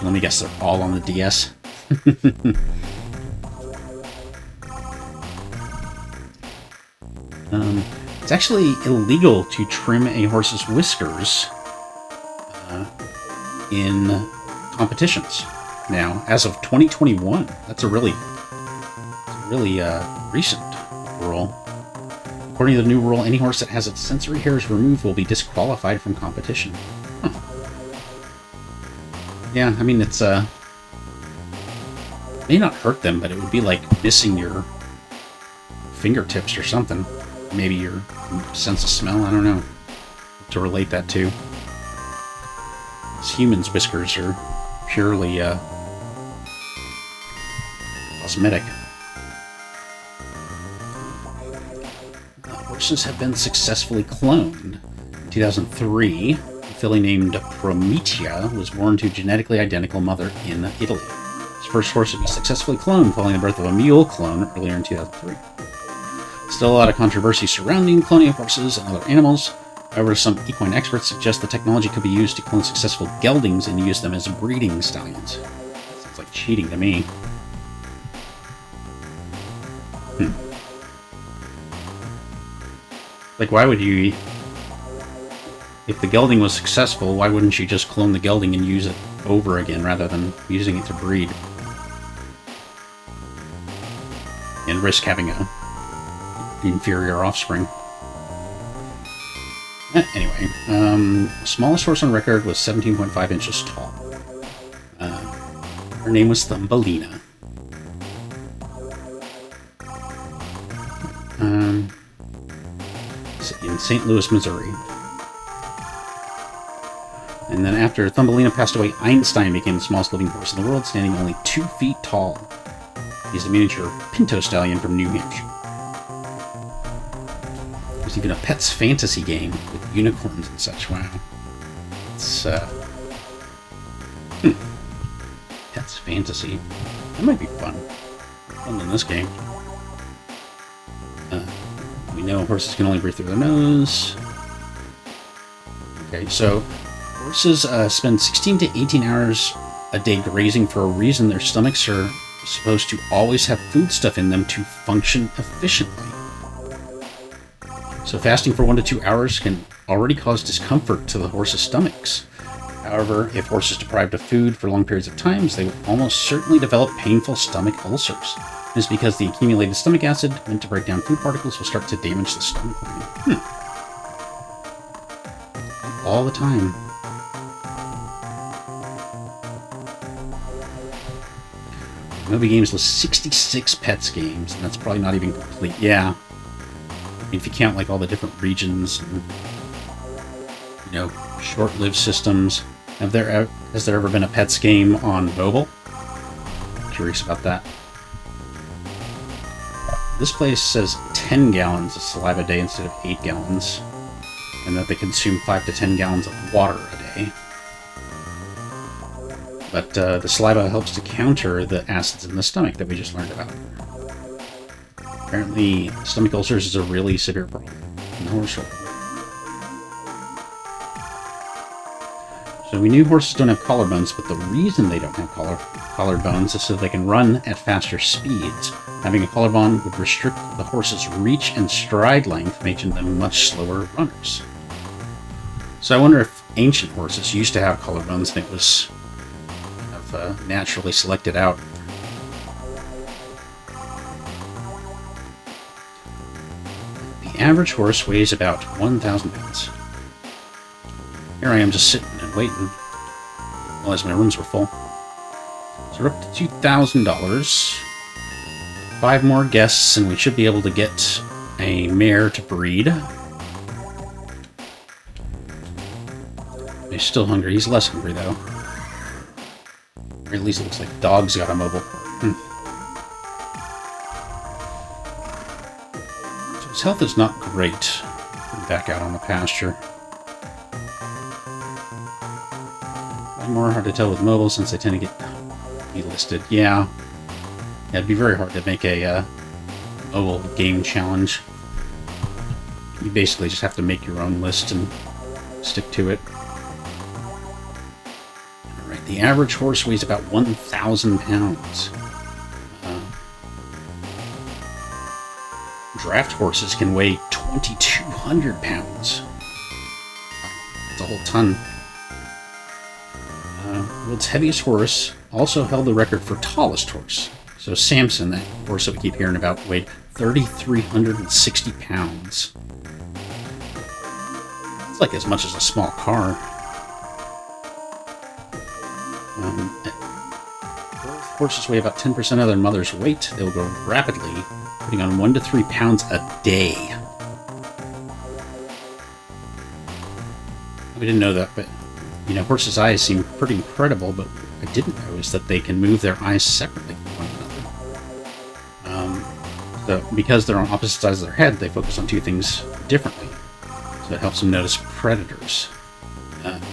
Let me guess, they're all on the DS. It's actually illegal to trim a horse's whiskers in competitions now, as of 2021. That's a really recent rule. According to the new rule, any horse that has its sensory hairs removed will be disqualified from competition. Huh. Yeah, I mean, it's may not hurt them, but it would be like missing your fingertips or something. Maybe your sense of smell, I don't know what to relate that to. As humans' whiskers are purely cosmetic. Horses have been successfully cloned. In 2003, a filly named Promethea was born to a genetically identical mother in Italy. His first horse would be successfully cloned following the birth of a mule clone earlier in 2003. Still a lot of controversy surrounding cloning of horses and other animals. However, some equine experts suggest the technology could be used to clone successful geldings and use them as breeding stallions. Sounds like cheating to me. Like, why would you... If the gelding was successful, why wouldn't you just clone the gelding and use it over again rather than using it to breed? And risk having a inferior offspring. Anyway, smallest horse on record was 17.5 inches tall. Her name was Thumbelina. In St. Louis, Missouri. And then after Thumbelina passed away, Einstein became the smallest living horse in the world, standing only 2 feet tall. He's a miniature Pinto Stallion from New Hampshire. There's even a Pets Fantasy game with unicorns and such. Wow. It's, Pets Fantasy. That might be fun. Fun than this game. We know horses can only breathe through their nose. Okay, so horses spend 16 to 18 hours a day grazing for a reason. Their stomachs are supposed to always have foodstuff in them to function efficiently. So fasting for 1 to 2 hours can already cause discomfort to the horse's stomachs. However, if horses deprived of food for long periods of time, they will almost certainly develop painful stomach ulcers. This is because the accumulated stomach acid, meant to break down food particles, will start to damage the stomach lining. All the time. Moby Games lists 66 pets games, and that's probably not even complete. Yeah. I mean, if you count like all the different regions and, you know, short-lived systems. Has there ever been a pets game on mobile? Curious about that. This place says 10 gallons of saliva a day instead of 8 gallons, and that they consume 5 to 10 gallons of water a day. But the saliva helps to counter the acids in the stomach that we just learned about. Apparently, stomach ulcers is a really severe problem in the horse world. So we knew horses don't have collarbones, but the reason they don't have collarbones is so they can run at faster speeds. Having a collarbone would restrict the horse's reach and stride length, making them much slower runners. So I wonder if ancient horses used to have collarbones and it was kind of naturally selected out. The average horse weighs about 1,000 pounds. Here I am just sitting and waiting, as my rooms were full. So we're up to $2,000. 5 more guests, and we should be able to get a mare to breed. He's still hungry. He's less hungry, though. Or at least it looks like the dog's got a mobile. So his health is not great. Back out on the pasture. More hard to tell with mobile since they tend to get delisted. Yeah, it'd be very hard to make a mobile game challenge. You basically just have to make your own list and stick to it. The average horse weighs about 1,000 pounds. Draft horses can weigh 2,200 pounds. That's a whole ton. World's heaviest horse also held the record for tallest horse. So Samson, that horse that we keep hearing about, weighed 3,360 pounds. It's like as much as a small car. Horses weigh about 10% of their mother's weight. They will grow rapidly, putting on 1 to 3 pounds a day. We didn't know that, but you know, horses' eyes seem pretty incredible, but what I didn't know is that they can move their eyes separately from one another. So because they're on opposite sides of their head, they focus on two things differently. So it helps them notice predators.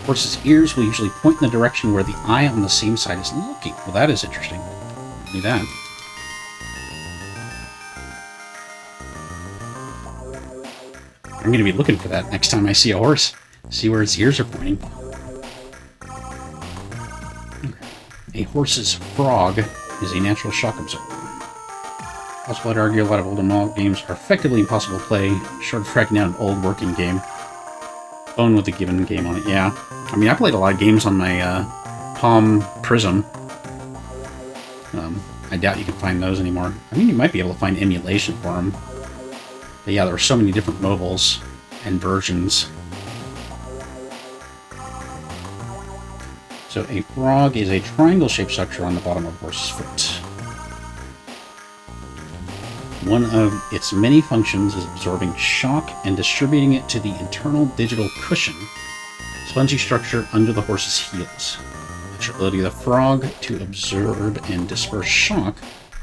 Horses' ears will usually point in the direction where the eye on the same side is looking. Well, that is interesting. Do that. I'm going to be looking for that next time I see a horse. See where its ears are pointing. A horse's frog is a natural shock absorber. Also, I'd argue a lot of old and model games are effectively impossible to play, short of tracking down an old working game. Phone with a given game on it, yeah. I mean, I played a lot of games on my Palm Prism. I doubt you can find those anymore. I mean, you might be able to find emulation for them. But yeah, there are so many different mobiles and versions. So a frog is a triangle-shaped structure on the bottom of a horse's foot. One of its many functions is absorbing shock and distributing it to the internal digital cushion, spongy structure under the horse's heels. The ability of the frog to absorb and disperse shock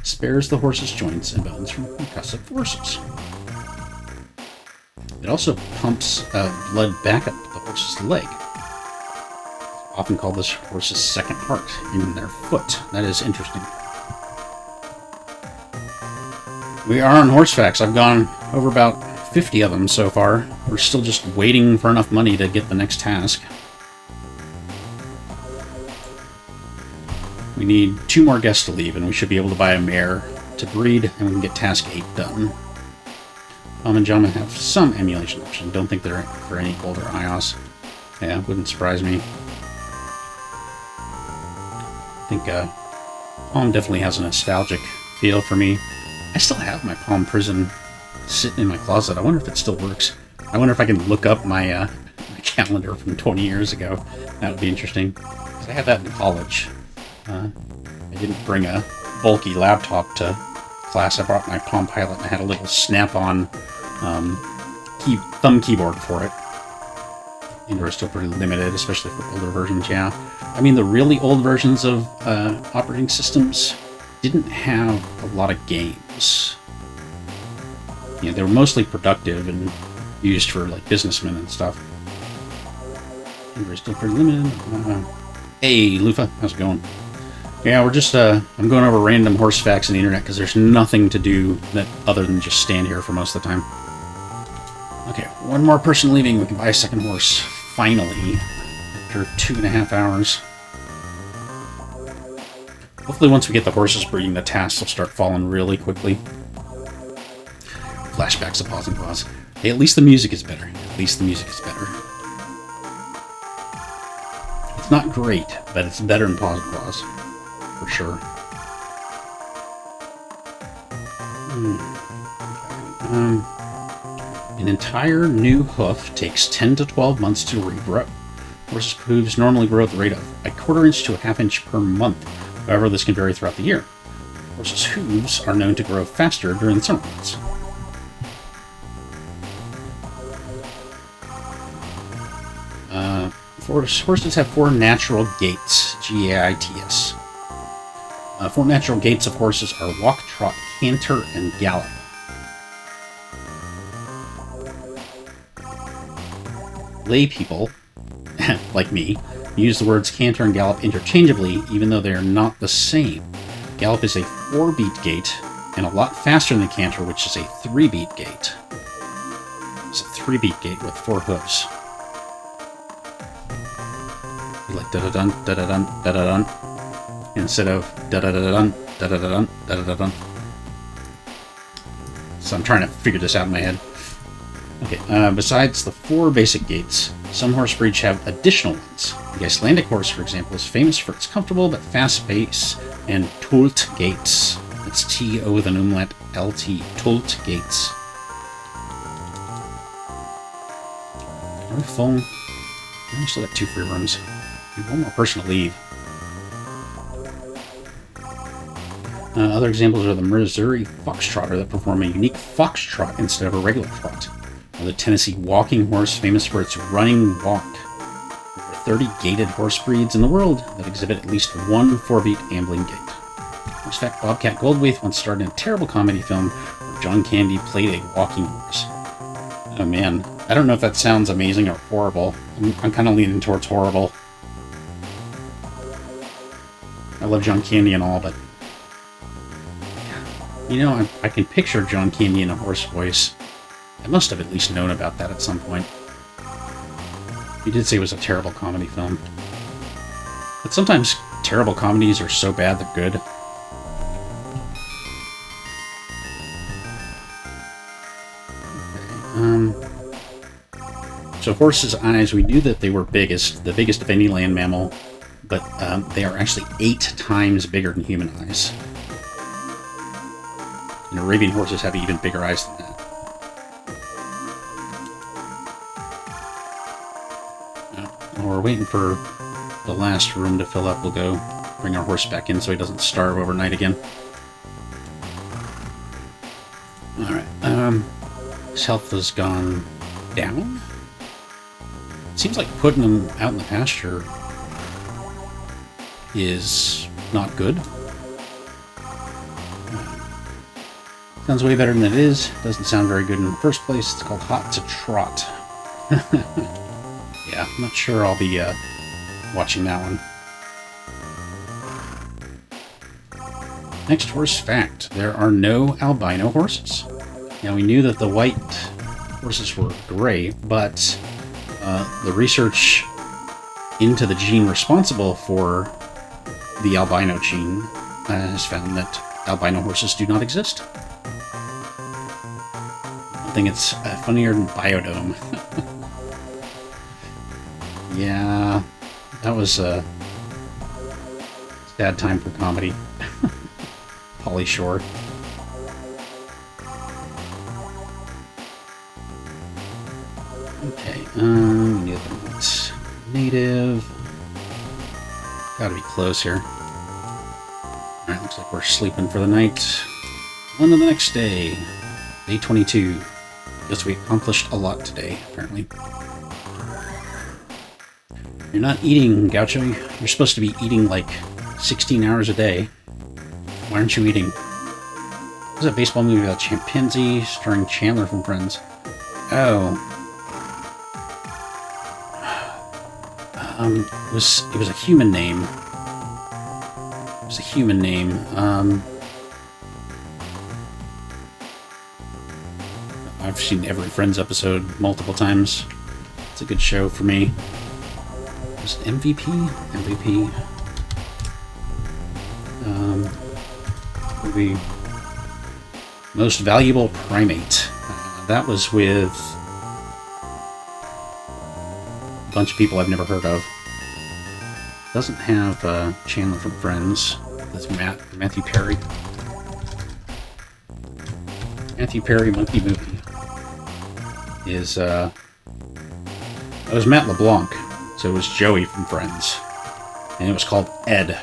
spares the horse's joints and bones from concussive forces. It also pumps blood back up the horse's leg. Often called this horse's second heart in their foot. That is interesting. We are on horse facts. I've gone over about 50 of them so far. We're still just waiting for enough money to get the next task. We need 2 more guests to leave, and we should be able to buy a mare to breed, and we can get task 8 done. Mom and John have some emulation option. Don't think they're for any older iOS. Yeah, wouldn't surprise me. I think Palm definitely has a nostalgic feel for me. I still have my Palm Prism sitting in my closet. I wonder if it still works. I wonder if I can look up my, my calendar from 20 years ago. That would be interesting. 'Cause I had that in college. I didn't bring a bulky laptop to class. I brought my Palm Pilot and I had a little snap-on thumb keyboard for it. And they're still pretty limited, especially for older versions, yeah. I mean, the really old versions of operating systems didn't have a lot of games. You know, they were mostly productive and used for, like, businessmen and stuff. And they're still pretty limited. Hey, Lufa, how's it going? Yeah, we're just, I'm going over random horse facts on the internet because there's nothing to do that other than just stand here for most of the time. Okay, one more person leaving, we can buy a second horse. Finally, after 2.5 hours. Hopefully once we get the horses breeding, the tasks will start falling really quickly. Flashbacks of pause and pause. Hey, at least the music is better. At least the music is better. It's not great, but it's better than pause and pause. For sure. An entire new hoof takes 10 to 12 months to regrow. Horses' hooves normally grow at the rate of a 1/4 inch to a 1/2 inch per month. However, this can vary throughout the year. Horses' hooves are known to grow faster during the summer months. Horses have 4 natural gaits, G-A-I-T-S. 4 natural gaits of horses are walk, trot, canter, and gallop. Lay people, like me, use the words canter and gallop interchangeably, even though they are not the same. Gallop is a 4-beat gait, and a lot faster than canter, which is a 3-beat gait. It's a 3-beat gait with 4 hooves. like da-da-dun, da-da-dun, da-da-dun, instead of da-da-da-dun, da-da-da-dun, da-da-da-dun. So I'm trying to figure this out in my head. Okay, besides the 4 basic gaits, some horse breeds have additional ones. The Icelandic horse, for example, is famous for its comfortable but fast pace and tult gaits. It's T-O with an umlaut, L-T, tult gaits. Are we full? I still got 2 free rooms. Need one more person to leave. Other examples are the Missouri Foxtrotter that perform a unique foxtrot instead of a regular trot. Or the Tennessee Walking Horse, famous for its running walk. There are 30 gaited horse breeds in the world that exhibit at least one 4-beat ambling gait. Horse fact, Bobcat Goldthwait once starred in a terrible comedy film where John Candy played a walking horse. Oh man, I don't know if that sounds amazing or horrible. I'm kind of leaning towards horrible. I love John Candy and all, but... You know, I can picture John Candy in a horse voice. I must have at least known about that at some point. He did say it was a terrible comedy film. But sometimes terrible comedies are so bad they're good. So horses' eyes, we knew that they were the biggest of any land mammal, but they are actually 8 times bigger than human eyes. And Arabian horses have even bigger eyes than that. While we're waiting for the last room to fill up, we'll go bring our horse back in so he doesn't starve overnight again. Alright, his health has gone down? It seems like putting him out in the pasture is not good. Sounds way better than it is. Doesn't sound very good in the first place. It's called Hot to Trot. Yeah, I'm not sure I'll be watching that one. Next horse fact. There are no albino horses. Now, we knew that the white horses were gray, but the research into the gene responsible for the albino gene has found that albino horses do not exist. I think it's funnier than Biodome. Yeah, that was a sad time for comedy. Pauly Shore. Okay, we need that native. Gotta be close here. Alright, looks like we're sleeping for the night. On to the next day. Day 22. Guess we accomplished a lot today, apparently. You're not eating, Gaucho. You're supposed to be eating like 16 hours a day. Why aren't you eating? There's a baseball movie about chimpanzee starring Chandler from Friends. Oh. It was a human name. It was a human name. I've seen every Friends episode multiple times. It's a good show for me. Was it MVP? MVP. The most valuable primate. That was with a bunch of people I've never heard of. Doesn't have Chandler from Friends. That's Matthew Perry. Matthew Perry Monkey Movie is it was Matt LeBlanc, so it was Joey from Friends, and it was called Ed.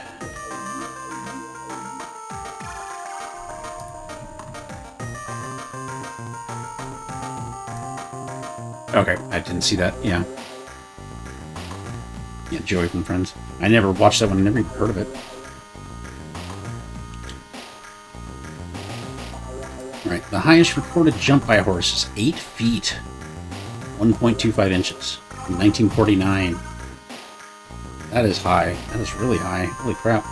Okay, I didn't see that. Yeah, Joey from Friends. I never watched that one. I never even heard of it. Alright, the highest recorded jump by a horse is 8 feet, 1.25 inches, in 1949. That is high. That is really high. Holy crap.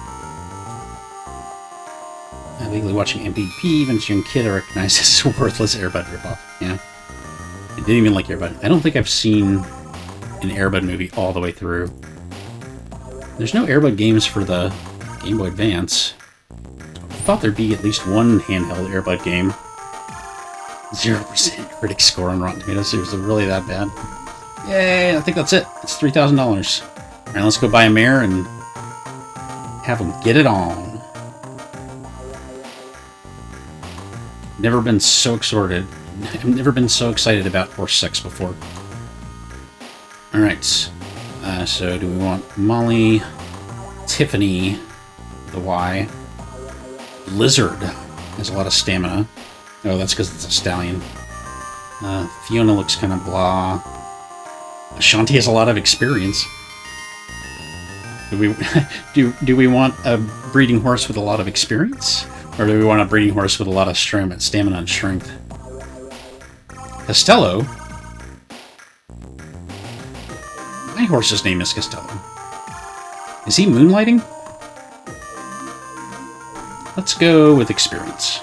I'm legally watching MVP, even as a young kid I recognized this as a worthless Air Bud ripoff. Yeah. I didn't even like Air Bud. I don't think I've seen an Air Bud movie all the way through. There's no Airbud games for the Game Boy Advance. I thought there'd be at least one handheld Airbud game. 0% critic score on Rotten Tomatoes. Is it really that bad? Yay, I think that's it. It's $3,000. Alright, let's go buy a mare and have them get it on. Never been so excited. I've never been so excited about horse sex before. Alright, so do we want Molly, Tiffany, the Y, Blizzard has a lot of stamina. Oh, that's because it's a stallion. Fiona looks kind of blah. Ashanti has a lot of experience. Do we want a breeding horse with a lot of experience? Or do we want a breeding horse with a lot of stamina and strength? Costello? My horse's name is Costello. Is he moonlighting? Let's go with experience.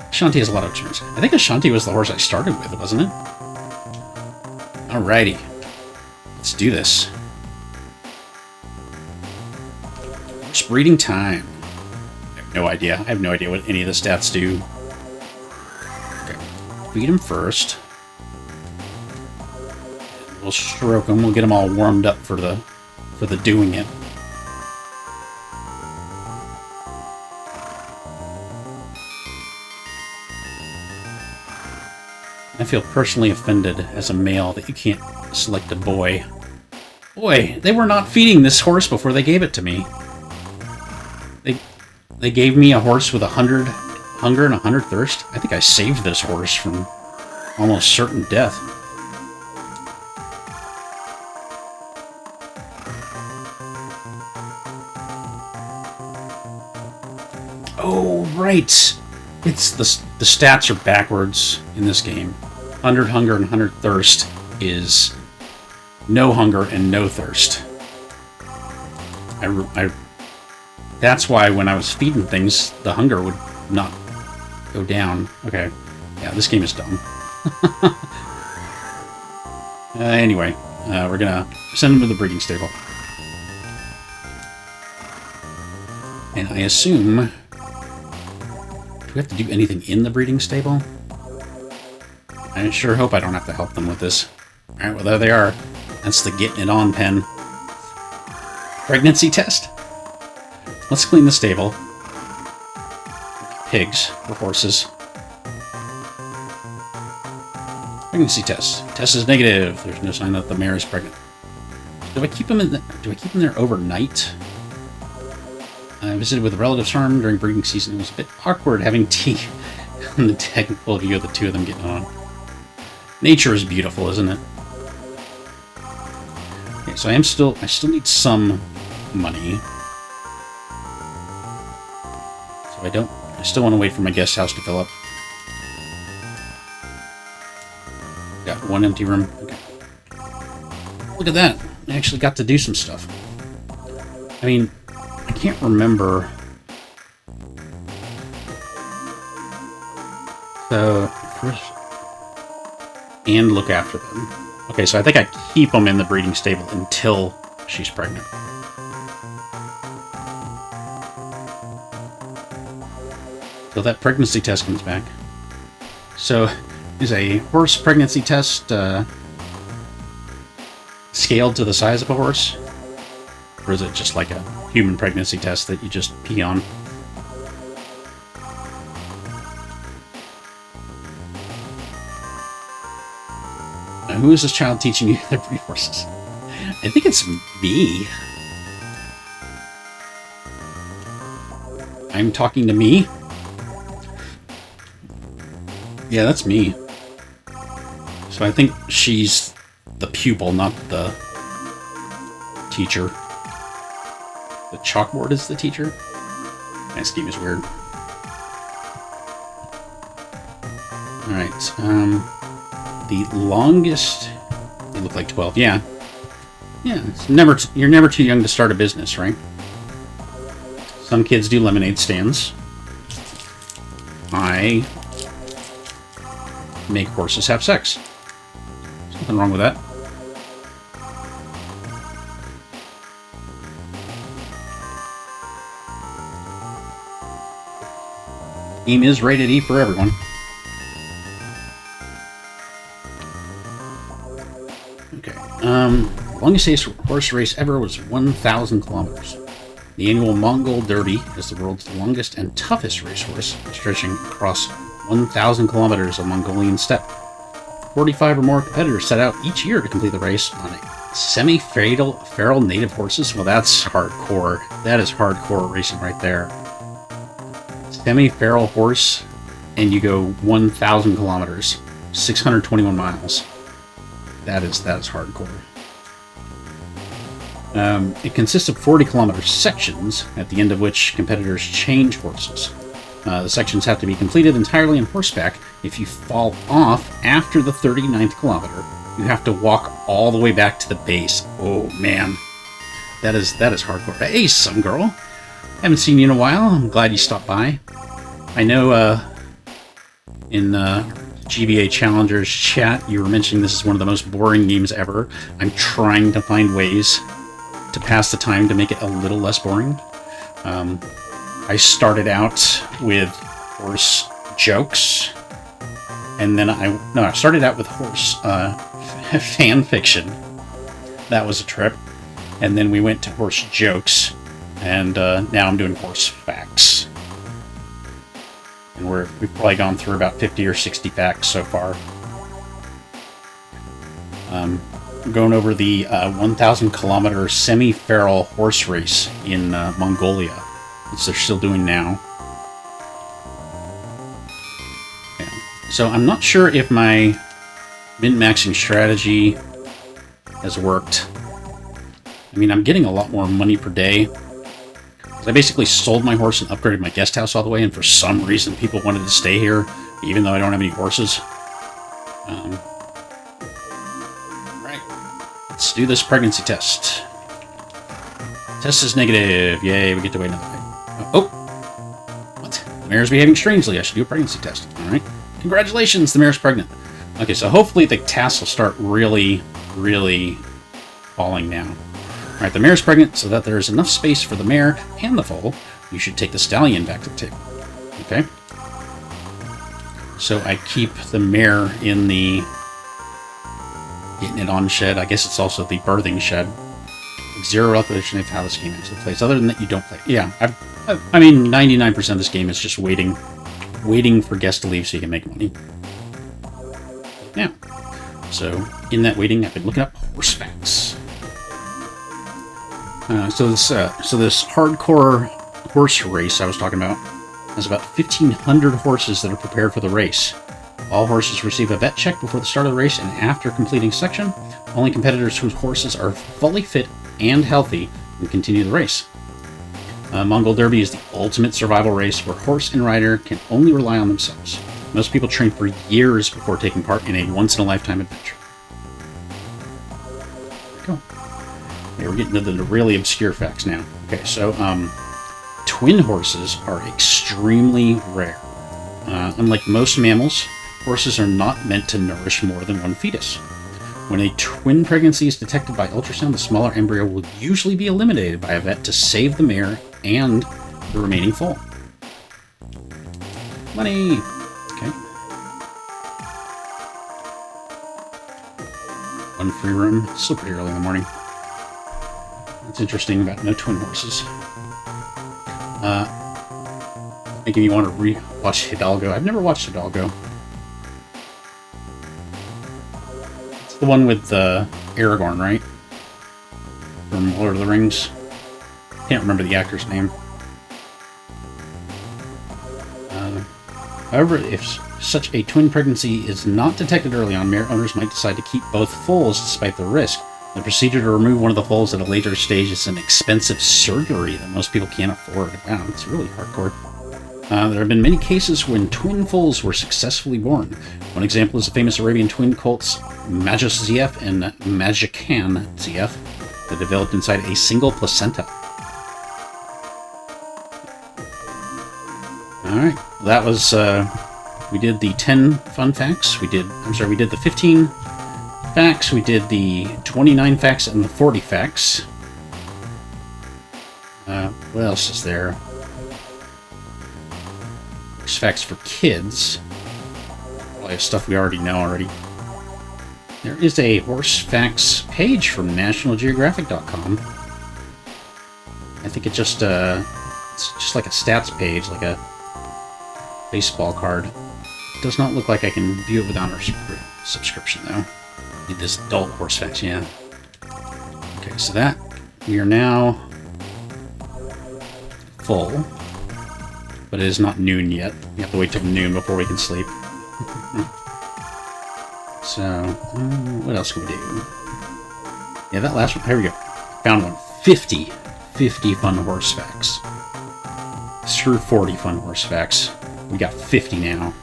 Ashanti has a lot of experience. I think Ashanti was the horse I started with, wasn't it? Alrighty. Let's do this. Horse breeding time. I have no idea. I have no idea what any of the stats do. Okay. Feed him first. We'll stroke him. We'll get him all warmed up for the doing it. I feel personally offended as a male that you can't select a boy. Boy, they were not feeding this horse before they gave it to me. They gave me a horse with 100 hunger and 100 thirst. I think I saved this horse from almost certain death. Oh, right. It's the stats are backwards in this game. 100 hunger and 100 thirst is no hunger and no thirst. That's why when I was feeding things, the hunger would not go down. Okay. Yeah, this game is dumb. Anyway, we're gonna send them to the breeding stable. And I assume... Do we have to do anything in the breeding stable? I sure hope I don't have to help them with this. Alright, well there they are. That's the getting it on pen. Pregnancy test? Let's clean the stable. Pigs, or horses. Pregnancy test. Test is negative. There's no sign that the mare is pregnant. Do I keep them there overnight? I visited with a relative's farm during breeding season. It was a bit awkward having tea on the technical view of the two of them getting on. Nature is beautiful, isn't it? Okay, so I still need some money. So I still want to wait for my guest house to fill up. Got one empty room. Okay. Look at that. I actually got to do some stuff. I mean, I can't remember. So, first, and look after them. Okay, so I think I keep them in the breeding stable until she's pregnant. Till that pregnancy test comes back. So, is a horse pregnancy test scaled to the size of a horse? Or is it just like a human pregnancy test that you just pee on? Now, who is this child teaching you to breed horses? I think it's me. I'm talking to me? Yeah, that's me. So I think she's the pupil, not the teacher. The chalkboard is the teacher? This game is weird. Alright, the longest... They look like 12, yeah. Yeah, it's you're never too young to start a business, right? Some kids do lemonade stands. I make horses have sex. There's nothing wrong with that. Game is rated E for everyone. Okay. Longest horse race ever was 1,000 kilometers. The annual Mongol Derby is the world's longest and toughest racehorse, stretching across 1,000 kilometers of Mongolian steppe. 45 or more competitors set out each year to complete the race on a semi-feral native horses. Well, that's hardcore. That is hardcore racing right there. Semi-feral horse, and you go 1,000 kilometers, 621 miles. That is hardcore. It consists of 40-kilometer sections, at the end of which competitors change horses. The sections have to be completed entirely on horseback. If you fall off after the 39th kilometer, you have to walk all the way back to the base. Oh, man. That is hardcore. Hey, some girl. Haven't seen you in a while. I'm glad you stopped by. I know in GBA Challengers chat, you were mentioning this is one of the most boring games ever. I'm trying to find ways to pass the time to make it a little less boring. I started out with horse jokes, and then I started out with horse fan fiction. That was a trip. And then we went to horse jokes, and now I'm doing horse facts. And we've probably gone through about 50 or 60 facts so far. We're going over the 1,000 kilometer semi-feral horse race in Mongolia, which they're still doing now. Yeah. So I'm not sure if my min-maxing strategy has worked. I mean, I'm getting a lot more money per day. I basically sold my horse and upgraded my guest house all the way, and for some reason people wanted to stay here, even though I don't have any horses. Right. Let's do this pregnancy test. Test is negative. Yay, we get to wait another day. Oh! What? The mare's behaving strangely. I should do a pregnancy test. Alright. Congratulations, the mare's pregnant. Okay, so hopefully the tasks will start really, really falling down. Alright, the mare's pregnant, so that there is enough space for the mare and the foal. You should take the stallion back to the table. Okay? So I keep the mare in the getting it on shed. I guess it's also the birthing shed. Zero recollection of how this game actually plays. Other than that, you don't play. Yeah, I mean, 99% of this game is just waiting for guests to leave so you can make money. Yeah. So in that waiting, I've been looking up horse facts. So this hardcore horse race I was talking about has about 1,500 horses that are prepared for the race. All horses receive a vet check before the start of the race, and after completing section, only competitors whose horses are fully fit and healthy can continue the race. Mongol Derby is the ultimate survival race where horse and rider can only rely on themselves. Most people train for years before taking part in a once-in-a-lifetime adventure. Okay, we're getting to the really obscure facts now. Okay, so twin horses are extremely rare. Unlike most mammals, horses are not meant to nourish more than one fetus. When a twin pregnancy is detected by ultrasound, the smaller embryo will usually be eliminated by a vet to save the mare and the remaining foal. Money! Okay. One free room. It's still pretty early in the morning. That's interesting about no twin horses. Making you want to re-watch Hidalgo. I've never watched Hidalgo. It's the one with Aragorn, right? From Lord of the Rings. Can't remember the actor's name. However, if such a twin pregnancy is not detected early on, mare owners might decide to keep both foals despite the risk. The procedure to remove one of the foals at a later stage is an expensive surgery that most people can't afford. Wow, it's really hardcore. There have been many cases when twin foals were successfully born. One example is the famous Arabian twin colts Majus ZF and Majikan ZF that developed inside a single placenta. Alright, that was, we did the 10 fun facts. We did the 15 facts. We did the 29 facts and the 40 facts. What else is there? facts for kids. Probably stuff we already know already. There is a horse facts page from nationalgeographic.com. I think it's just like a stats page, like a baseball card. It does not look like I can view it without our subscription, though. Need this adult horse facts, yeah. Okay, so that we are now full, but it is not noon yet. We have to wait till noon before we can sleep. So, what else can we do? Yeah, that last one. Here we go. Found one. 50 fun horse facts. Screw 40 fun horse facts. We got 50 now.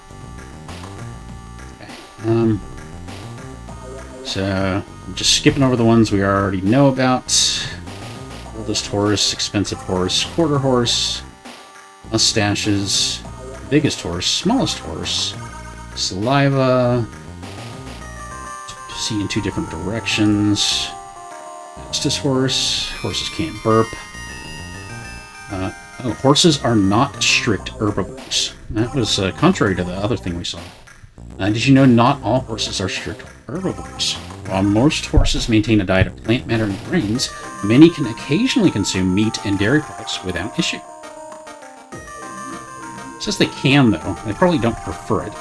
Okay. So, I'm just skipping over the ones we already know about. Oldest horse, expensive horse, quarter horse, mustaches, biggest horse, smallest horse, saliva, see in 2 different directions, fastest horse, horses can't burp. Horses are not strict herbivores. That was contrary to the other thing we saw. Did you know not all horses are strict herbivores? While most horses maintain a diet of plant matter and grains, many can occasionally consume meat and dairy products without issue. It says they can, though. They probably don't prefer it.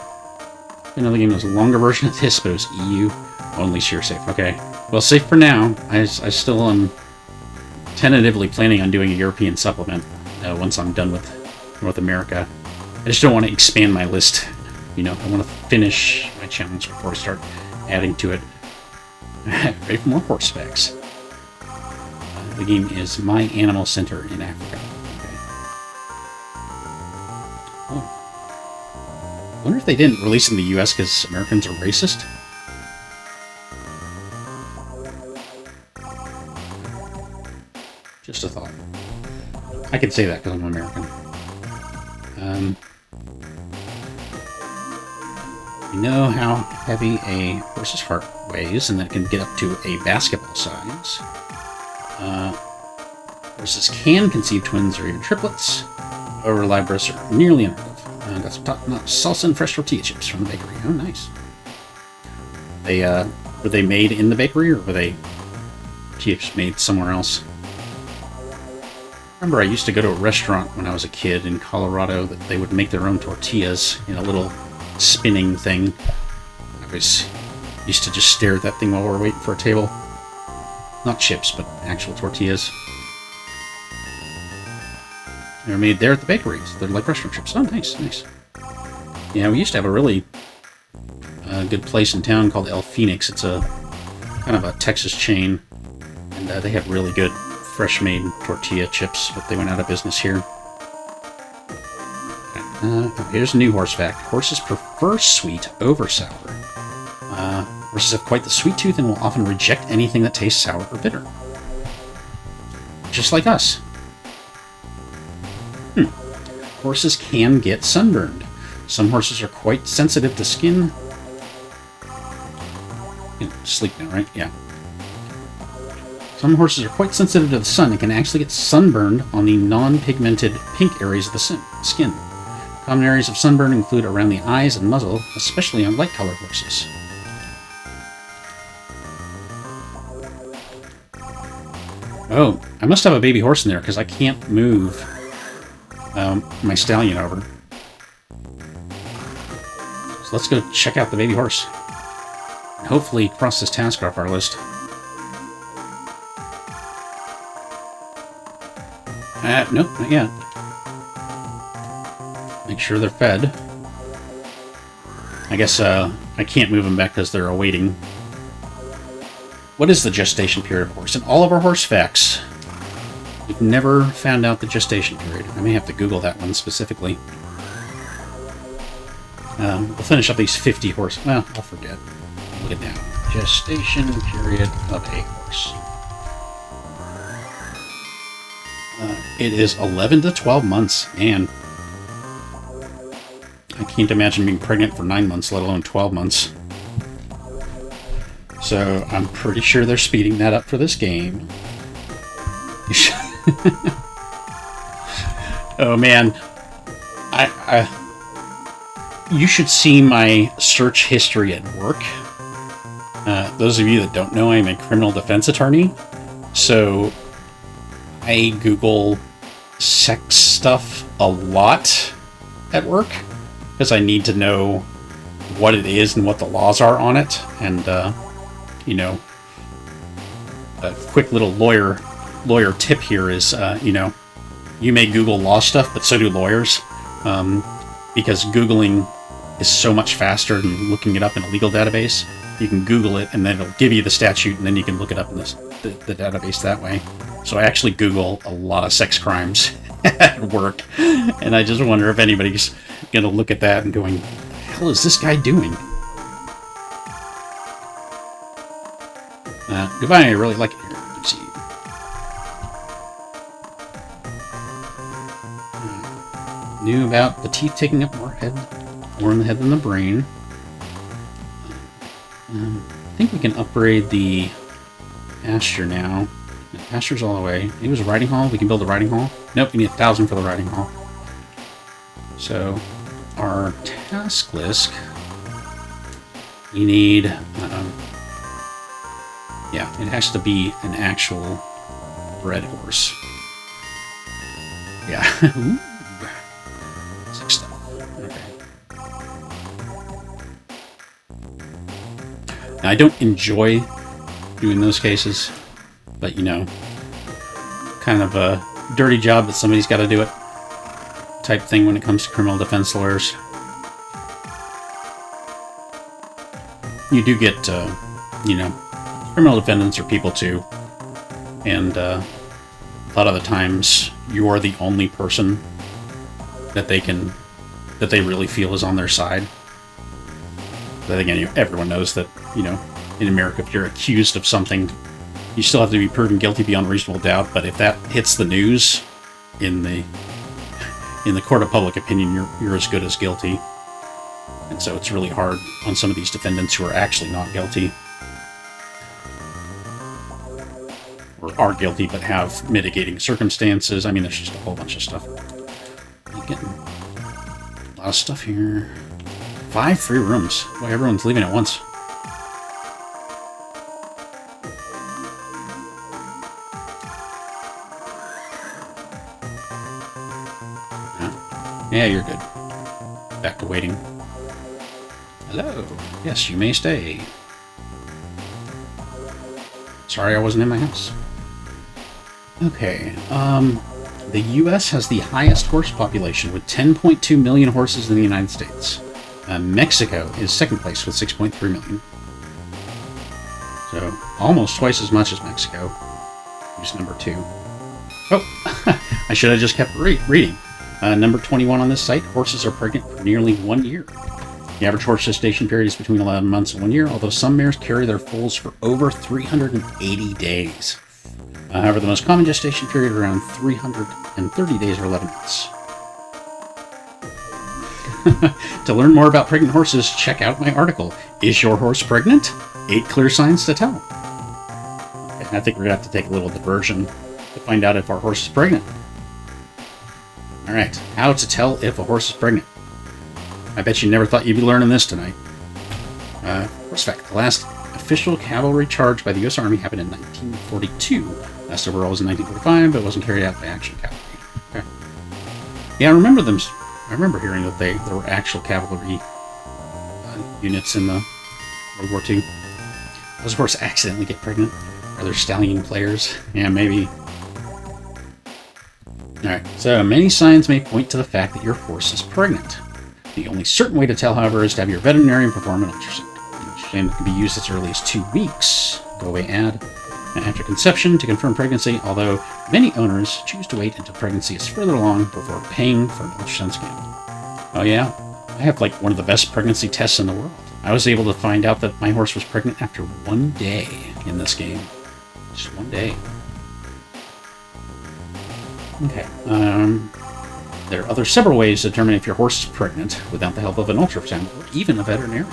Another game is a longer version of this, but it was EU only. Shire safe. Okay. Well, safe for now. I still am tentatively planning on doing a European supplement once I'm done with North America. I just don't want to expand my list. You know, I want to finish my challenge before I start adding to it. Ready for more horse facts. The game is My Animal Center in Africa. Okay. Oh. I wonder if they didn't release it in the US because Americans are racist? Just a thought. I can say that because I'm American. You know how heavy a horse's heart weighs, and that can get up to a basketball size. Horses can conceive twins or even triplets. However, live births are nearly unheard of. Got some top-notch salsa and fresh tortilla chips from the bakery. Oh, nice. Were they made in the bakery, or were they chips made somewhere else? I remember I used to go to a restaurant when I was a kid in Colorado that they would make their own tortillas in a little spinning thing. I used to just stare at that thing while we were waiting for a table. Not chips, but actual tortillas. They're made there at the bakery. So they're like restaurant chips. Oh, nice, nice. Yeah, we used to have a really good place in town called El Phoenix. It's a kind of a Texas chain, and they have really good fresh-made tortilla chips, but they went out of business here. Here's a new horse fact. Horses prefer sweet over sour. Horses have quite the sweet tooth and will often reject anything that tastes sour or bitter. Just like us. Horses can get sunburned. Some horses are quite sensitive to skin. You know, sleep now, right? Yeah. Some horses are quite sensitive to the sun and can actually get sunburned on the non-pigmented pink areas of the skin. Common areas of sunburn include around the eyes and muzzle, especially on light-colored horses. Oh, I must have a baby horse in there because I can't move my stallion over. So let's go check out the baby horse. And hopefully cross this task off our list. Nope, not yet. Make sure they're fed. I guess I can't move them back because they're awaiting. What is the gestation period of horse? In all of our horse facts, we've never found out the gestation period. I may have to Google that one specifically. We'll finish up these 50 horse. Well, I'll forget. Look at that. Gestation period of a horse. It is 11 to 12 months, and I can't imagine being pregnant for 9 months, let alone 12 months. So I'm pretty sure they're speeding that up for this game. Oh man, You should see my search history at work. Those of you that don't know, I'm a criminal defense attorney. So I Google sex stuff a lot at work because I need to know what it is and what the laws are on it. And, you know, a quick little lawyer tip here is, you know, you may Google law stuff, but so do lawyers. Because Googling is so much faster than looking it up in a legal database. You can Google it, and then it'll give you the statute, and then you can look it up in the database that way. So I actually Google a lot of sex crimes at work, and I just wonder if anybody's going to look at that and going, what the hell is this guy doing? Goodbye, I really like it here. Let's see. Knew about the teeth taking up more in the head than the brain. I think we can upgrade the pasture now. The pasture's all the way. It was a riding hall. We can build a riding hall. Nope, we need 1,000 for the riding hall. So, our task list, we need, yeah, it has to be an actual bred horse. Yeah. Ooh. Sick stuff. Okay. Now, I don't enjoy doing those cases, but you know, kind of a dirty job that somebody's got to do it type thing when it comes to criminal defense lawyers. You do get, you know, criminal defendants are people too, and a lot of the times you are the only person that they really feel is on their side. But again, everyone knows that, you know, in America, if you're accused of something, you still have to be proven guilty beyond reasonable doubt. But if that hits the news in the court of public opinion, you're as good as guilty. And so it's really hard on some of these defendants who are actually not guilty, or are guilty but have mitigating circumstances. I mean, there's just a whole bunch of stuff. I'm getting a lot of stuff here. 5 free rooms. Boy, everyone's leaving at once. Yeah, you're good. Back to waiting. Hello. Yes, you may stay. Sorry I wasn't in my house. Okay, the U.S. has the highest horse population with 10.2 million horses in the United States. Mexico is second place with 6.3 million. So, almost twice as much as Mexico, who's number 2. Oh, I should have just kept reading. Number 21 on this site, horses are pregnant for nearly 1 year. The average horse gestation period is between 11 months and 1 year, although some mares carry their foals for over 380 days. However, the most common gestation period is around 330 days or 11 months. To learn more about pregnant horses, check out my article, Is Your Horse Pregnant? 8 Clear Signs to Tell. Okay, I think we're going to have to take a little diversion to find out if our horse is pregnant. Alright, how to tell if a horse is pregnant. I bet you never thought you'd be learning this tonight. Horse fact, the last official cavalry charge by the U.S. Army happened in 1942. Last overall was in 1945, but it wasn't carried out by actual cavalry. Okay. Yeah, I remember them. I remember hearing that there were actual cavalry units in the World War II. Those horses accidentally get pregnant? Are there stallion players? Yeah, maybe. Alright, so many signs may point to the fact that your horse is pregnant. The only certain way to tell, however, is to have your veterinarian perform an ultrasound. An ultrasound can be used as early as 2 weeks. Go away ad. After conception to confirm pregnancy, although many owners choose to wait until pregnancy is further along before paying for an ultrasound scan. Oh yeah? I have like one of the best pregnancy tests in the world. I was able to find out that my horse was pregnant after 1 day in this game. Just 1 day. Okay. There are several ways to determine if your horse is pregnant without the help of an ultrasound or even a veterinarian.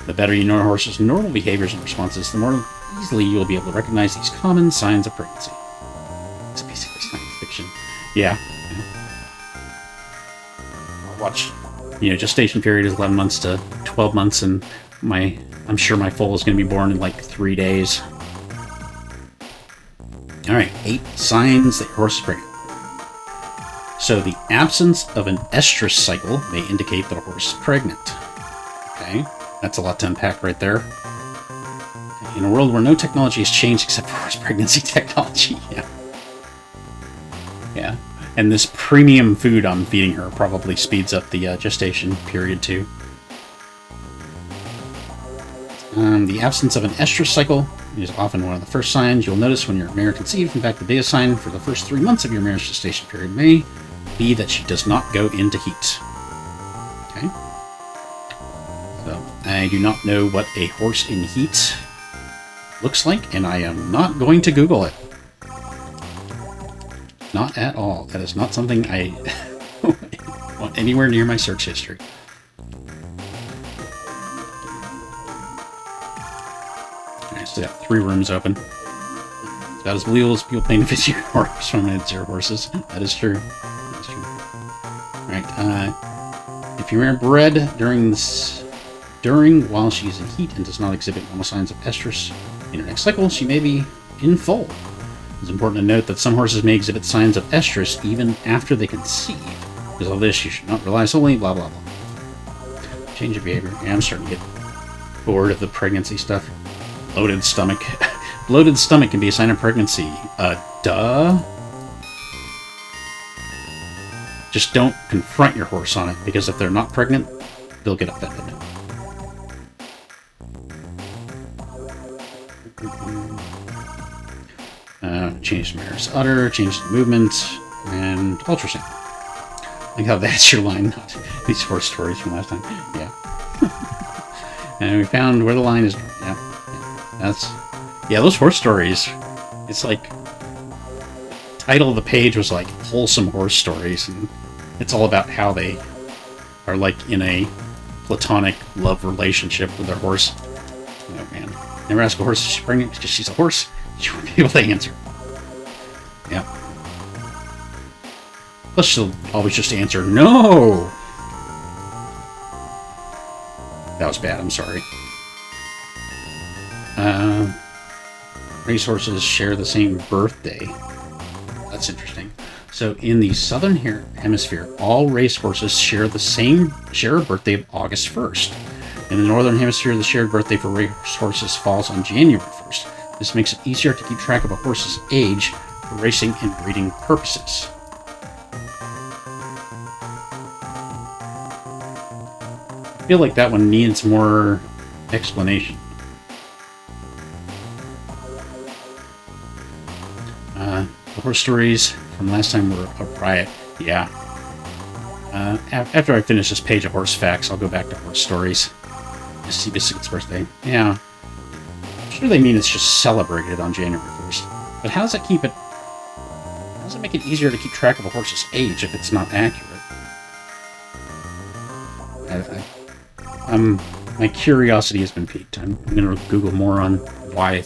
The better you know a horse's normal behaviors and responses, the more easily you will be able to recognize these common signs of pregnancy. It's basically science fiction. Yeah. I'll watch, you know, gestation period is 11 months to 12 months, and I'm sure my foal is going to be born in like 3 days. All right, 8 signs that your horse is pregnant. So the absence of an estrus cycle may indicate that a horse is pregnant. Okay, that's a lot to unpack right there. In a world where no technology has changed except for horse pregnancy technology. Yeah. And this premium food I'm feeding her probably speeds up the gestation period too. The absence of an estrus cycle is often one of the first signs you'll notice when your mare conceived. In fact, the biggest sign for the first 3 months of your mare's gestation period may be that she does not go into heat. Okay. So, I do not know what a horse in heat looks like, and I am not going to Google it. Not at all. That is not something I want anywhere near my search history. Alright, so we got 3 rooms open. It's about as believable as people playing to fit your horse from zero horses. That is true. That is true. Alright, if your mare bred during while she is in heat and does not exhibit normal signs of estrus in her next cycle, she may be in foal. It's important to note that some horses may exhibit signs of estrus even after they conceive. Because of this, you should not rely solely, blah, blah, blah. Change of behavior. Yeah, I'm starting to get bored of the pregnancy stuff. Bloated stomach. Bloated stomach can be a sign of pregnancy. Duh. Just don't confront your horse on it, because if they're not pregnant, they'll get offended. Change the mare's udder, change the movement, and ultrasound. I think how that's your line, not these horse stories from last time. Yeah. And we found where the line is. Yeah, those horse stories. It's like, the title of the page was like wholesome horse stories, and it's all about how they are like in a platonic love relationship with their horse. Oh man, never ask a horse if she's pregnant because she's a horse. She won't be able to answer. Yeah. Plus, she'll always just answer no. That was bad. I'm sorry. Racehorses share the same birthday. That's interesting. So, in the southern hemisphere, all racehorses share a birthday of August 1st. In the northern hemisphere, the shared birthday for racehorses falls on January 1st. This makes it easier to keep track of a horse's age for racing and breeding purposes. I feel like that one needs more explanation. The horse stories from last time were a riot. Yeah. After I finish this page of horse facts, I'll go back to horse stories. Just see Biscuit's birthday. Yeah. I'm sure they mean it's just celebrated on January 1st. But how does it keep it... How does it make it easier to keep track of a horse's age if it's not accurate? My curiosity has been piqued. I'm going to Google more on why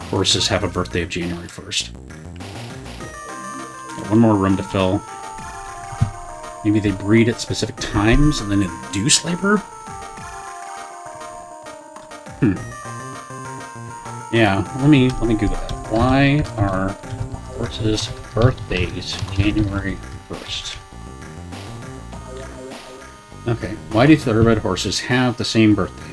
horses have a birthday of January 1st. Got one more room to fill. Maybe they breed at specific times and then induce labor? Yeah, let me Google that. Why are horses' birthdays January 1st? Okay, why do thoroughbred horses have the same birthday?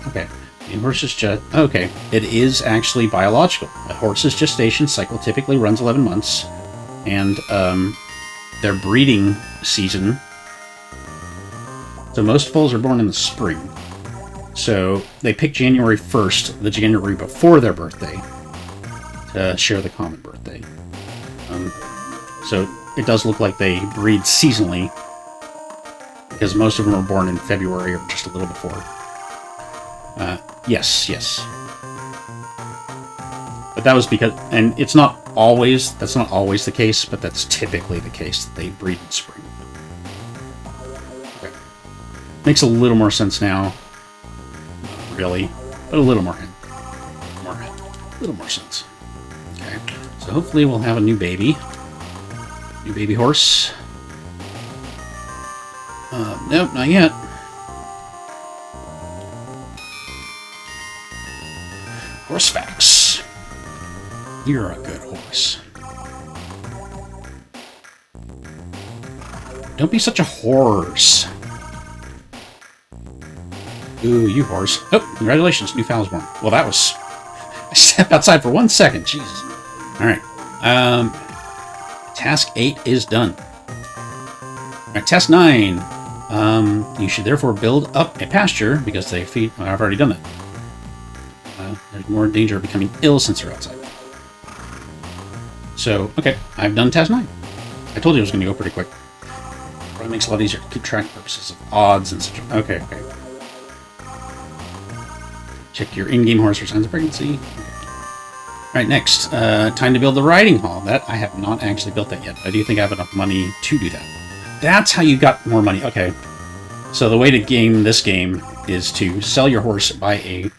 Okay. In horses okay, it is actually biological. A horse's gestation cycle typically runs 11 months, and their breeding season. So most foals are born in the spring. So they pick January 1st, the January before their birthday, to share the common birthday. So it does look like they breed seasonally, because most of them are born in February or just a little before. Yes. But that was because, and it's not always, that's not always the case, but that's typically the case, that they breed in spring. Okay. Makes a little more sense now. Not really, but a little more sense. So hopefully we'll have a new baby. New baby horse. Nope, not yet. Horse facts. You're a good horse. Don't be such a horse. Ooh, you horse. Oh, congratulations, new foal's born. Well, that was... I stepped outside for 1 second. Jesus. Alright. Task 8 is done. Alright, task 9. You should therefore build up a pasture because they feed... Oh, I've already done that. There's more danger of becoming ill since they're outside. So, okay, I've done task 9. I told you it was going to go pretty quick. It makes it a lot easier to keep track of purposes of odds and such. Okay, okay. Check your in-game horse for signs of pregnancy. Okay. Alright, next. Time to build the riding hall. That, I have not actually built that yet. I do think I have enough money to do that. That's how you got more money. Okay. So the way to game this game is to sell your horse, buy a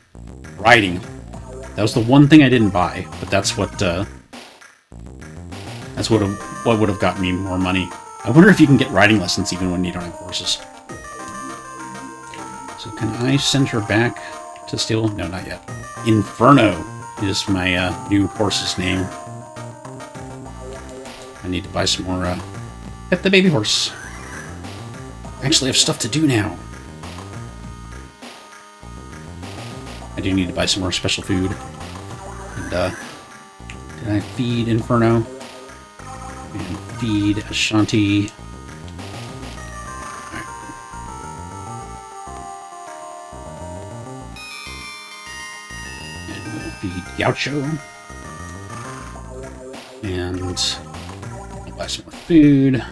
riding. That was the one thing I didn't buy, but that's what would have gotten me more money. I wonder if you can get riding lessons even when you don't have horses. So can I send her back to stable? No, not yet. Inferno is my new horse's name. I need to buy some more, pet the baby horse. I actually have stuff to do now. I do need to buy some more special food. And, did I feed Inferno? And feed Ashanti. Right. And we'll feed Gaucho. And I'll buy some more food.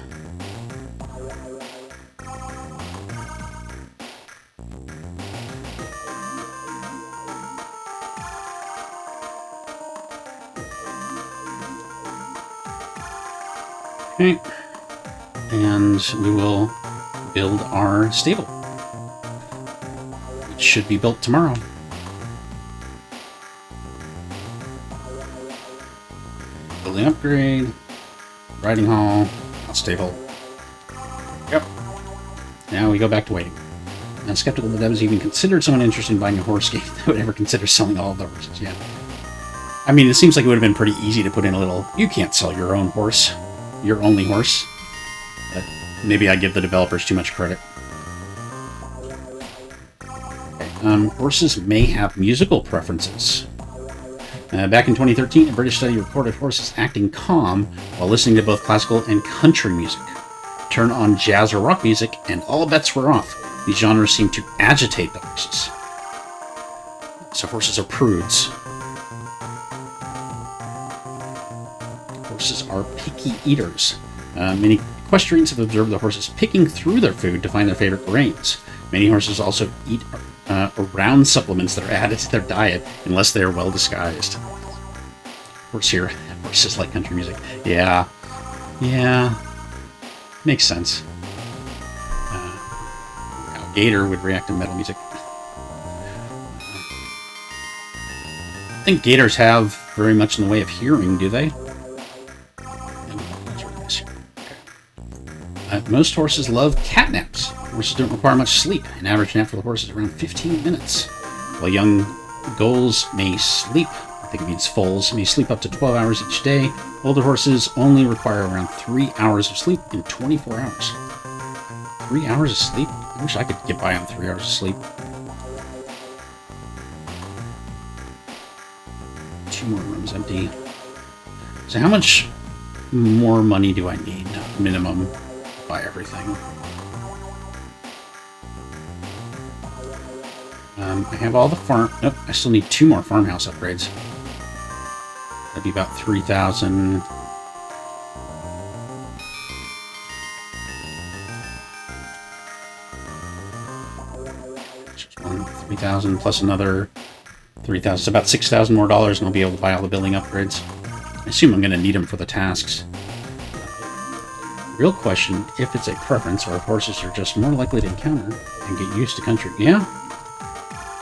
Okay, and we will build our stable, which should be built tomorrow. Building upgrade, riding hall, stable. Yep. Now we go back to waiting. I'm skeptical that was even considered someone interested in buying a horse game that would ever consider selling all of the horses. Yeah. I mean, it seems like it would have been pretty easy to put in a little, you can't sell your own horse. Your only horse. But maybe I give the developers too much credit. Okay, horses may have musical preferences. Back in 2013, a British study recorded horses acting calm while listening to both classical and country music. Turn on jazz or rock music, and all bets were off. These genres seem to agitate the horses. So horses are prudes. Horses are picky eaters. Many equestrians have observed the horses picking through their food to find their favorite grains. Many horses also eat around supplements that are added to their diet unless they are well disguised. Horses like country music. Yeah. Makes sense. How a gator would react to metal music. I think gators have very much in the way of hearing, do they? Most horses love cat naps. Horses don't require much sleep. An average nap for the horse is around 15 minutes. While young goals may sleep, I think it means foals, may sleep up to 12 hours each day, older horses only require around 3 hours of sleep in 24 hours. 3 hours of sleep? I wish I could get by on 3 hours of sleep. 2 more rooms empty. So how much more money do I need? Minimum. Buy everything. I have all the farm... Nope, I still need 2 more farmhouse upgrades. That'd be about 3,000... 3,000 plus another 3,000. It's about $6,000 more dollars, and I'll be able to buy all the building upgrades. I assume I'm going to need them for the tasks. Real question, if it's a preference or if horses are just more likely to encounter and get used to country. Yeah.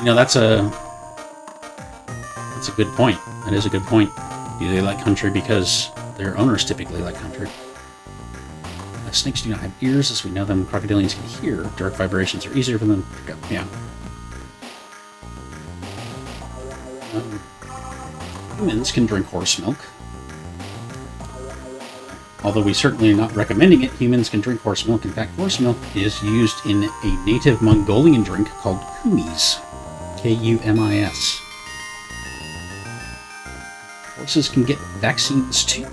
You know, that's a good point. That is a good point. Do they like country because their owners typically like country? Snakes do not have ears, as we know them. Crocodilians can hear. Direct vibrations are easier for them to pick up. Yeah. Humans can drink horse milk. Although we certainly are not recommending it, humans can drink horse milk. In fact, horse milk is used in a native Mongolian drink called kumis. Kumis. Horses can get vaccines too.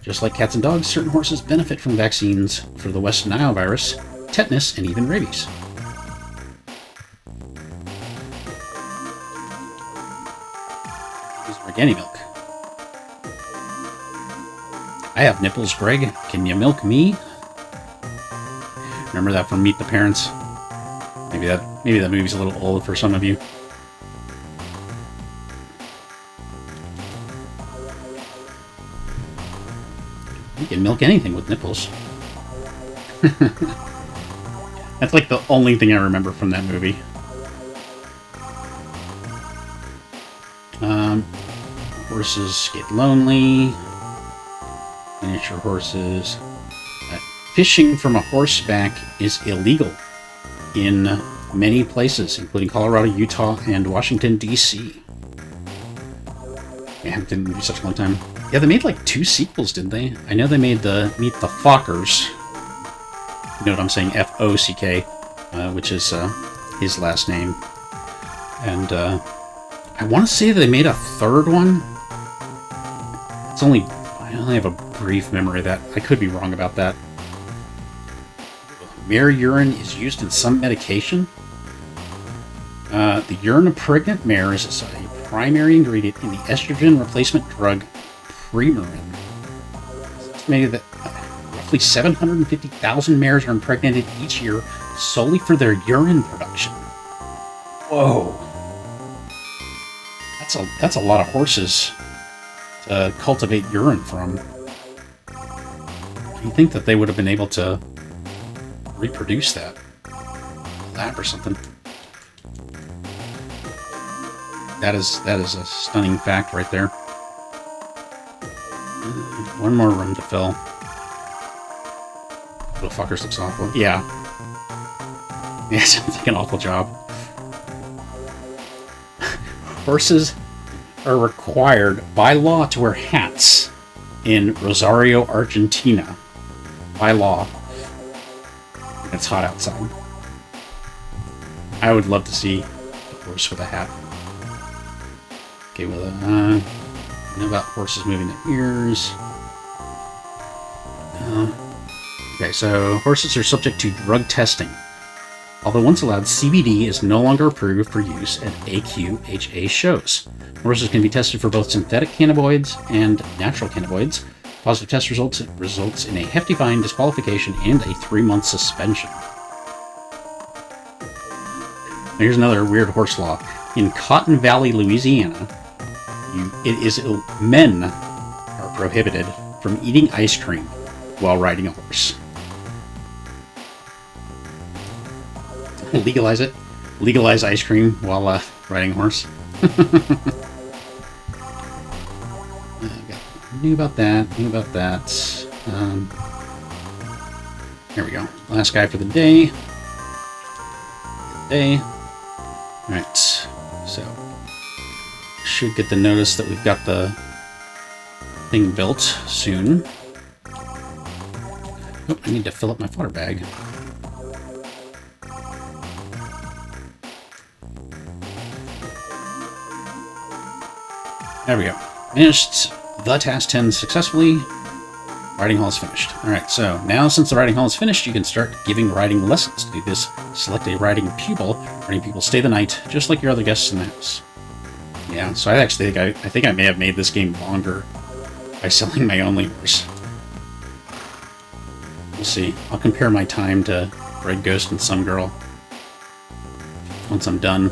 Just like cats and dogs, certain horses benefit from vaccines for the West Nile virus, tetanus, and even rabies. Here's organic milk. I have nipples, Greg. Can you milk me? Remember that from Meet the Parents? Maybe that movie's a little old for some of you. You can milk anything with nipples. That's like the only thing I remember from that movie. Horses get lonely. Finish your horses. Fishing from a horseback is illegal in many places, including Colorado, Utah, and Washington, D.C. Yeah, it didn't be such a long time. Yeah, they made like 2 sequels, didn't they? I know they made the Meet the Fockers. You know what I'm saying? F-O-C-K, which is his last name. And I want to say that they made a 3rd one. I only have a brief memory of that. I could be wrong about that. Mare urine is used in some medication. The urine of pregnant mares is a primary ingredient in the estrogen replacement drug Premarin. It's estimated that roughly 750,000 mares are impregnated each year solely for their urine production. Whoa. That's a lot of horses to cultivate urine from. You'd think that they would have been able to reproduce that. A lab or something. That is a stunning fact right there. One more room to fill. Little fuckers looks awful. Yeah. Yeah, it sounds like an awful job. Horses are required by law to wear hats in Rosario, Argentina. By law. It's hot outside. I would love to see a horse with a hat. Okay, well, I know about horses moving their ears. Okay, so horses are subject to drug testing. Although once allowed, CBD is no longer approved for use at AQHA shows. Horses can be tested for both synthetic cannabinoids and natural cannabinoids. Positive test results in a hefty fine, disqualification, and a 3-month suspension. Here's another weird horse law. In Cotton Valley, Louisiana, men are prohibited from eating ice cream while riding a horse. Legalize it. Legalize ice cream while riding a horse. Knew about that. Here we go. Last guy for the day. Alright. So, should get the notice that we've got the thing built soon. Oh, I need to fill up my fodder bag. There we go. Finished the task 10 successfully. Riding hall is finished. Alright, so now since the riding hall is finished, you can start giving riding lessons. To do this, select a riding pupil. Riding pupils stay the night, just like your other guests in the house. Yeah, so I actually think I may have made this game longer by selling my only horse. We'll see. I'll compare my time to Red Ghost and Some Girl once I'm done.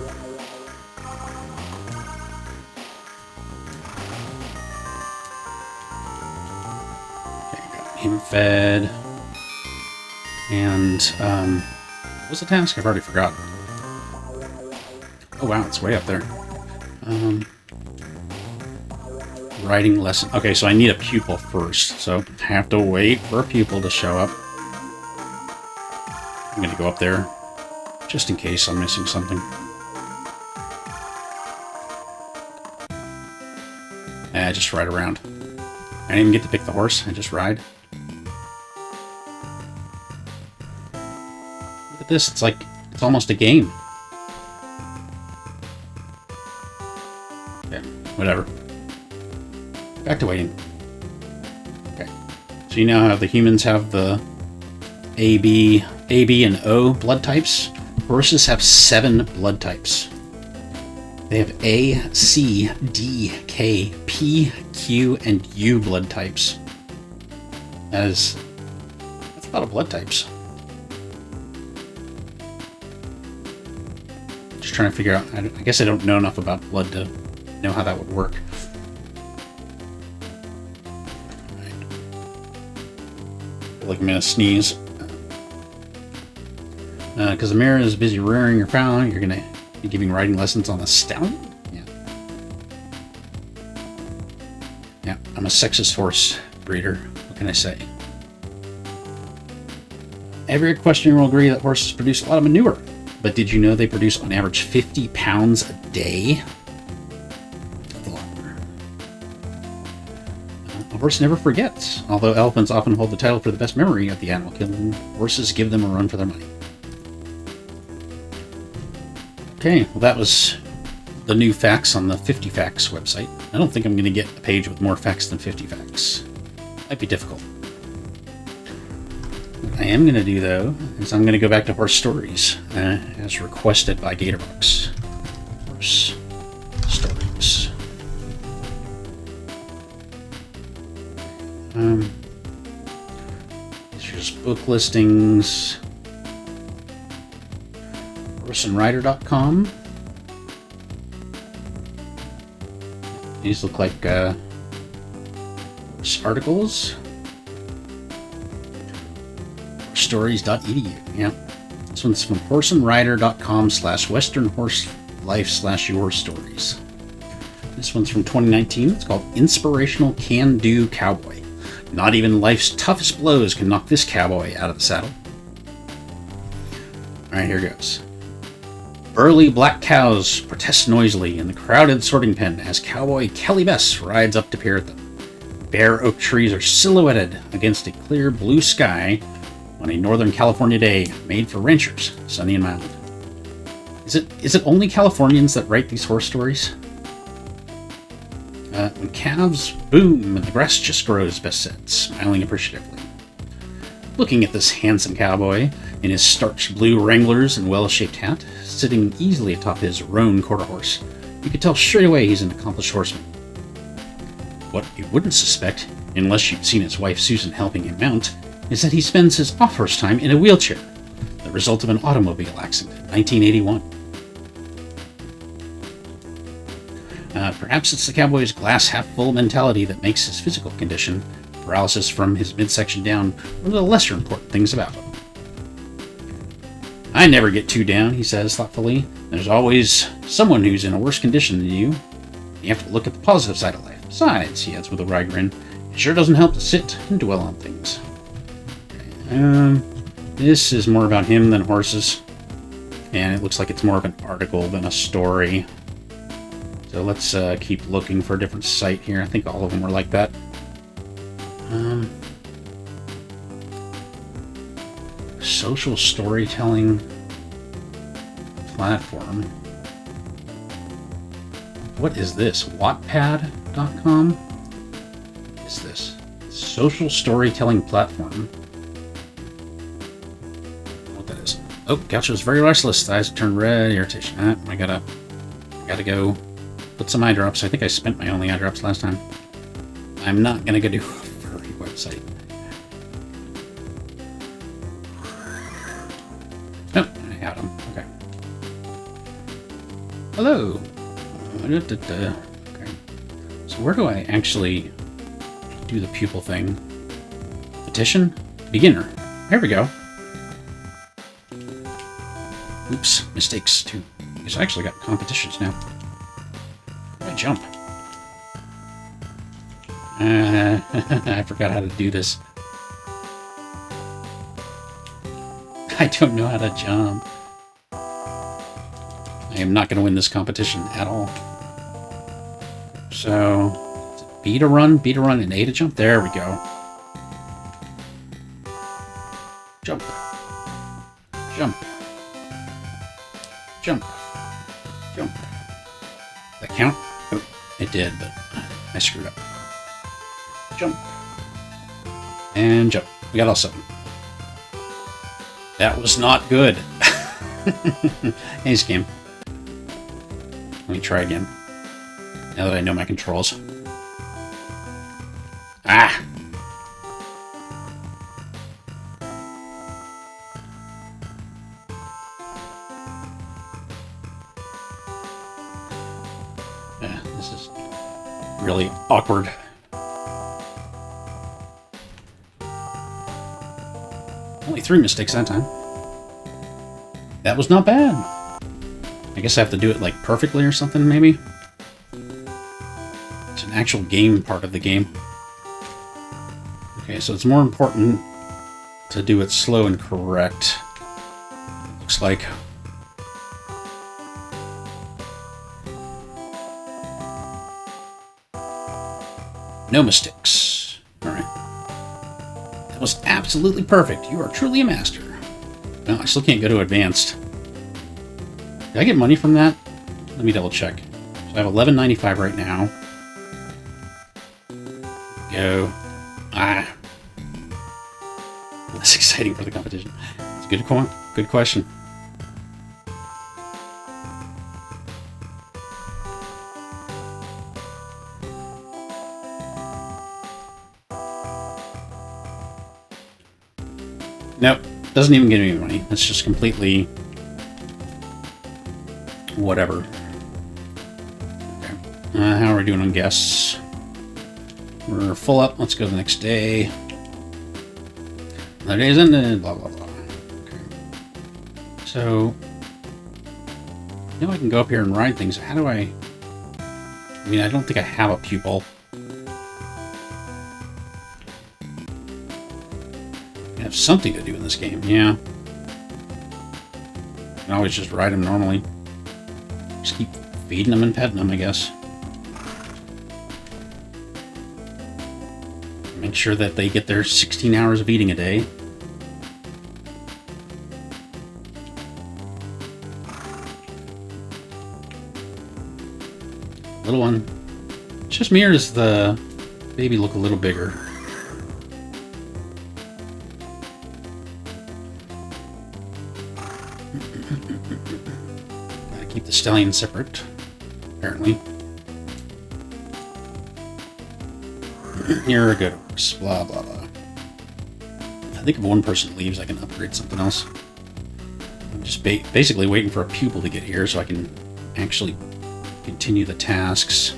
Him fed. And, what was the task? I've already forgotten. Oh wow, it's way up there. Writing lesson. Okay, so I need a pupil first, so I have to wait for a pupil to show up. I'm going to go up there, just in case I'm missing something. I just ride around. I didn't even get to pick the horse, I just ride. Look at this, it's almost a game. Okay, whatever. Back to waiting. Okay. So you know how the humans have the AB, and O blood types? Horses have 7 blood types. They have A, C, D, K, P, Q, and U blood types. That's a lot of blood types. Just trying to figure out, I guess I don't know enough about blood to know how that would work. Like I'm gonna sneeze. Because the mirror is busy rearing your fowl, you're gonna be giving riding lessons on the Stallion? Yeah, I'm a sexist horse breeder. What can I say? Every equestrian will agree that horses produce a lot of manure. But did you know they produce on average 50 pounds a day? A horse never forgets. Although elephants often hold the title for the best memory of the animal killing, horses give them a run for their money. Okay, well that was the new facts on the 50 Facts website. I don't think I'm going to get a page with more facts than 50 facts. Might be difficult. What I am going to do, though, is I'm going to go back to horse stories, as requested by Gatorbox. Horse stories. These are just book listings. HorseandRider.com. These look like articles. Stories.edu. Yeah. This one's from horseandrider.com/westernhorselife/your-stories. This one's from 2019. It's called Inspirational Can-Do Cowboy. Not even life's toughest blows can knock this cowboy out of the saddle. Alright, here goes. Burly black cows protest noisily in the crowded sorting pen as cowboy Kelly Bess rides up to peer at them. Bare oak trees are silhouetted against a clear blue sky on a Northern California day made for ranchers, sunny and mild. Is it only Californians that write these horse stories? When calves boom and the grass just grows, Bess said, smiling appreciatively. Looking at this handsome cowboy in his starched blue Wranglers and well-shaped hat, sitting easily atop his roan quarter horse, you could tell straight away he's an accomplished horseman. What you wouldn't suspect, unless you'd seen his wife Susan helping him mount, is that he spends his off-horse time in a wheelchair, the result of an automobile accident in 1981. Perhaps it's the cowboy's glass-half-full mentality that makes his physical condition, paralysis from his midsection down, one of the lesser important things about him. I never get too down, he says thoughtfully. There's always someone who's in a worse condition than you. You have to look at the positive side of life. Besides, he adds with a wry grin, it sure doesn't help to sit and dwell on things. This is more about him than horses. And it looks like it's more of an article than a story. So let's keep looking for a different site here. I think all of them were like that. Social storytelling platform. What is this? Wattpad.com? What is this? Social storytelling platform. What that is? Oh, Gaucho's very restless. Eyes turn red. Irritation. I gotta go put some eye drops. I think I spent my only eye drops last time. I'm not gonna go do a furry website. Oh, I got him. Okay. Hello. Okay. So where do I actually do the pupil thing? Petition? Beginner. There we go. Oops. Mistakes, too. Because I actually got competitions now. Where do I jump? I forgot how to do this. I don't know how to jump. I am not going to win this competition at all. So, B to run, and A to jump. There we go. Jump. Jump. Jump. Jump. That count? Oh, it did, but I screwed up. Jump. And jump. We got all 7. That was not good. Hey, game. Let me try again. Now that I know my controls. Ah! This is really awkward. Only 3 mistakes that time. That was not bad. I guess I have to do it like perfectly or something, maybe? It's an actual game part of the game. Okay, so it's more important to do it slow and correct. Looks like. No mistakes. Alright. That was absolutely perfect. You are truly a master. No, I still can't go to advanced. Did I get money from that? Let me double check. So I have $11.95 right now. Go. Ah. Less exciting for the competition. It's a good question. Nope. Doesn't even give me money. It's just completely whatever. Okay. How are we doing on guests? We're full up. Let's go to the next day. Another day's ended. Blah, blah, blah. Okay. So, now I can go up here and ride things. How do I... I mean, I don't think I have a pupil. I have something to do in this game, yeah. I can always just ride them normally. Just keep feeding them and petting them, I guess. Make sure that they get their 16 hours of eating a day. Little one. It's just me, or does the baby look a little bigger? Gotta keep the stallion separate, apparently. You're a good horse, blah, blah, blah. I think if one person leaves, I can upgrade something else. I'm just basically waiting for a pupil to get here so I can actually continue the tasks.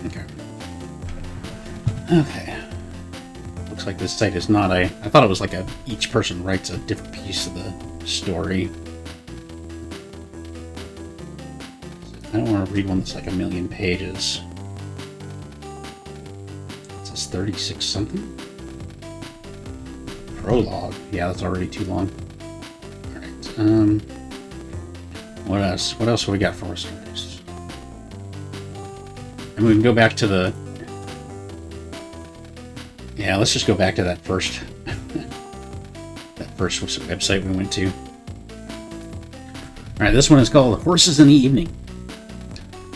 Okay. Okay. Looks like this site is not a... I thought it was like each person writes a different piece of the story. I don't want to read one that's like 1,000,000 pages. It says 36 something? Prologue. Yeah, that's already too long. Alright, what else? What else have we got for us? And we can go back to the... Yeah, let's just go back to that first... that first website we went to. Alright, this one is called Horses in the Evening.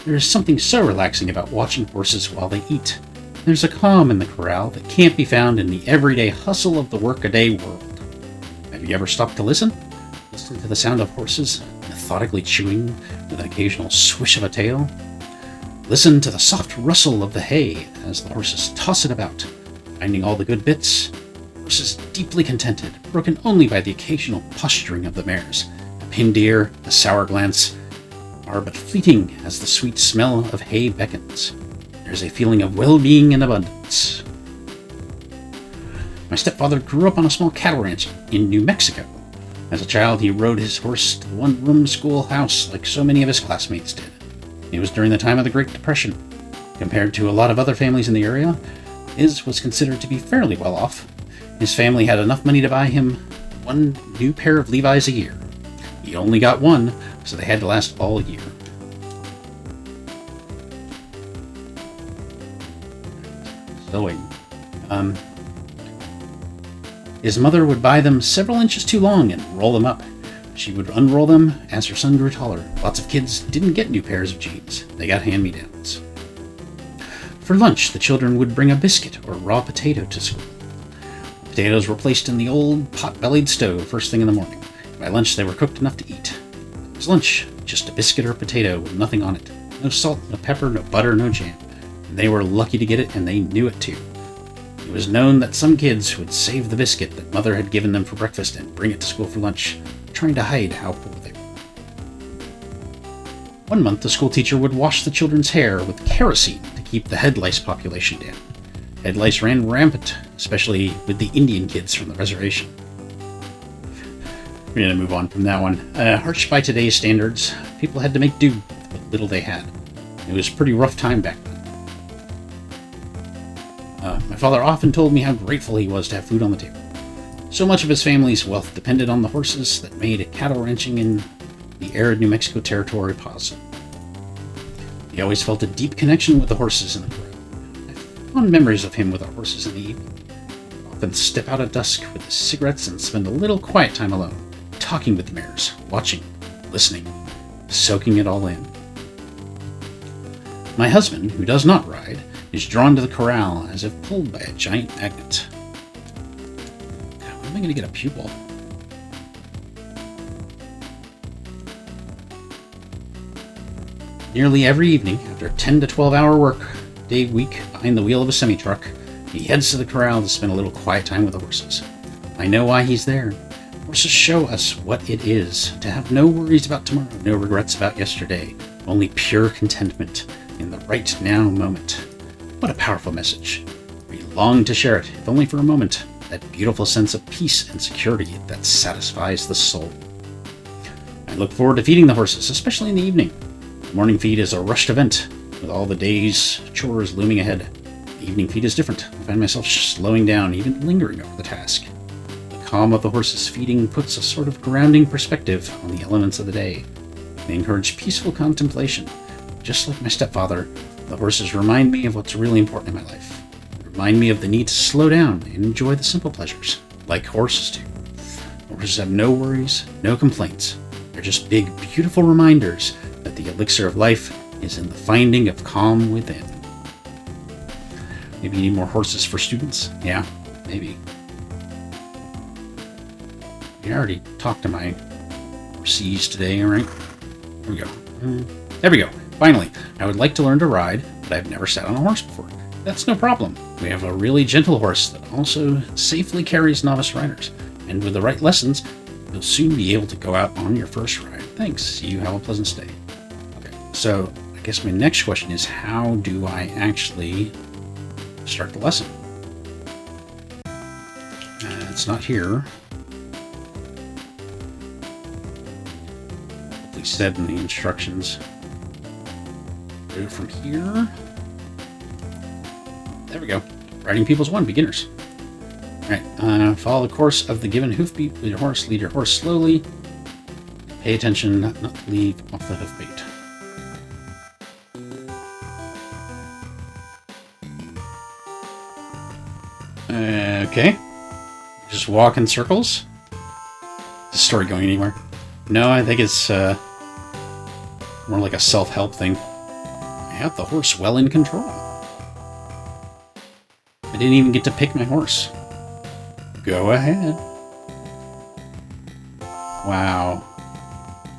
There is something so relaxing about watching horses while they eat. There's a calm in the corral that can't be found in the everyday hustle of the workaday world. Have you ever stopped to listen? Listen to the sound of horses methodically chewing with an occasional swish of a tail? Listen to the soft rustle of the hay as the horses toss it about, finding all the good bits. Horses deeply contented, broken only by the occasional posturing of the mares. The pinned ear, the sour glance, are but fleeting as the sweet smell of hay beckons. There's a feeling of well-being and abundance. My stepfather grew up on a small cattle ranch in New Mexico. As a child, he rode his horse to the one-room schoolhouse like so many of his classmates did. It was during the time of the Great Depression. Compared to a lot of other families in the area, his was considered to be fairly well off. His family had enough money to buy him one new pair of Levi's a year. He only got one, so they had to last all year. Sewing. His mother would buy them several inches too long and roll them up. She would unroll them as her son grew taller. Lots of kids didn't get new pairs of jeans. They got hand-me-downs. For lunch, the children would bring a biscuit or raw potato to school. Potatoes were placed in the old pot-bellied stove first thing in the morning. By lunch, they were cooked enough to eat. It was lunch, just a biscuit or potato with nothing on it. No salt, no pepper, no butter, no jam. And they were lucky to get it, and they knew it too. It was known that some kids would save the biscuit that mother had given them for breakfast and bring it to school for lunch, trying to hide how poor they were. One month, the school teacher would wash the children's hair with kerosene to keep the head lice population down. Head lice ran rampant, especially with the Indian kids from the reservation. We're going to move on from that one. Harsh by today's standards, people had to make do with what little they had. It was a pretty rough time back then. My father often told me how grateful he was to have food on the table. So much of his family's wealth depended on the horses that made cattle ranching in the arid New Mexico territory possible. He always felt a deep connection with the horses in the corral. I have fond memories of him with our horses in the evening. He'd often step out at dusk with his cigarettes and spend a little quiet time alone, talking with the mares, watching, listening, soaking it all in. My husband, who does not ride, is drawn to the corral as if pulled by a giant magnet. God, when am I going to get a pupil? Nearly every evening, after a 10 to 12 hour work day week behind the wheel of a semi-truck, he heads to the corral to spend a little quiet time with the horses. I know why he's there. Horses show us what it is to have no worries about tomorrow, no regrets about yesterday, only pure contentment in the right now moment. What a powerful message. We long to share it, if only for a moment, that beautiful sense of peace and security that satisfies the soul. I look forward to feeding the horses, especially in the evening. The morning feed is a rushed event, with all the day's chores looming ahead. The evening feed is different. I find myself slowing down, even lingering over the task. The calm of the horses feeding puts a sort of grounding perspective on the elements of the day. They encourage peaceful contemplation. Just like my stepfather, the horses remind me of what's really important in my life. They remind me of the need to slow down and enjoy the simple pleasures, like horses do. Horses have no worries, no complaints. They're just big, beautiful reminders that the elixir of life is in the finding of calm within. Maybe you need more horses for students? Yeah, maybe. I already talked to my Horsez today, alright? There we go. There we go. Finally, I would like to learn to ride, but I've never sat on a horse before. That's no problem. We have a really gentle horse that also safely carries novice riders. And with the right lessons, you'll soon be able to go out on your first ride. Thanks. You have a pleasant stay. Okay, so I guess my next question is, how do I actually start the lesson? It's not here. Hopefully said in the instructions. Do it from here. There we go. Riding Peoples 1, beginners. Alright, follow the course of the given hoofbeat with your horse. Lead your horse slowly. Pay attention not to leave off the hoofbeat. Okay. Just walk in circles. Is the story going anywhere? No, I think it's more like a self-help thing. I have the horse well in control. I didn't even get to pick my horse. Go ahead. Wow.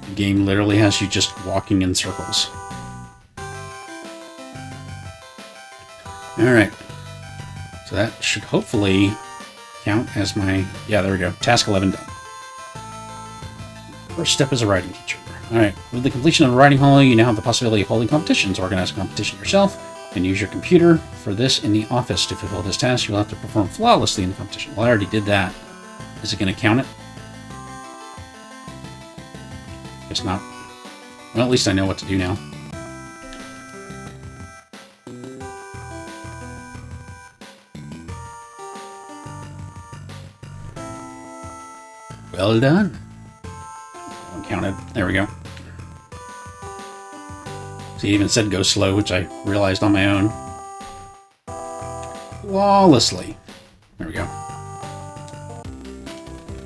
The game literally has you just walking in circles. Alright. So that should hopefully count as my... Yeah, there we go. Task 11 done. First step as a riding teacher. Alright, with the completion of a riding hall, you now have the possibility of holding competitions. Organize a competition yourself and use your computer for this in the office. To fulfill this task, you'll have to perform flawlessly in the competition. Well, I already did that. Is it going to count it? Guess not. Well, at least I know what to do now. Well done. Uncounted. There we go. See, it even said go slow, which I realized on my own. Flawlessly. There we go.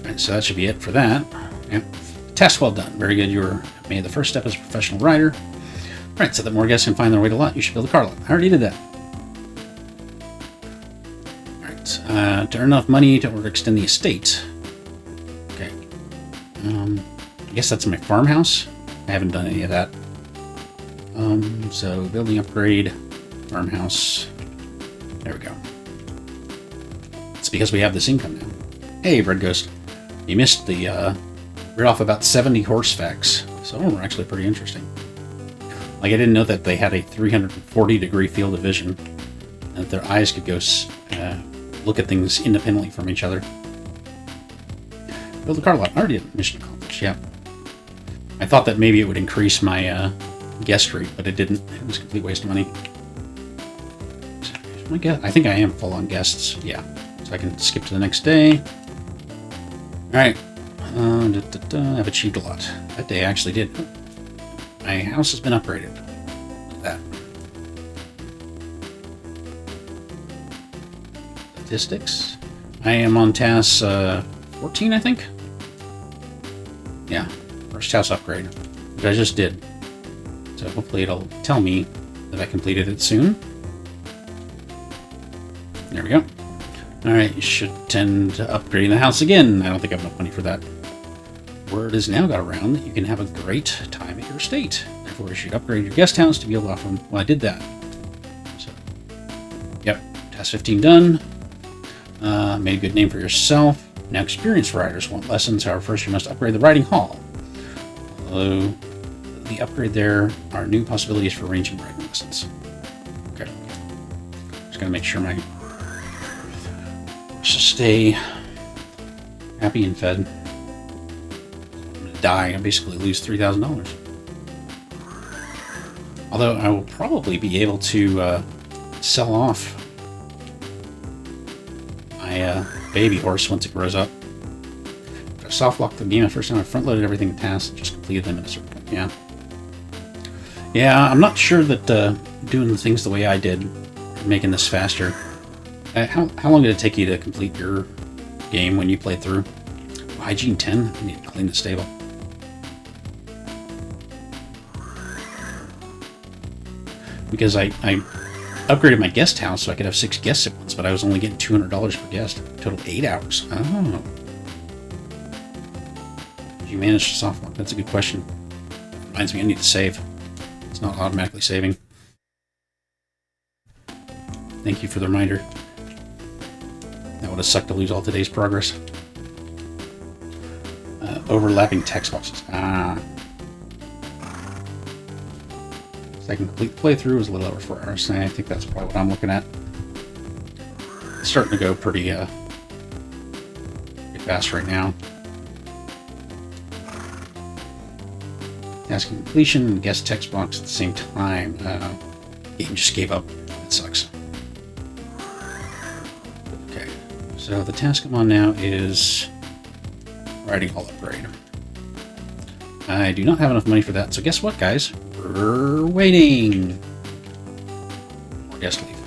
Alright, so that should be it for that. Yep. Task well done. Very good. You made the first step as a professional rider. Alright, so that more guests can find their way to lot, you should build a car lot. I already did that. Alright, to earn enough money to overextend the estate. Okay. I guess that's my farmhouse. I haven't done any of that. So building upgrade, farmhouse. There we go. It's because we have this income now. Hey, Red Ghost. You missed the, read off about 70 horse facts. Some of them were actually pretty interesting. Like, I didn't know that they had a 340-degree field of vision, and that their eyes could go look at things independently from each other. Build a car lot. I already did mission accomplished, yeah. I thought that maybe it would increase my guest rate, but it didn't. It was a complete waste of money. I think I am full on guests, yeah. So I can skip to the next day. Alright. I've achieved a lot. That day I actually did. My house has been upgraded. Look at that. Statistics. I am on task 14, I think. Yeah, first house upgrade, which I just did. So hopefully it'll tell me that I completed it soon. There we go. Alright, you should tend to upgrading the house again. I don't think I have enough money for that. Word has now got around that you can have a great time at your estate. Therefore, you should upgrade your guest house to be able to offer them. Well, I did that. So, yep, task 15 done. Made a good name for yourself. Now, experienced riders want lessons. However, first you must upgrade the riding hall. Although the upgrade there are new possibilities for arranging riding lessons. Okay. Just gotta make sure my horses stay happy and fed. Die and basically lose $3,000. Although I will probably be able to sell off my baby horse once it grows up. I soft locked the game the first time. I front loaded everything in tasks and just completed them at a certain point. Yeah. Yeah, I'm not sure that doing the things the way I did, making this faster. How long did it take you to complete your game when you played through? Hygiene 10? I need to clean the stable. Because I upgraded my guest house so I could have 6 guests at once, but I was only getting $200 per guest. Total 8 hours. Oh. Did you manage to soft lock? That's a good question. Reminds me I need to save. It's not automatically saving. Thank you for the reminder. That would have sucked to lose all today's progress. Overlapping text boxes. Ah. Second complete playthrough was a little over 4 hours. I think that's probably what I'm looking at. It's starting to go pretty fast right now. Task completion and guest text box at the same time. Game just gave up. It sucks. Okay, so the task I'm on now is riding hall upgrade. I do not have enough money for that, so guess what, guys? We're waiting. More guest leave.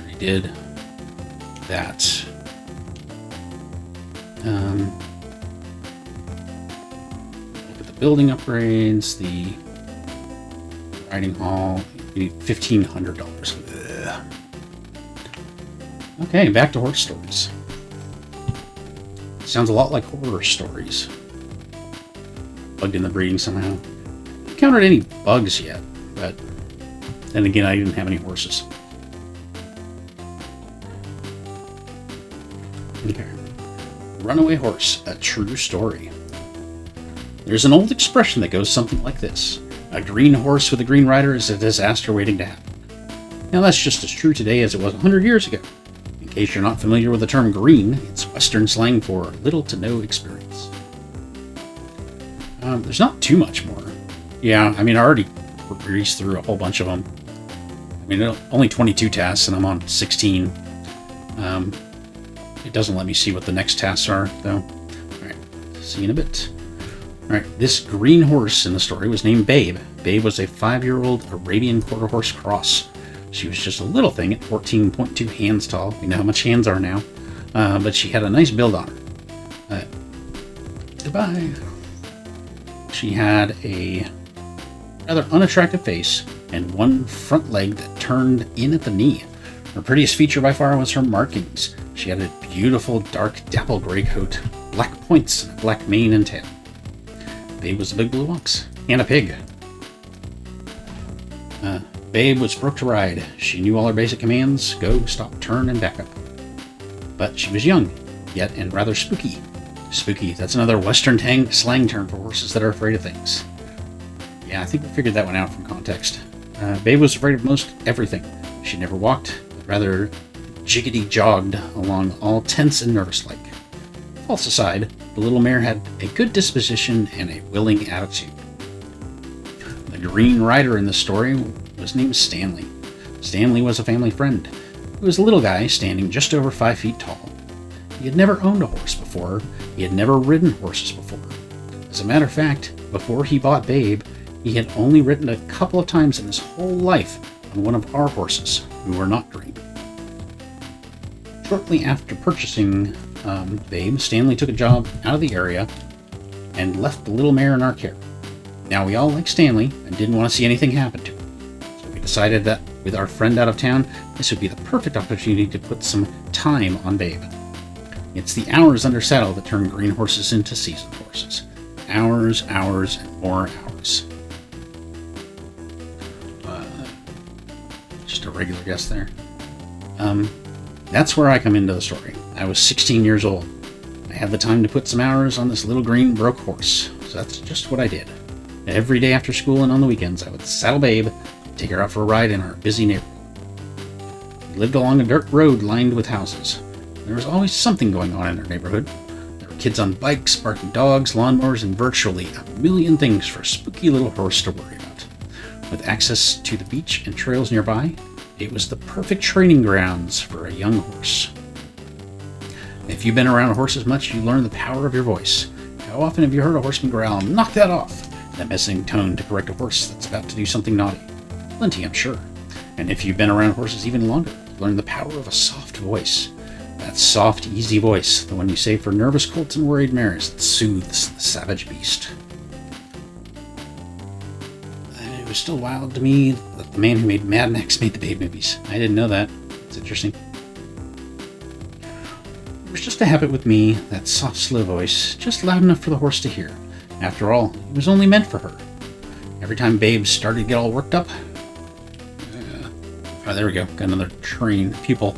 Already did that. Look at the building upgrades, the riding hall. We need $1,500. Ugh. Okay, back to horse stories. Sounds a lot like horror stories. Bugged in the breeding somehow. Haven't encountered any bugs yet, but then again, I didn't have any horses. Okay. Runaway horse, a true story. There's an old expression that goes something like this. A green horse with a green rider is a disaster waiting to happen. Now that's just as true today as it was 100 years ago. In case you're not familiar with the term green, it's Western slang for little to no experience. There's not too much more. Yeah, I mean, I already breezed through a whole bunch of them. I mean, only 22 tasks, and I'm on 16. It doesn't let me see what the next tasks are, though. Alright, see you in a bit. Alright, this green horse in the story was named Babe. Babe was a 5-year-old Arabian quarter horse cross. She was just a little thing at 14.2 hands tall. We know how much hands are now. But she had a nice build on her. Goodbye. She had a rather unattractive face and one front leg that turned in at the knee. Her prettiest feature by far was her markings. She had a beautiful dark dapple gray coat, black points, black mane and tail. Babe was a big blue ox and a pig. Babe was broke to ride. She knew all her basic commands: go, stop, turn, and back up. But she was young, yet and rather spooky. Spooky, that's another Western slang term for horses that are afraid of things. Yeah, I think we figured that one out from context. Babe was afraid of most everything. She never walked, but rather jiggity jogged along, all tense and nervous-like. Faults aside, the little mare had a good disposition and a willing attitude. The green rider in the story was named Stanley. Stanley was a family friend. He was a little guy standing just over 5 feet tall. He had never owned a horse before. He had never ridden horses before. As a matter of fact, before he bought Babe, he had only ridden a couple of times in his whole life on one of our horses, who were not green. Shortly after purchasing Babe, Stanley took a job out of the area and left the little mare in our care. Now, we all liked Stanley and didn't want to see anything happen to him. So we decided that with our friend out of town, this would be the perfect opportunity to put some time on Babe. It's the hours under saddle that turn green horses into seasoned horses. Hours, hours, and more hours. Just a regular guess there. That's where I come into the story. I was 16 years old. I had the time to put some hours on this little green broke horse, so that's just what I did. Every day after school and on the weekends, I would saddle Babe, take her out for a ride in our busy neighborhood. We lived along a dirt road lined with houses. There was always something going on in our neighborhood. There were kids on bikes, barking dogs, lawnmowers, and virtually a million things for a spooky little horse to worry about. With access to the beach and trails nearby, it was the perfect training grounds for a young horse. If you've been around horses much, you learn the power of your voice. How often have you heard a horseman growl, "Knock that off!" That menacing tone to correct a horse that's about to do something naughty? Plenty, I'm sure. And if you've been around horses even longer, you learn the power of a soft voice. That soft, easy voice, the one you say for nervous colts and worried mares, that soothes the savage beast. It was still wild to me that the man who made Mad Max made the Babe movies. I didn't know that. It's interesting. It was just a habit with me, that soft, slow voice, just loud enough for the horse to hear. After all, it was only meant for her. Every time Babe started to get all worked up... oh, there we go. Got another pupil.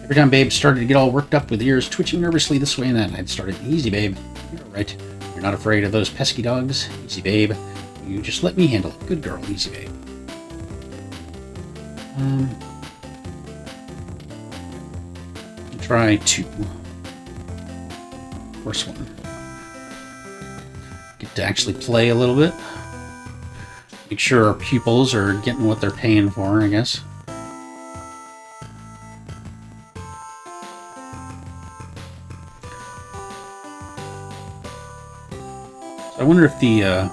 Every time Babe started to get all worked up with ears twitching nervously this way and that, I'd start it, "Easy, Babe. You're right. You're not afraid of those pesky dogs. Easy, Babe. You just let me handle it. Good girl. Easy, Babe." Try 2. First one. Get to actually play a little bit. Make sure our pupils are getting what they're paying for, I guess. I wonder if there's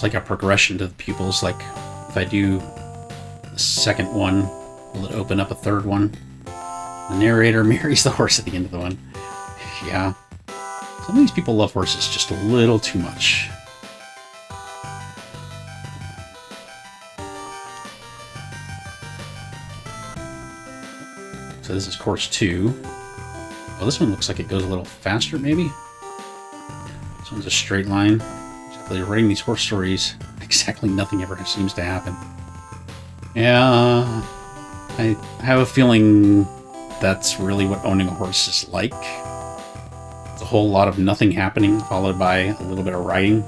like a progression to the pupils, like if I do the second one, will it open up a third one? The narrator marries the horse at the end of the one. Yeah. Some of these people love horses just a little too much. So this is course 2. Well, this one looks like it goes a little faster, maybe? This one's a straight line. Exactly, writing these horse stories, exactly nothing ever seems to happen. Yeah, I have a feeling that's really what owning a horse is like. It's a whole lot of nothing happening, followed by a little bit of writing.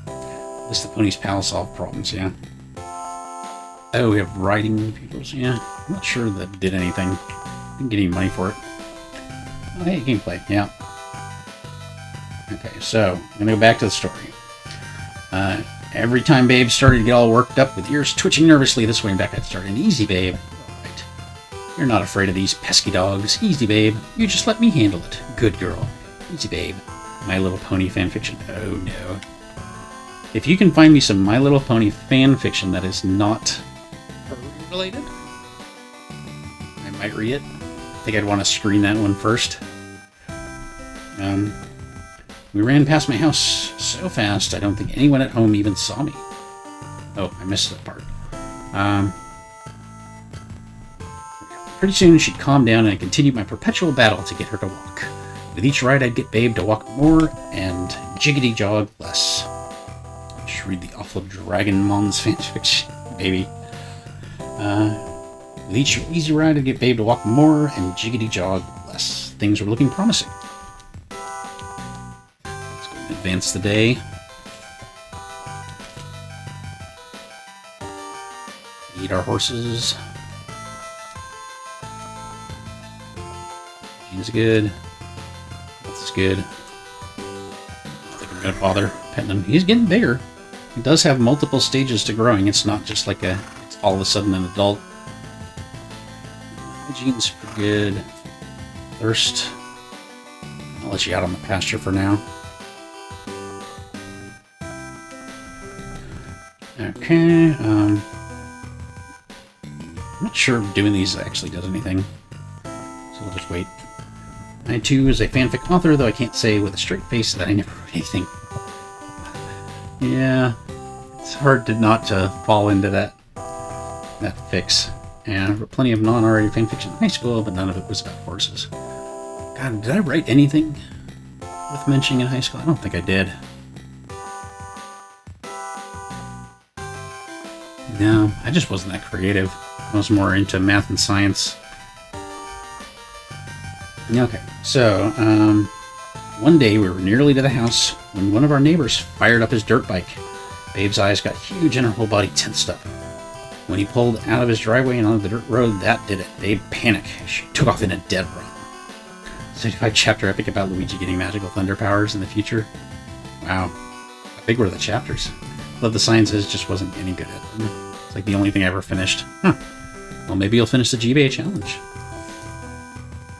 At least the Ponies pal solve problems, yeah. Oh, we have writing pupils, yeah. I'm not sure that did anything. Didn't get any money for it. Oh, hey, gameplay, yeah. Okay, so I'm gonna go back to the story. Every time Babe started to get all worked up, with ears twitching nervously this way and back, I'd start an easy, Babe. All right. You're not afraid of these pesky dogs. Easy, Babe. You just let me handle it. Good girl. Easy, Babe. My Little Pony fanfiction. Oh, no. If you can find me some My Little Pony fanfiction that is not related, I might read it. I think I'd want to screen that one first. We ran past my house so fast, I don't think anyone at home even saw me. Oh, I missed that part. Pretty soon she'd calm down and I continued my perpetual battle to get her to walk. With each ride I'd get Babe to walk more and jiggity jog less. Just read the awful Dragonmon's fanfiction, baby. With each easy ride I'd get Babe to walk more and jiggity jog less. Things were looking promising. Advance the day. Eat our horses. Gene's good. This is good. I don't think I'm gonna bother petting him. He's getting bigger. He does have multiple stages to growing. It's not just like it's all of a sudden an adult. Gene's pretty good. Thirst. I'll let you out on the pasture for now. Okay, I'm not sure if doing these actually does anything, so we'll just wait. I, too, is a fanfic author, though I can't say with a straight face that I never wrote anything. Yeah, it's hard to not fall into that fix. And I've wrote plenty of non-R fanfiction in high school, but none of it was about horses. God, did I write anything worth mentioning in high school? I don't think I did. No, I just wasn't that creative. I was more into math and science. Okay, so, one day we were nearly to the house when one of our neighbors fired up his dirt bike. Babe's eyes got huge and her whole body tensed up. When he pulled out of his driveway and onto the dirt road, that did it. Babe panicked. She took off in a dead run. 75 chapter epic about Luigi getting magical thunder powers in the future. Wow. How big were the chapters? Love the Sciences, just wasn't any good at them. It's like the only thing I ever finished. Huh. Well, maybe you'll finish the GBA challenge.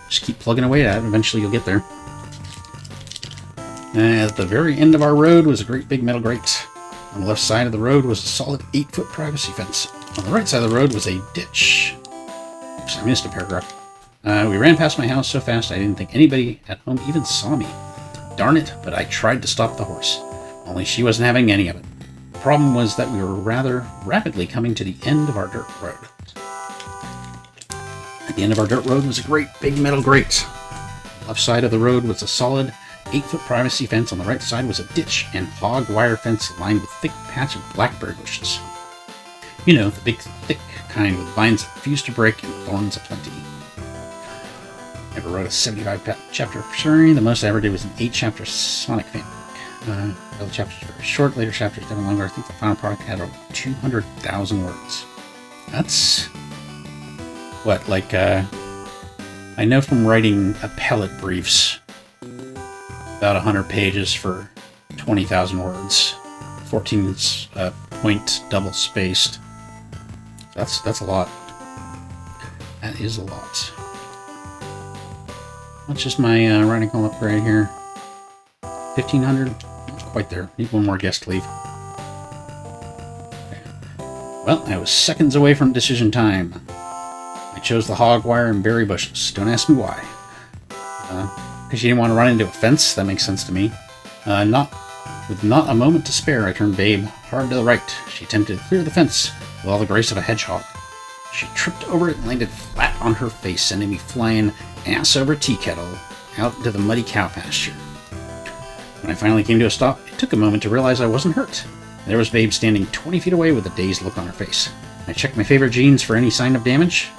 Just keep plugging away at it, and eventually you'll get there. At the very end of our road was a great big metal grate. On the left side of the road was a solid 8-foot privacy fence. On the right side of the road was a ditch. Oops, I missed a paragraph. We ran past my house so fast I didn't think anybody at home even saw me. Darn it, but I tried to stop the horse. Only she wasn't having any of it. The problem was that we were rather rapidly coming to the end of our dirt road. At the end of our dirt road was a great big metal grate. On the left side of the road was a solid 8-foot privacy fence. On the right side was a ditch and hog wire fence lined with thick patch of blackberry bushes. You know, the big, thick kind with vines that refuse to break and thorns aplenty. Never wrote a 75 chapter story. The most I ever did was an 8-chapter Sonic fanfic. Early chapters were very short, later chapters never longer. I think the final product had over 200,000 words. That's what, like, I know from writing appellate briefs, about 100 pages for 20,000 words, 14 point double spaced. That's a lot. That is a lot. That's just my writing hall upgrade here. 1,500. Not quite there. Need one more guest leave. Okay. Well, I was seconds away from decision time. I chose the hog wire and berry bushes. Don't ask me why. Because she didn't want to run into a fence. That makes sense to me. With not a moment to spare, I turned Babe hard to the right. She attempted to clear the fence with all the grace of a hedgehog. She tripped over it and landed flat on her face, sending me flying ass over tea kettle out into the muddy cow pasture. When I finally came to a stop, it took a moment to realize I wasn't hurt. There was Babe standing 20 feet away with a dazed look on her face. I checked my favorite jeans for any sign of damage.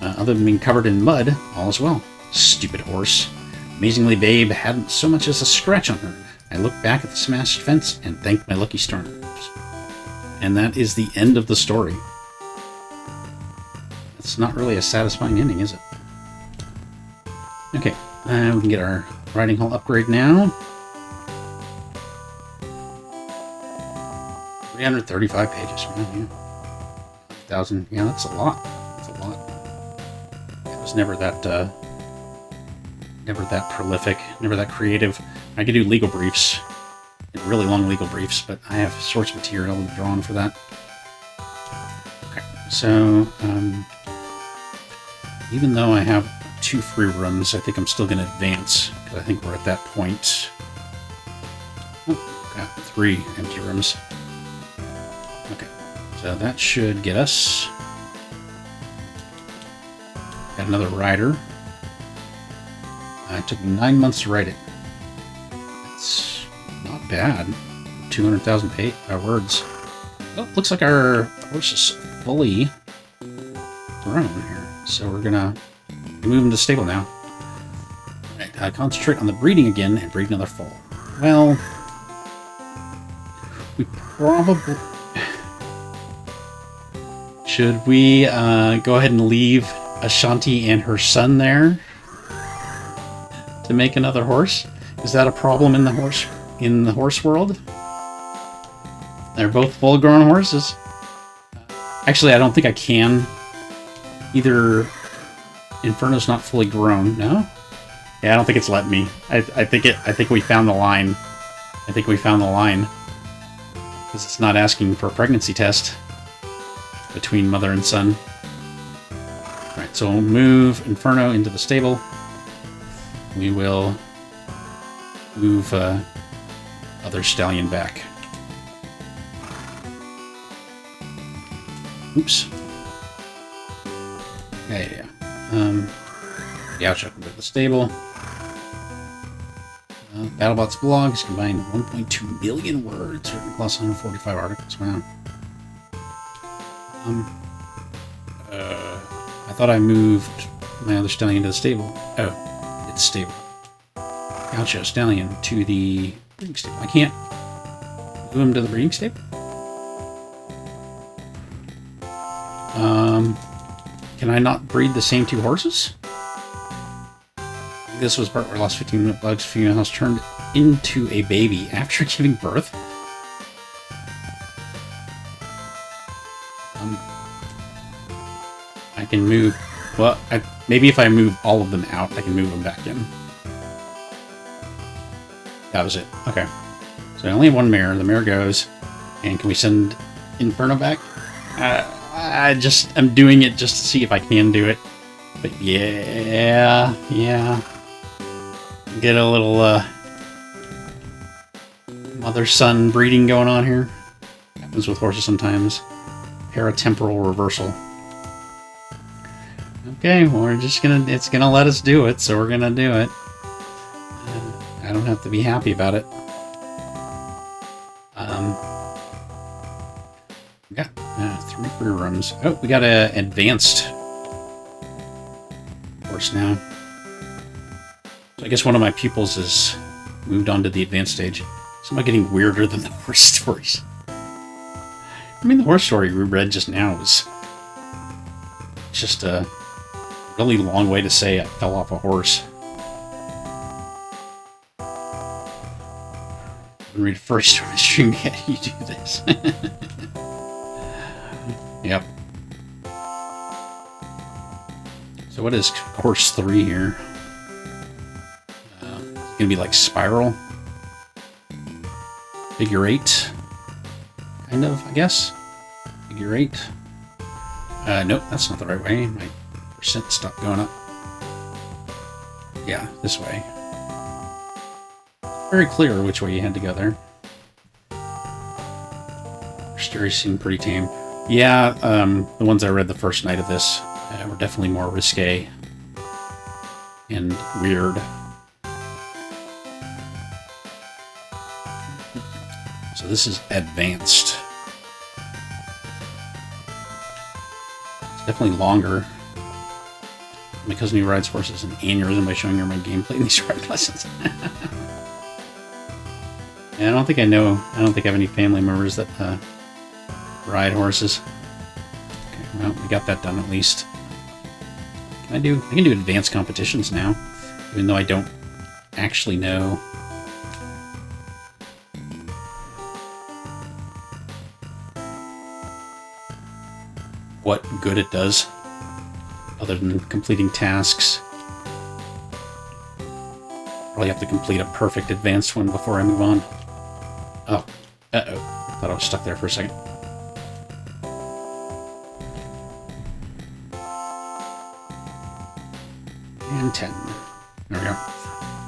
Other than being covered in mud, all is well. Stupid horse. Amazingly, Babe hadn't so much as a scratch on her. I looked back at the smashed fence and thanked my lucky stars. And that is the end of the story. It's not really a satisfying ending, is it? Okay, we can get our riding hall upgrade now. 335 pages, man. Yeah. 1,000. Yeah, that's a lot. That's a lot. It was never that prolific, never that creative. I could do legal briefs, really long legal briefs, but I have source material drawn for that. Okay, so even though I have 2 free rooms, I think I'm still going to advance, because I think we're at that point. Oh, got 3 empty rooms. Okay, so that should get us. Got another rider. It took me 9 months to write it. It's not bad. 200,000 words. Oh, looks like our horse is fully grown here. So we're gonna move him to stable now. Alright, concentrate on the breeding again and breed another foal. Well, we probably... Should we go ahead and leave Ashanti and her son there to make another horse? Is that a problem in the horse world? They're both full-grown horses. Actually, I don't think I can. Either Inferno's not fully grown. No? Yeah, I don't think it's let me. I think we found the line. I think we found the line. Because it's not asking for a pregnancy test between mother and son. Alright, so we'll move Inferno into the stable. We will move other Stallion back. Oops. Yeah. Gaucho can go to the stable. BattleBots blogs combined 1.2 million words, written plus 145 articles. Wow. I thought I moved my other Stallion to the stable. Oh, it's stable. Gaucho Stallion to the breeding stable. I can't move him to the breeding stable? Can I not breed the same 2 horses? This was part where I lost 15 bugs. Female house turned into a baby after giving birth. I can move... Well, maybe if I move all of them out, I can move them back in. That was it. Okay. So I only have 1 mare. The mare goes. And can we send Inferno back? I'm doing it just to see if I can do it. But yeah. Get a little mother-son breeding going on here. Happens with horses sometimes. Paratemporal reversal. Okay, well, it's gonna let us do it, so we're gonna do it. I don't have to be happy about it. We got 3 free rooms. Oh, we got an advanced horse now. So I guess one of my pupils has moved on to the advanced stage. Somehow getting weirder than the horse stories. I mean, the horse story we read just now was just a really long way to say I fell off a horse. Read first on the stream. Yeah, you do this. Yep. So what is course 3 here? It's gonna be like spiral, figure 8, kind of, I guess. Figure 8. Nope, that's not the right way. My percent stopped going up. Yeah, this way. Very clear which way you had to go there. Stories seem pretty tame. Yeah, the ones I read the first night of this were definitely more risque and weird. So this is advanced. It's definitely longer. My cousin who rides horses an aneurysm by showing her my gameplay in these ride lessons. Yeah, I don't think I have any family members that ride horses. Okay, well, we got that done at least. I can do advanced competitions now, even though I don't actually know. what good it does, other than completing tasks. Probably have to complete a perfect advanced one before I move on. Oh, uh-oh. Thought I was stuck there for a second. And 10. There we go.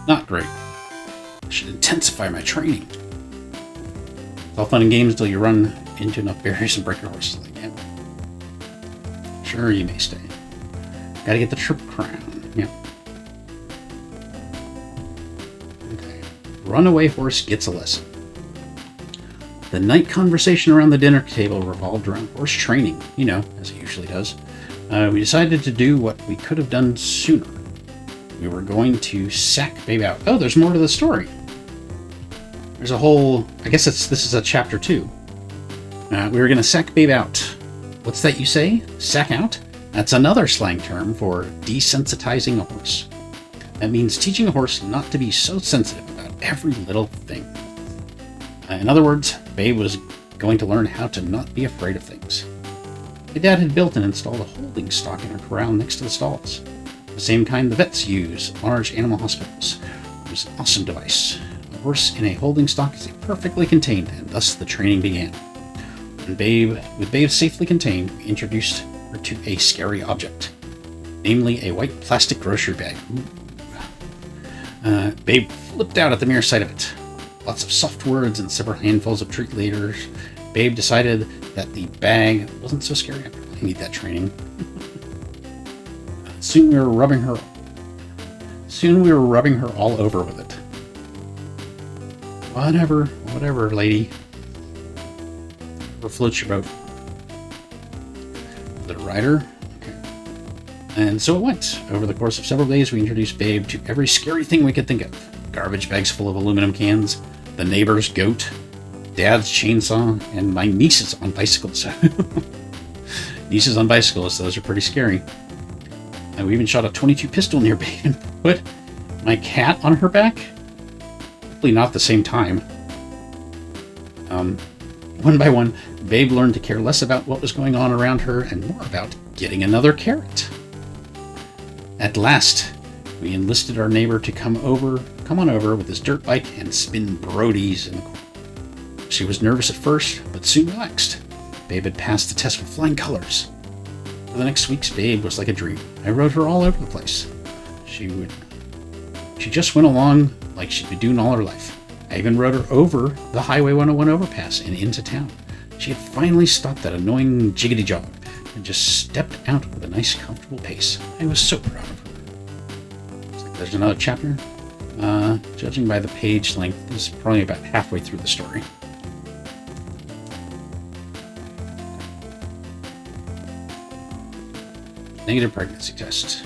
Not great. I should intensify my training. It's all fun and games until you run into enough barriers and break your horse's leg. Yeah. Sure, you may stay. Gotta get the triple crown. Yep. Okay. Runaway horse gets a lesson. The night conversation around the dinner table revolved around horse training, you know, as it usually does. We decided to do what we could have done sooner. We were going to sack Babe out. Oh, there's more to the story. There's a whole... I guess this is a chapter 2. We were going to sack Babe out. What's that you say? Sack out? That's another slang term for desensitizing a horse. That means teaching a horse not to be so sensitive about every little thing. In other words, Babe was going to learn how to not be afraid of things. My dad had built and installed a holding stock in our corral next to the stalls. The same kind the vets use at large animal hospitals. It was an awesome device. A horse in a holding stock is perfectly contained, and thus the training began. With Babe safely contained, we introduced her to a scary object, namely a white plastic grocery bag. Babe flipped out at the mere sight of it. Lots of soft words and several handfuls of treat later, Babe decided that the bag wasn't so scary after all. I need that training. Soon we were rubbing her all over with it. Whatever, lady. Whatever floats your boat. The rider? Okay. And so it went. Over the course of several days, we introduced Babe to every scary thing we could think of. Garbage bags full of aluminum cans, the neighbor's goat, Dad's chainsaw, and my nieces on bicycles. Nieces on bicycles, those are pretty scary. And we even shot a .22 pistol near Babe and put my cat on her back. Hopefully not at the same time. One by one, Babe learned to care less about what was going on around her and more about getting another carrot. At last, we enlisted our neighbor to come on over with his dirt bike and spin Brodies in the corner. She was nervous at first, but soon relaxed. Babe had passed the test with flying colors. For the next weeks, Babe was like a dream. I rode her all over the place. She just went along like she'd been doing all her life. I even rode her over the Highway 101 overpass and into town. She had finally stopped that annoying jiggity jog and just stepped out with a nice, comfortable pace. I was so proud of her. Looks like there's another chapter. Judging by the page length, this is probably about halfway through the story. Negative pregnancy test.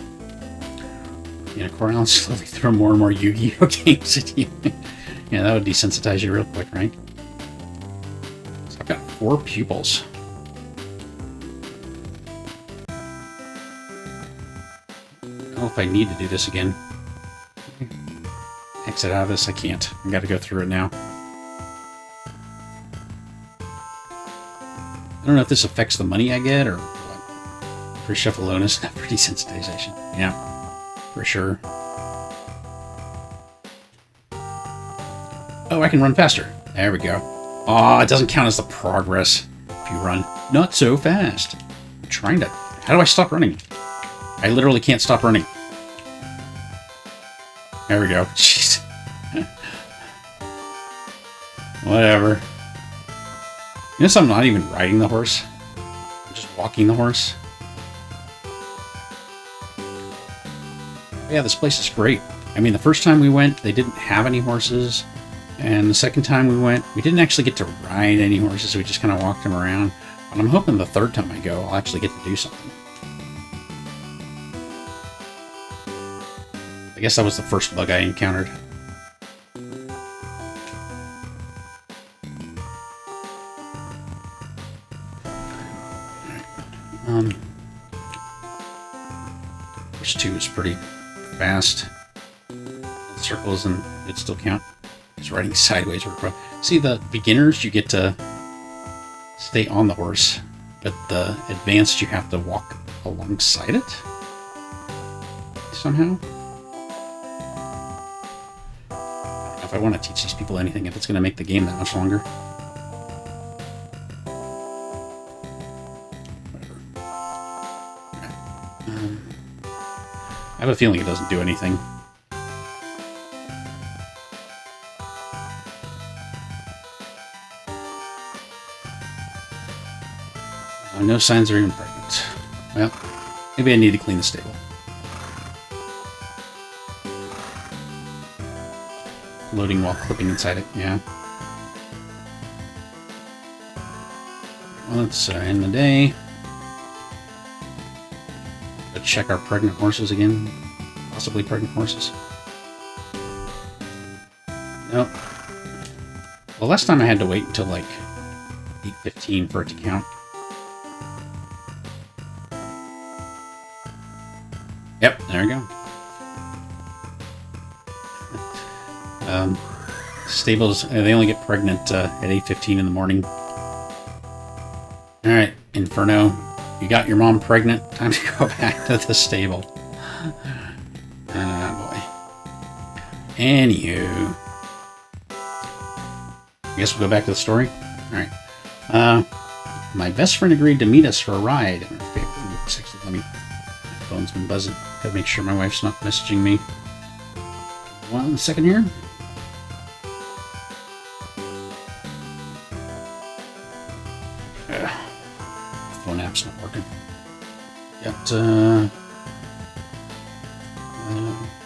In a corral, slowly throw more and more Yu-Gi-Oh games at you. Yeah, that would desensitize you real quick, right? So I've got 4 pupils. I don't know if I need to do this again. Exit out of this, I can't. I gotta go through it now. I don't know if this affects the money I get or what. For Shuffleonus, not for desensitization. Yeah, for sure. Oh, I can run faster. There we go. Oh, it doesn't count as the progress if you run. Not so fast. I'm trying to... How do I stop running? I literally can't stop running. There we go. Jeez. Whatever. You notice I'm not even riding the horse. I'm just walking the horse. Yeah, this place is great. I mean, the first time we went, they didn't have any horses. And the second time we went, we didn't actually get to ride any horses. We just kind of walked them around. But I'm hoping the third time I go, I'll actually get to do something. I guess that was the first bug I encountered. Course 2 is pretty fast. Circles and it still count. It's riding sideways. See, the beginners, you get to stay on the horse. but the advanced you have to walk alongside it somehow. I don't know if I want to teach these people anything, if it's going to make the game that much longer. Whatever. I have a feeling it doesn't do anything. No signs are even pregnant. Well, maybe I need to clean the stable. Loading while clipping inside it, yeah. Well, let's end the day. Let's check our pregnant horses again. Possibly pregnant horses. Nope. Well, last time I had to wait until like 8:15 for it to count. Yep, there we go. Stables, they only get pregnant at 8:15 in the morning. Alright, Inferno. You got your mom pregnant. Time to go back to the stable. Boy. Anywho. I guess we'll go back to the story. Alright. My best friend agreed to meet us for a ride. Let me... My phone's been buzzing. Gotta make sure my wife's not messaging me. 1 second here. Phone app's not working. Got,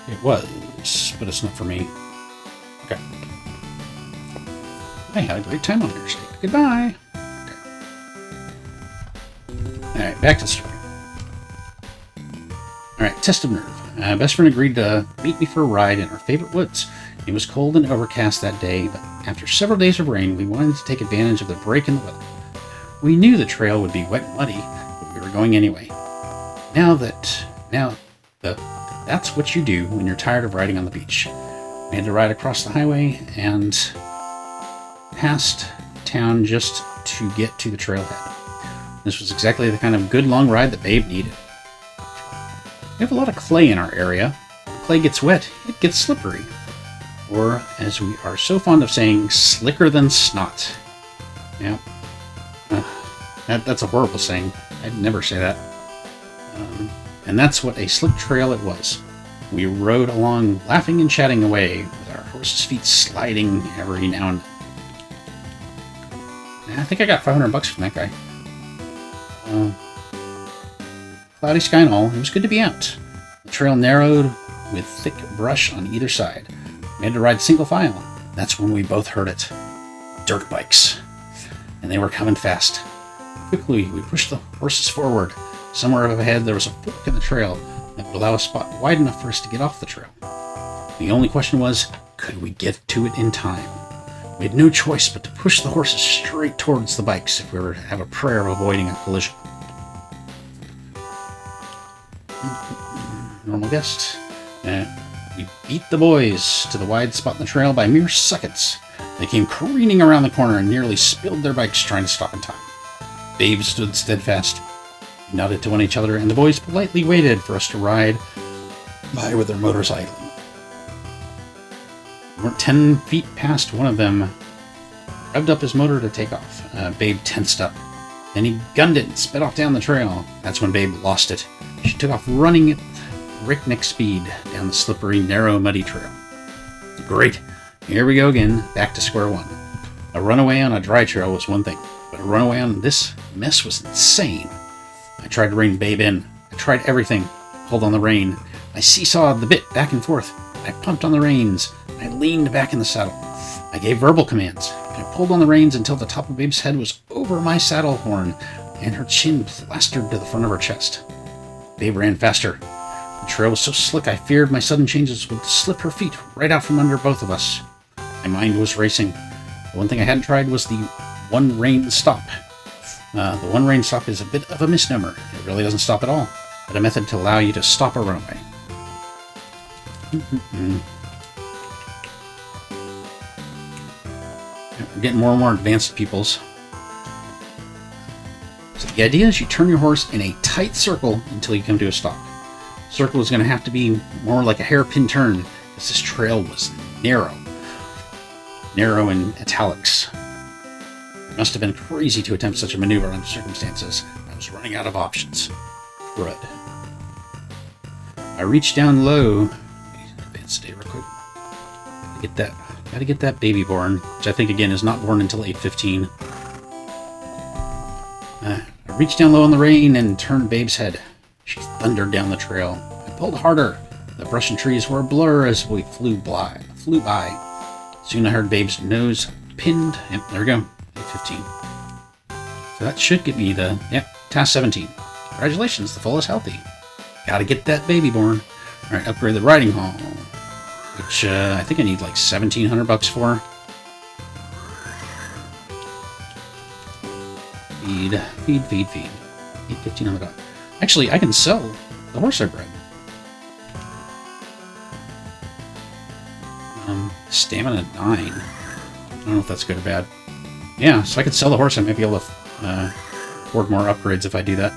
it was, but it's not for me. Okay. I had a great time on your state. Goodbye. Okay. Alright, back to the story. Alright, test of nerve. Best friend agreed to meet me for a ride in our favorite woods. It was cold and overcast that day, but after several days of rain, we wanted to take advantage of the break in the weather. We knew the trail would be wet and muddy, but we were going anyway. That's what you do when you're tired of riding on the beach. We had to ride across the highway and past town just to get to the trailhead. This was exactly the kind of good long ride that Babe needed. We have a lot of clay in our area. When clay gets wet, it gets slippery. Or, as we are so fond of saying, slicker than snot. Yeah. That's a horrible saying. I'd never say that. And that's what a slick trail it was. We rode along, laughing and chatting away, with our horses' feet sliding every now and then. I think I got $500 from that guy. Cloudy sky and all, it was good to be out. The trail narrowed with thick brush on either side. We had to ride single file. That's when we both heard it. Dirt bikes. And they were coming fast. Quickly, we pushed the horses forward. Somewhere up ahead, there was a fork in the trail that would allow a spot wide enough for us to get off the trail. The only question was, could we get to it in time? We had no choice but to push the horses straight towards the bikes if we were to have a prayer of avoiding a collision. Normal guest. We beat the boys to the wide spot in the trail by mere seconds. They came careening around the corner and nearly spilled their bikes trying to stop in time. Babe stood steadfast. We nodded to each other, and the boys politely waited for us to ride by with their motors idling. We weren't 10 feet past one of them revved up his motor to take off. Babe tensed up. Then he gunned it and sped off down the trail. That's when Babe lost it. She took off running at breakneck speed down the slippery, narrow, muddy trail. Great. Here we go again, back to square one. A runaway on a dry trail was one thing, but a runaway on this mess was insane. I tried to rein Babe in. I tried everything. Pulled on the rein. I seesawed the bit back and forth. I pumped on the reins. I leaned back in the saddle. I gave verbal commands. I pulled on the reins until the top of Babe's head was over my saddle horn, and her chin plastered to the front of her chest. Babe ran faster. The trail was so slick I feared my sudden changes would slip her feet right out from under both of us. My mind was racing. The one thing I hadn't tried was the one rein stop. The one rein stop is a bit of a misnomer. It really doesn't stop at all, but a method to allow you to stop a runaway. We're getting more and more advanced peoples. The idea is you turn your horse in a tight circle until you come to a stop. The circle is going to have to be more like a hairpin turn, because this trail was narrow. Narrow in italics. It must have been crazy to attempt such a maneuver under circumstances. I was running out of options. Crud. I reached down low. Advance today real quick. Gotta get that baby born, which I think again is not born until 8:15. I reached down low on the rein and turned Babe's head. She thundered down the trail. I pulled harder. The brush and trees were a blur as we flew by. Soon I heard Babe's nose pinned. Yep, there we go. 8:15. So that should get me the task 17. Congratulations, the foal is healthy. Gotta get that baby born. Alright, upgrade the riding hall, which I think I need like $1,700 for. Feed. 1,500. Actually, I can sell the horse I bred. Stamina 9. I don't know if that's good or bad. Yeah, so I could sell the horse. I might be able to afford more upgrades if I do that.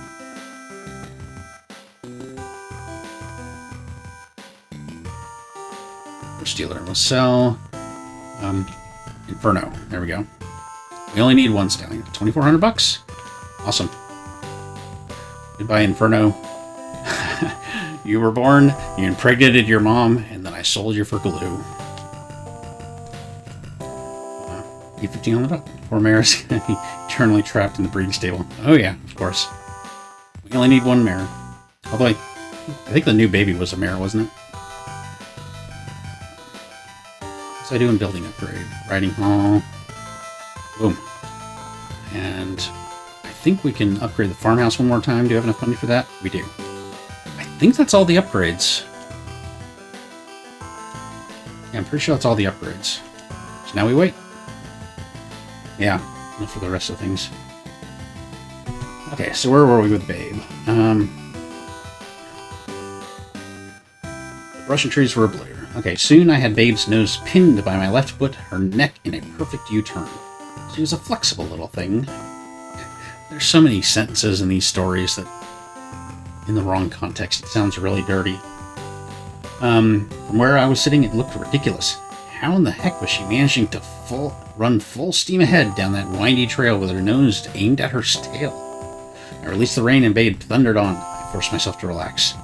Horse dealer. We'll sell Inferno. There we go. We only need one stallion. $2,400. Awesome. Goodbye, Inferno. You were born, you impregnated your mom, and then I sold you for glue. $1,500. Poor mare's gonna be eternally trapped in the breeding stable. Oh yeah, of course. We only need one mare. Although I think the new baby was a mare, wasn't it? What's I do in building upgrade? Riding hall. Boom. And I think we can upgrade the farmhouse one more time. Do you have enough money for that? We do. I think that's all the upgrades. Yeah, I'm pretty sure that's all the upgrades. So now we wait. Yeah, enough for the rest of things. Okay, so where were we with Babe? The brush and trees were a blur. Okay, soon I had Babe's nose pinned by my left foot, her neck in a perfect U-turn. She was a flexible little thing. There's so many sentences in these stories that, in the wrong context, it sounds really dirty. From where I was sitting, it looked ridiculous. How in the heck was she managing to run full steam ahead down that windy trail with her nose aimed at her tail? I released the rein and Babe thundered on. I forced myself to relax.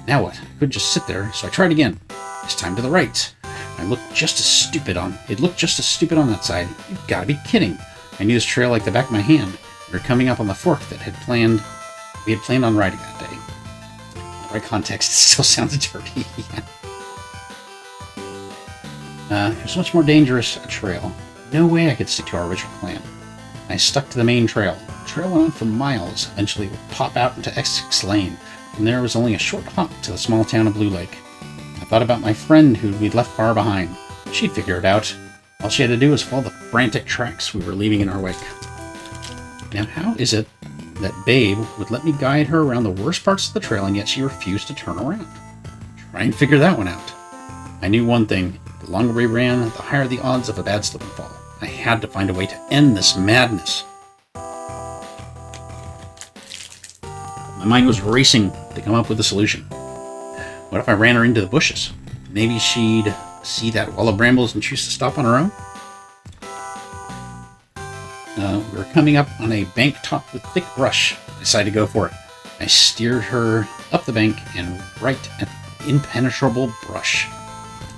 Now what? I couldn't just sit there, so I tried again. This time to the right. It looked just as stupid on that side. You've got to be kidding. I knew this trail like the back of my hand. We were coming up on the fork that we had planned on riding that day. In the right context, it still sounds dirty. It was much more dangerous a trail. No way I could stick to our original plan. I stuck to the main trail. The trail went on for miles. Eventually, it would pop out into Essex Lane. From there was only a short hop to the small town of Blue Lake. I thought about my friend who we'd left far behind. She'd figure it out. All she had to do was follow the frantic tracks we were leaving in our wake. Now, how is it that Babe would let me guide her around the worst parts of the trail, and yet she refused to turn around? Try and figure that one out. I knew one thing. The longer we ran, the higher the odds of a bad slip and fall. I had to find a way to end this madness. My mind was racing to come up with a solution. What if I ran her into the bushes? Maybe she'd see that wall of brambles and choose to stop on her own? We were coming up on a bank topped with thick brush. I decided to go for it. I steered her up the bank and right at the impenetrable brush.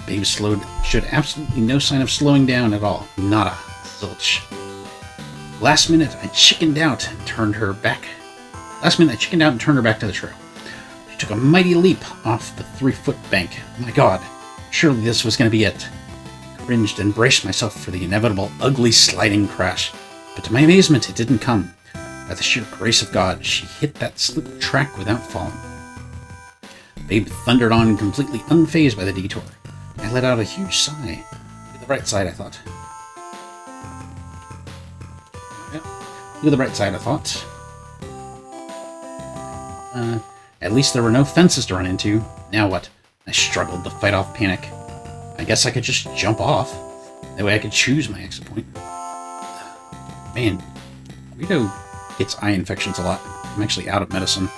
Babe showed absolutely no sign of slowing down at all. Nada. Zilch. Last minute, I chickened out and turned her back to the trail. She took a mighty leap off the 3-foot bank. My God, surely this was going to be it. I cringed and braced myself for the inevitable ugly sliding crash. But to my amazement, it didn't come. By the sheer grace of God, she hit that slip track without falling. Babe thundered on, completely unfazed by the detour. I let out a huge sigh. To the right side, I thought. To the right side, I thought. At least there were no fences to run into. Now what? I struggled to fight off panic. I guess I could just jump off. That way I could choose my exit point. Man, Rito gets eye infections a lot. I'm actually out of medicine.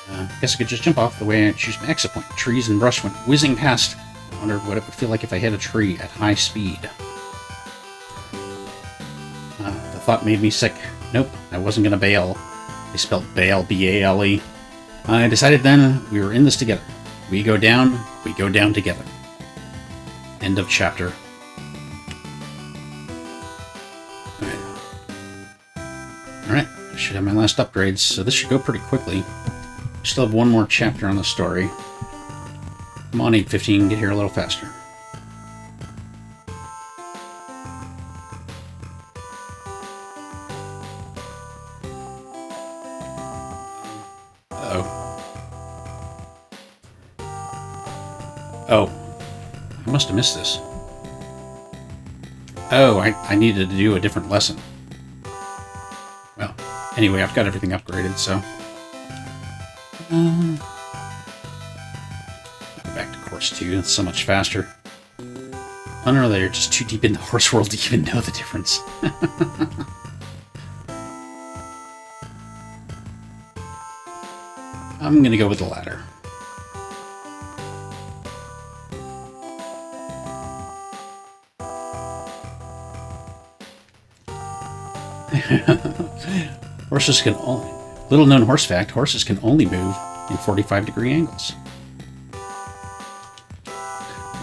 I guess I could just jump off the way I choose my exit point. Trees and brush went whizzing past. I wondered what it would feel like if I hit a tree at high speed. The thought made me sick. Nope, I wasn't going to bail. They spelled bail, B-A-L-E. I decided then we were in this together. We go down together. End of chapter. Alright, I should have my last upgrades, so this should go pretty quickly. Still have one more chapter on the story. Come on, 8:15, get here a little faster. Oh, I must have missed this. Oh, I needed to do a different lesson. Well, anyway, I've got everything upgraded, so... back to course 2, it's so much faster. I don't know that you're just too deep in the horse world to even know the difference. I'm gonna go with the latter. Horses can only... Little known horse fact, horses can only move in 45-degree angles.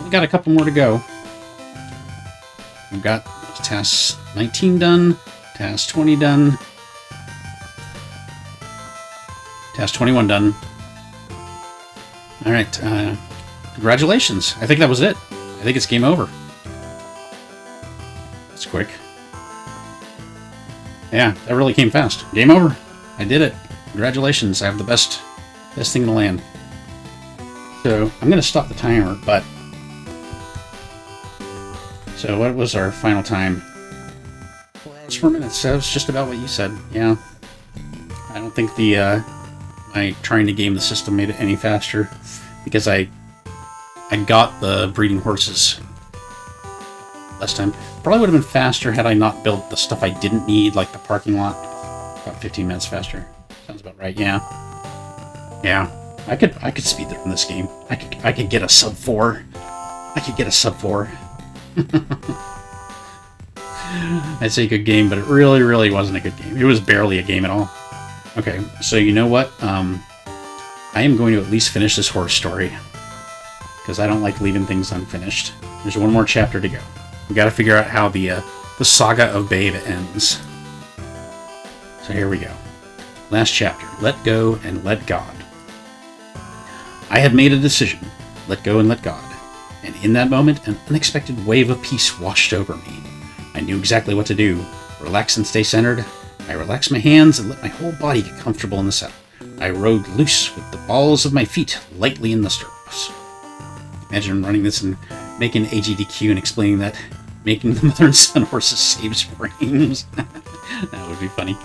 We got a couple more to go. We've got task 19 done, task 20 done, task 21 done. Alright, congratulations. I think that was it. I think it's game over. That's quick. Yeah, that really came fast. Game over. I did it. Congratulations. I have the best thing in the land. So, I'm going to stop the timer, but... So, what was our final time? Well, it was 4 minutes. That was just about what you said. Yeah. I don't think the, my trying to game the system made it any faster, because I got the breeding horses last time. Probably would have been faster had I not built the stuff I didn't need, like the parking lot. About 15 minutes faster. Sounds about right, yeah. Yeah. I could speed run this game. I could get a sub 4. I could get a sub 4. I'd say good game, but it really, really wasn't a good game. It was barely a game at all. Okay, so you know what? I am going to at least finish this horse story, because I don't like leaving things unfinished. There's one more chapter to go. We got to figure out how the saga of Babe ends. So here we go. Last chapter. Let go and let God. I had made a decision. Let go and let God. And in that moment, an unexpected wave of peace washed over me. I knew exactly what to do. Relax and stay centered. I relaxed my hands and let my whole body get comfortable in the saddle. I rode loose with the balls of my feet lightly in the stirrups. Imagine running this and making AGDQ and explaining that making the mother and son horses saves frames. That would be funny.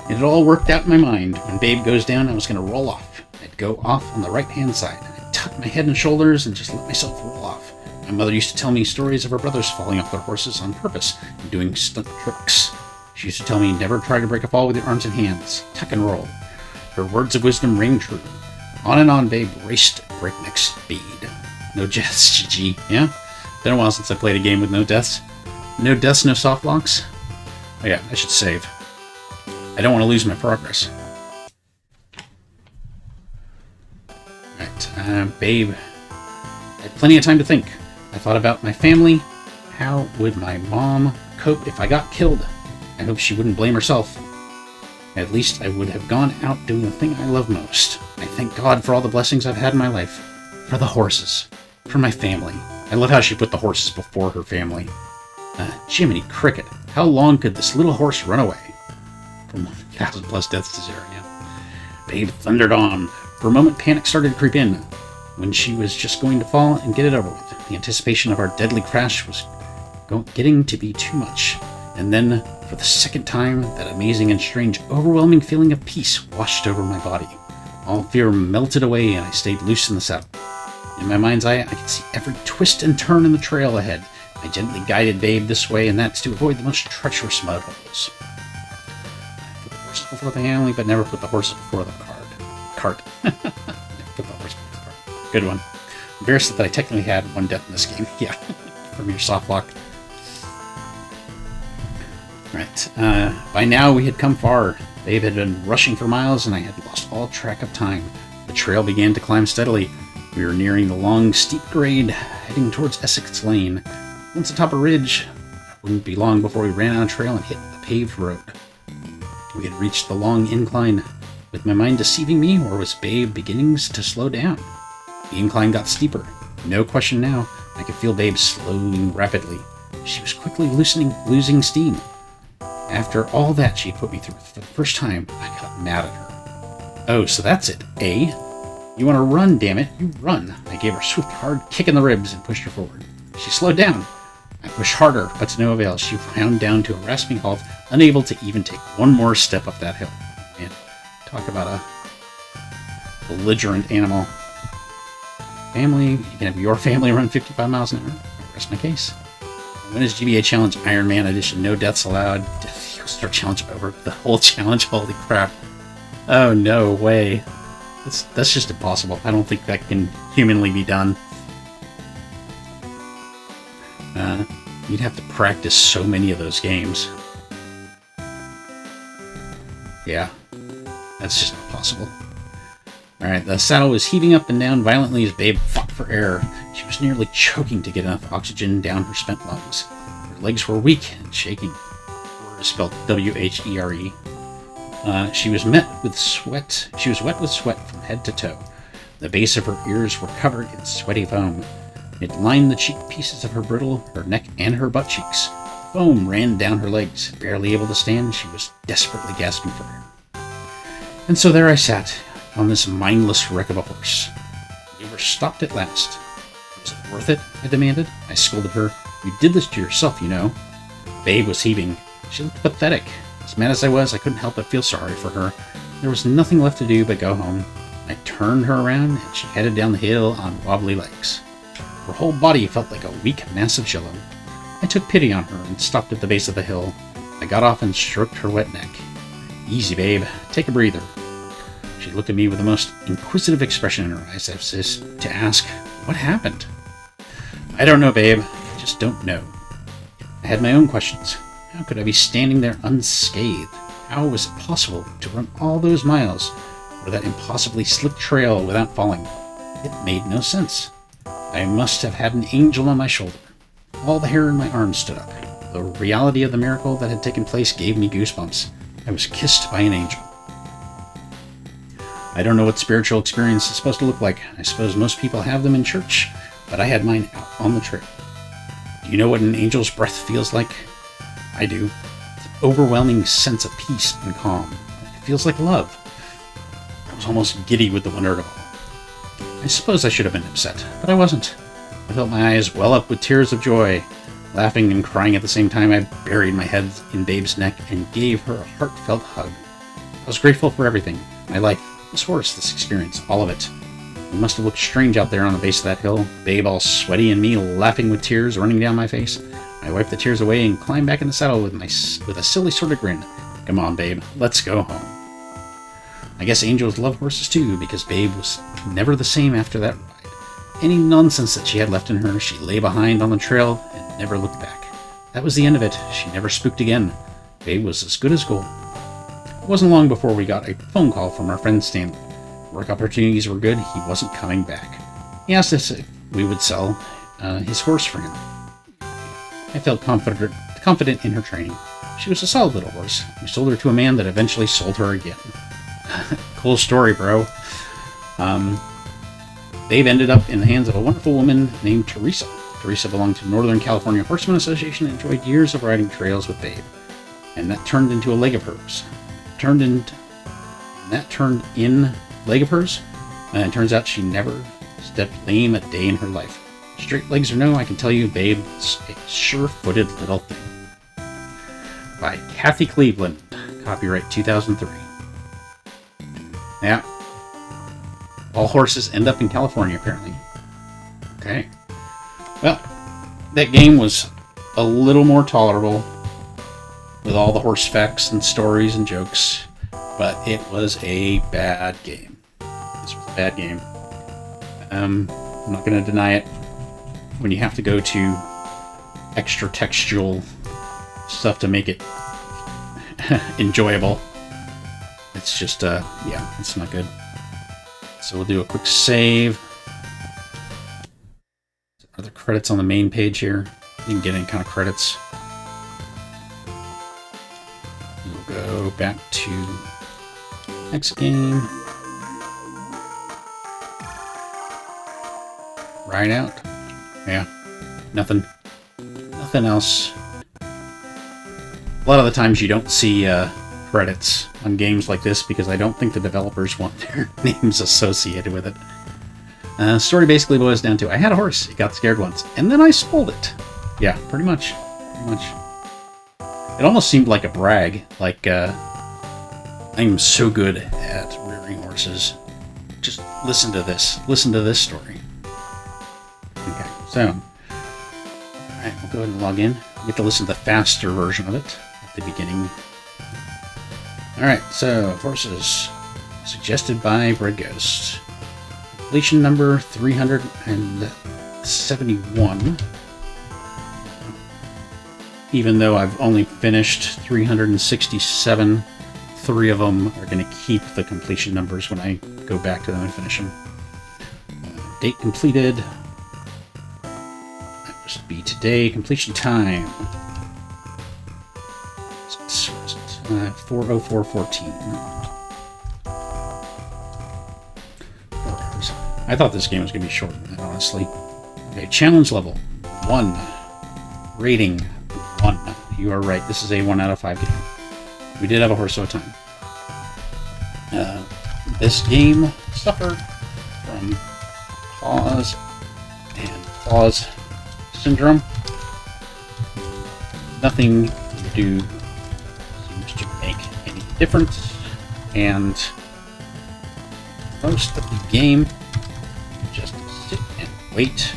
It had all worked out in my mind. When Babe goes down, I was going to roll off. I'd go off on the right-hand side. I'd tuck my head and shoulders and just let myself roll off. My mother used to tell me stories of her brothers falling off their horses on purpose and doing stunt tricks. She used to tell me never try to break a fall with your arms and hands. Tuck and roll. Her words of wisdom rang true. On and on, Babe raced at breakneck speed. No deaths, GG. Yeah? Been a while since I played a game with no deaths. No deaths, no soft locks? Oh yeah, I should save. I don't want to lose my progress. Alright, Babe. I had plenty of time to think. I thought about my family. How would my mom cope if I got killed? I hope she wouldn't blame herself. At least I would have gone out doing the thing I love most. I thank God for all the blessings I've had in my life. For the horses. For my family. I love how she put the horses before her family. Jiminy Cricket. How long could this little horse run away? From 1,000 plus deaths to 0, yeah. Babe thundered on. For a moment, panic started to creep in. When she was just going to fall and get it over with. The anticipation of our deadly crash was getting to be too much. And then, for the second time, that amazing and strange, overwhelming feeling of peace washed over my body. All fear melted away and I stayed loose in the saddle. In my mind's eye, I could see every twist and turn in the trail ahead. I gently guided Babe this way and that to avoid the most treacherous mud holes. I put the horses before the family, but never put the horses before the cart. Never put the horse before the cart. Good one. Embarrassed that I technically had one death in this game. Yeah, from your soft lock. Right. By now we had come far. Babe had been rushing for miles, and I had lost all track of time. The trail began to climb steadily. We were nearing the long, steep grade, heading towards Essex Lane. Once atop a ridge, it wouldn't be long before we ran on a trail and hit a paved road. We had reached the long incline. Was my mind deceiving me, or was Babe beginning to slow down? The incline got steeper. No question now. I could feel Babe slowing rapidly. She was quickly losing steam. After all that she put me through for the first time, I got mad at her. Oh, so that's it, eh? You want to run, damn it. You run. I gave her a swift, hard kick in the ribs and pushed her forward. She slowed down. I pushed harder, but to no avail. She wound down to a rasping halt, unable to even take one more step up that hill. Man, talk about a belligerent animal. Family, you can have your family run 55 miles an hour. Rest my case. When is GBA Challenge Iron Man Edition? No deaths allowed. Death equals start challenge over. The whole challenge, holy crap. Oh, no way. That's just impossible. I don't think that can humanly be done. You'd have to practice so many of those games. Yeah, that's just not possible. Alright, the saddle was heaving up and down violently as Babe fought for air. She was nearly choking to get enough oxygen down her spent lungs. Her legs were weak and shaking. Where is spelled W-H-E-R-E. She was wet with sweat from head to toe. The base of her ears were covered in sweaty foam. It lined the cheek pieces of her bridle, her neck, and her butt cheeks. Foam ran down her legs. Barely able to stand, she was desperately gasping for air. And so there I sat, on this mindless wreck of a horse. We were stopped at last. Was it worth it? I demanded. I scolded her. You did this to yourself, you know. Babe was heaving. She looked pathetic. As mad as I was, I couldn't help but feel sorry for her. There was nothing left to do but go home. I turned her around, and she headed down the hill on wobbly legs. Her whole body felt like a weak mass of jello. I took pity on her and stopped at the base of the hill. I got off and stroked her wet neck. Easy, Babe. Take a breather. She looked at me with the most inquisitive expression in her eyes as if to ask, what happened? I don't know, Babe. I just don't know. I had my own questions. How could I be standing there unscathed? How was it possible to run all those miles or that impossibly slick trail without falling? It made no sense. I must have had an angel on my shoulder. All the hair in my arms stood up. The reality of the miracle that had taken place gave me goosebumps. I was kissed by an angel. I don't know what spiritual experience is supposed to look like. I suppose most people have them in church, but I had mine out on the trail. Do you know what an angel's breath feels like? I do. It's an overwhelming sense of peace and calm. It feels like love. I was almost giddy with the wonder of it all. I suppose I should have been upset, but I wasn't. I felt my eyes well up with tears of joy. Laughing and crying at the same time, I buried my head in Babe's neck and gave her a heartfelt hug. I was grateful for everything. My life, this horse, this experience, all of it. It must have looked strange out there on the base of that hill, Babe all sweaty and me laughing with tears running down my face. I wiped the tears away and climbed back in the saddle with a silly sort of grin. Come on, Babe, let's go home. I guess angels love horses too, because Babe was never the same after that ride. Any nonsense that she had left in her, she lay behind on the trail and never looked back. That was the end of it. She never spooked again. Babe was as good as gold. It wasn't long before we got a phone call from our friend Stanley. Work opportunities were good. He wasn't coming back. He asked us if we would sell his horse for him. I felt confident in her training. She was a solid little horse. We sold her to a man that eventually sold her again. Cool story, bro. Babe ended up in the hands of a wonderful woman named Teresa. Teresa belonged to Northern California Horsemen Association and enjoyed years of riding trails with Babe. And that turned into a leg of hers. That turned in leg of hers, and it turns out she never stepped lame a day in her life. Straight legs or no, I can tell you, Babe's a sure-footed little thing. By Kathy Cleveland, copyright 2003. Yeah, all horses end up in California, apparently. Okay. Well, that game was a little more tolerable with all the horse facts and stories and jokes, but it was a bad game. This was a bad game. I'm not going to deny it. When you have to go to extra textual stuff to make it enjoyable, it's just, yeah, it's not good. So we'll do a quick save. Are there credits on the main page here? You can get any kind of credits. We'll go back to next game. Right out. Yeah. Nothing else. A lot of the times you don't see credits on games like this because I don't think the developers want their names associated with it. Story basically boils down to, I had a horse, it got scared once, and then I sold it. Yeah, pretty much. It almost seemed like a brag, like, I'm so good at rearing horses. Just listen to this story. Okay, so, alright, we'll go ahead and log in. You get to listen to the faster version of it at the beginning. Alright, so, Horsez, suggested by Bread Ghost. Completion number 371. Even though I've only finished 367, 3 of them are going to keep the completion numbers when I go back to them and finish them. Date completed. That must be today. Completion time. 4:04:14. I thought this game was going to be shorter than that, honestly. Okay, challenge level 1. Rating 1. You are right, this is a 1 out of 5 game. We did have a horse at a time. This game suffered from paws and claws syndrome. Nothing you do seems to make any difference, and most of the game you just sit and wait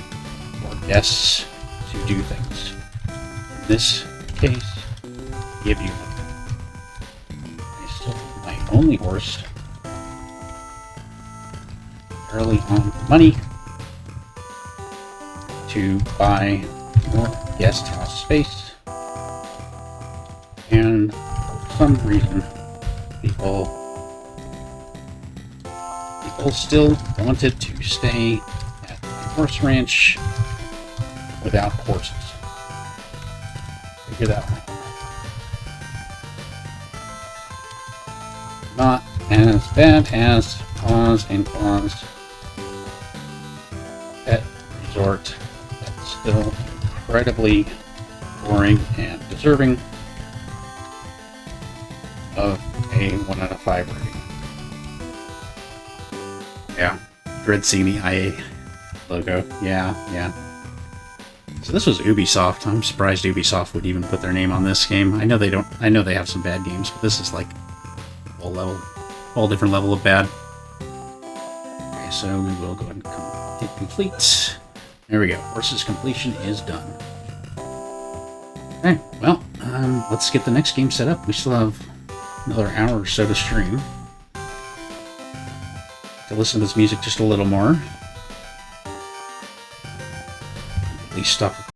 for guests to do things. In this case, give you I sold my only horse early on money to buy more guest house space, and for some reason people still wanted to stay at the horse ranch without horses. Figure that one out. Not as bad as Paws and Claws Pet Resort. That's still incredibly boring and deserving of a 1 out of 5 rating. Yeah, dread seeing the IA logo. Yeah. So this was Ubisoft. I'm surprised Ubisoft would even put their name on this game. I know they don't. I know they have some bad games, but this is like whole different level of bad. Okay, so we will go ahead and hit complete. There we go. Horsez completion is done. Okay, well, let's get the next game set up. We still have another hour or so to stream. To listen to this music just a little more. At least stop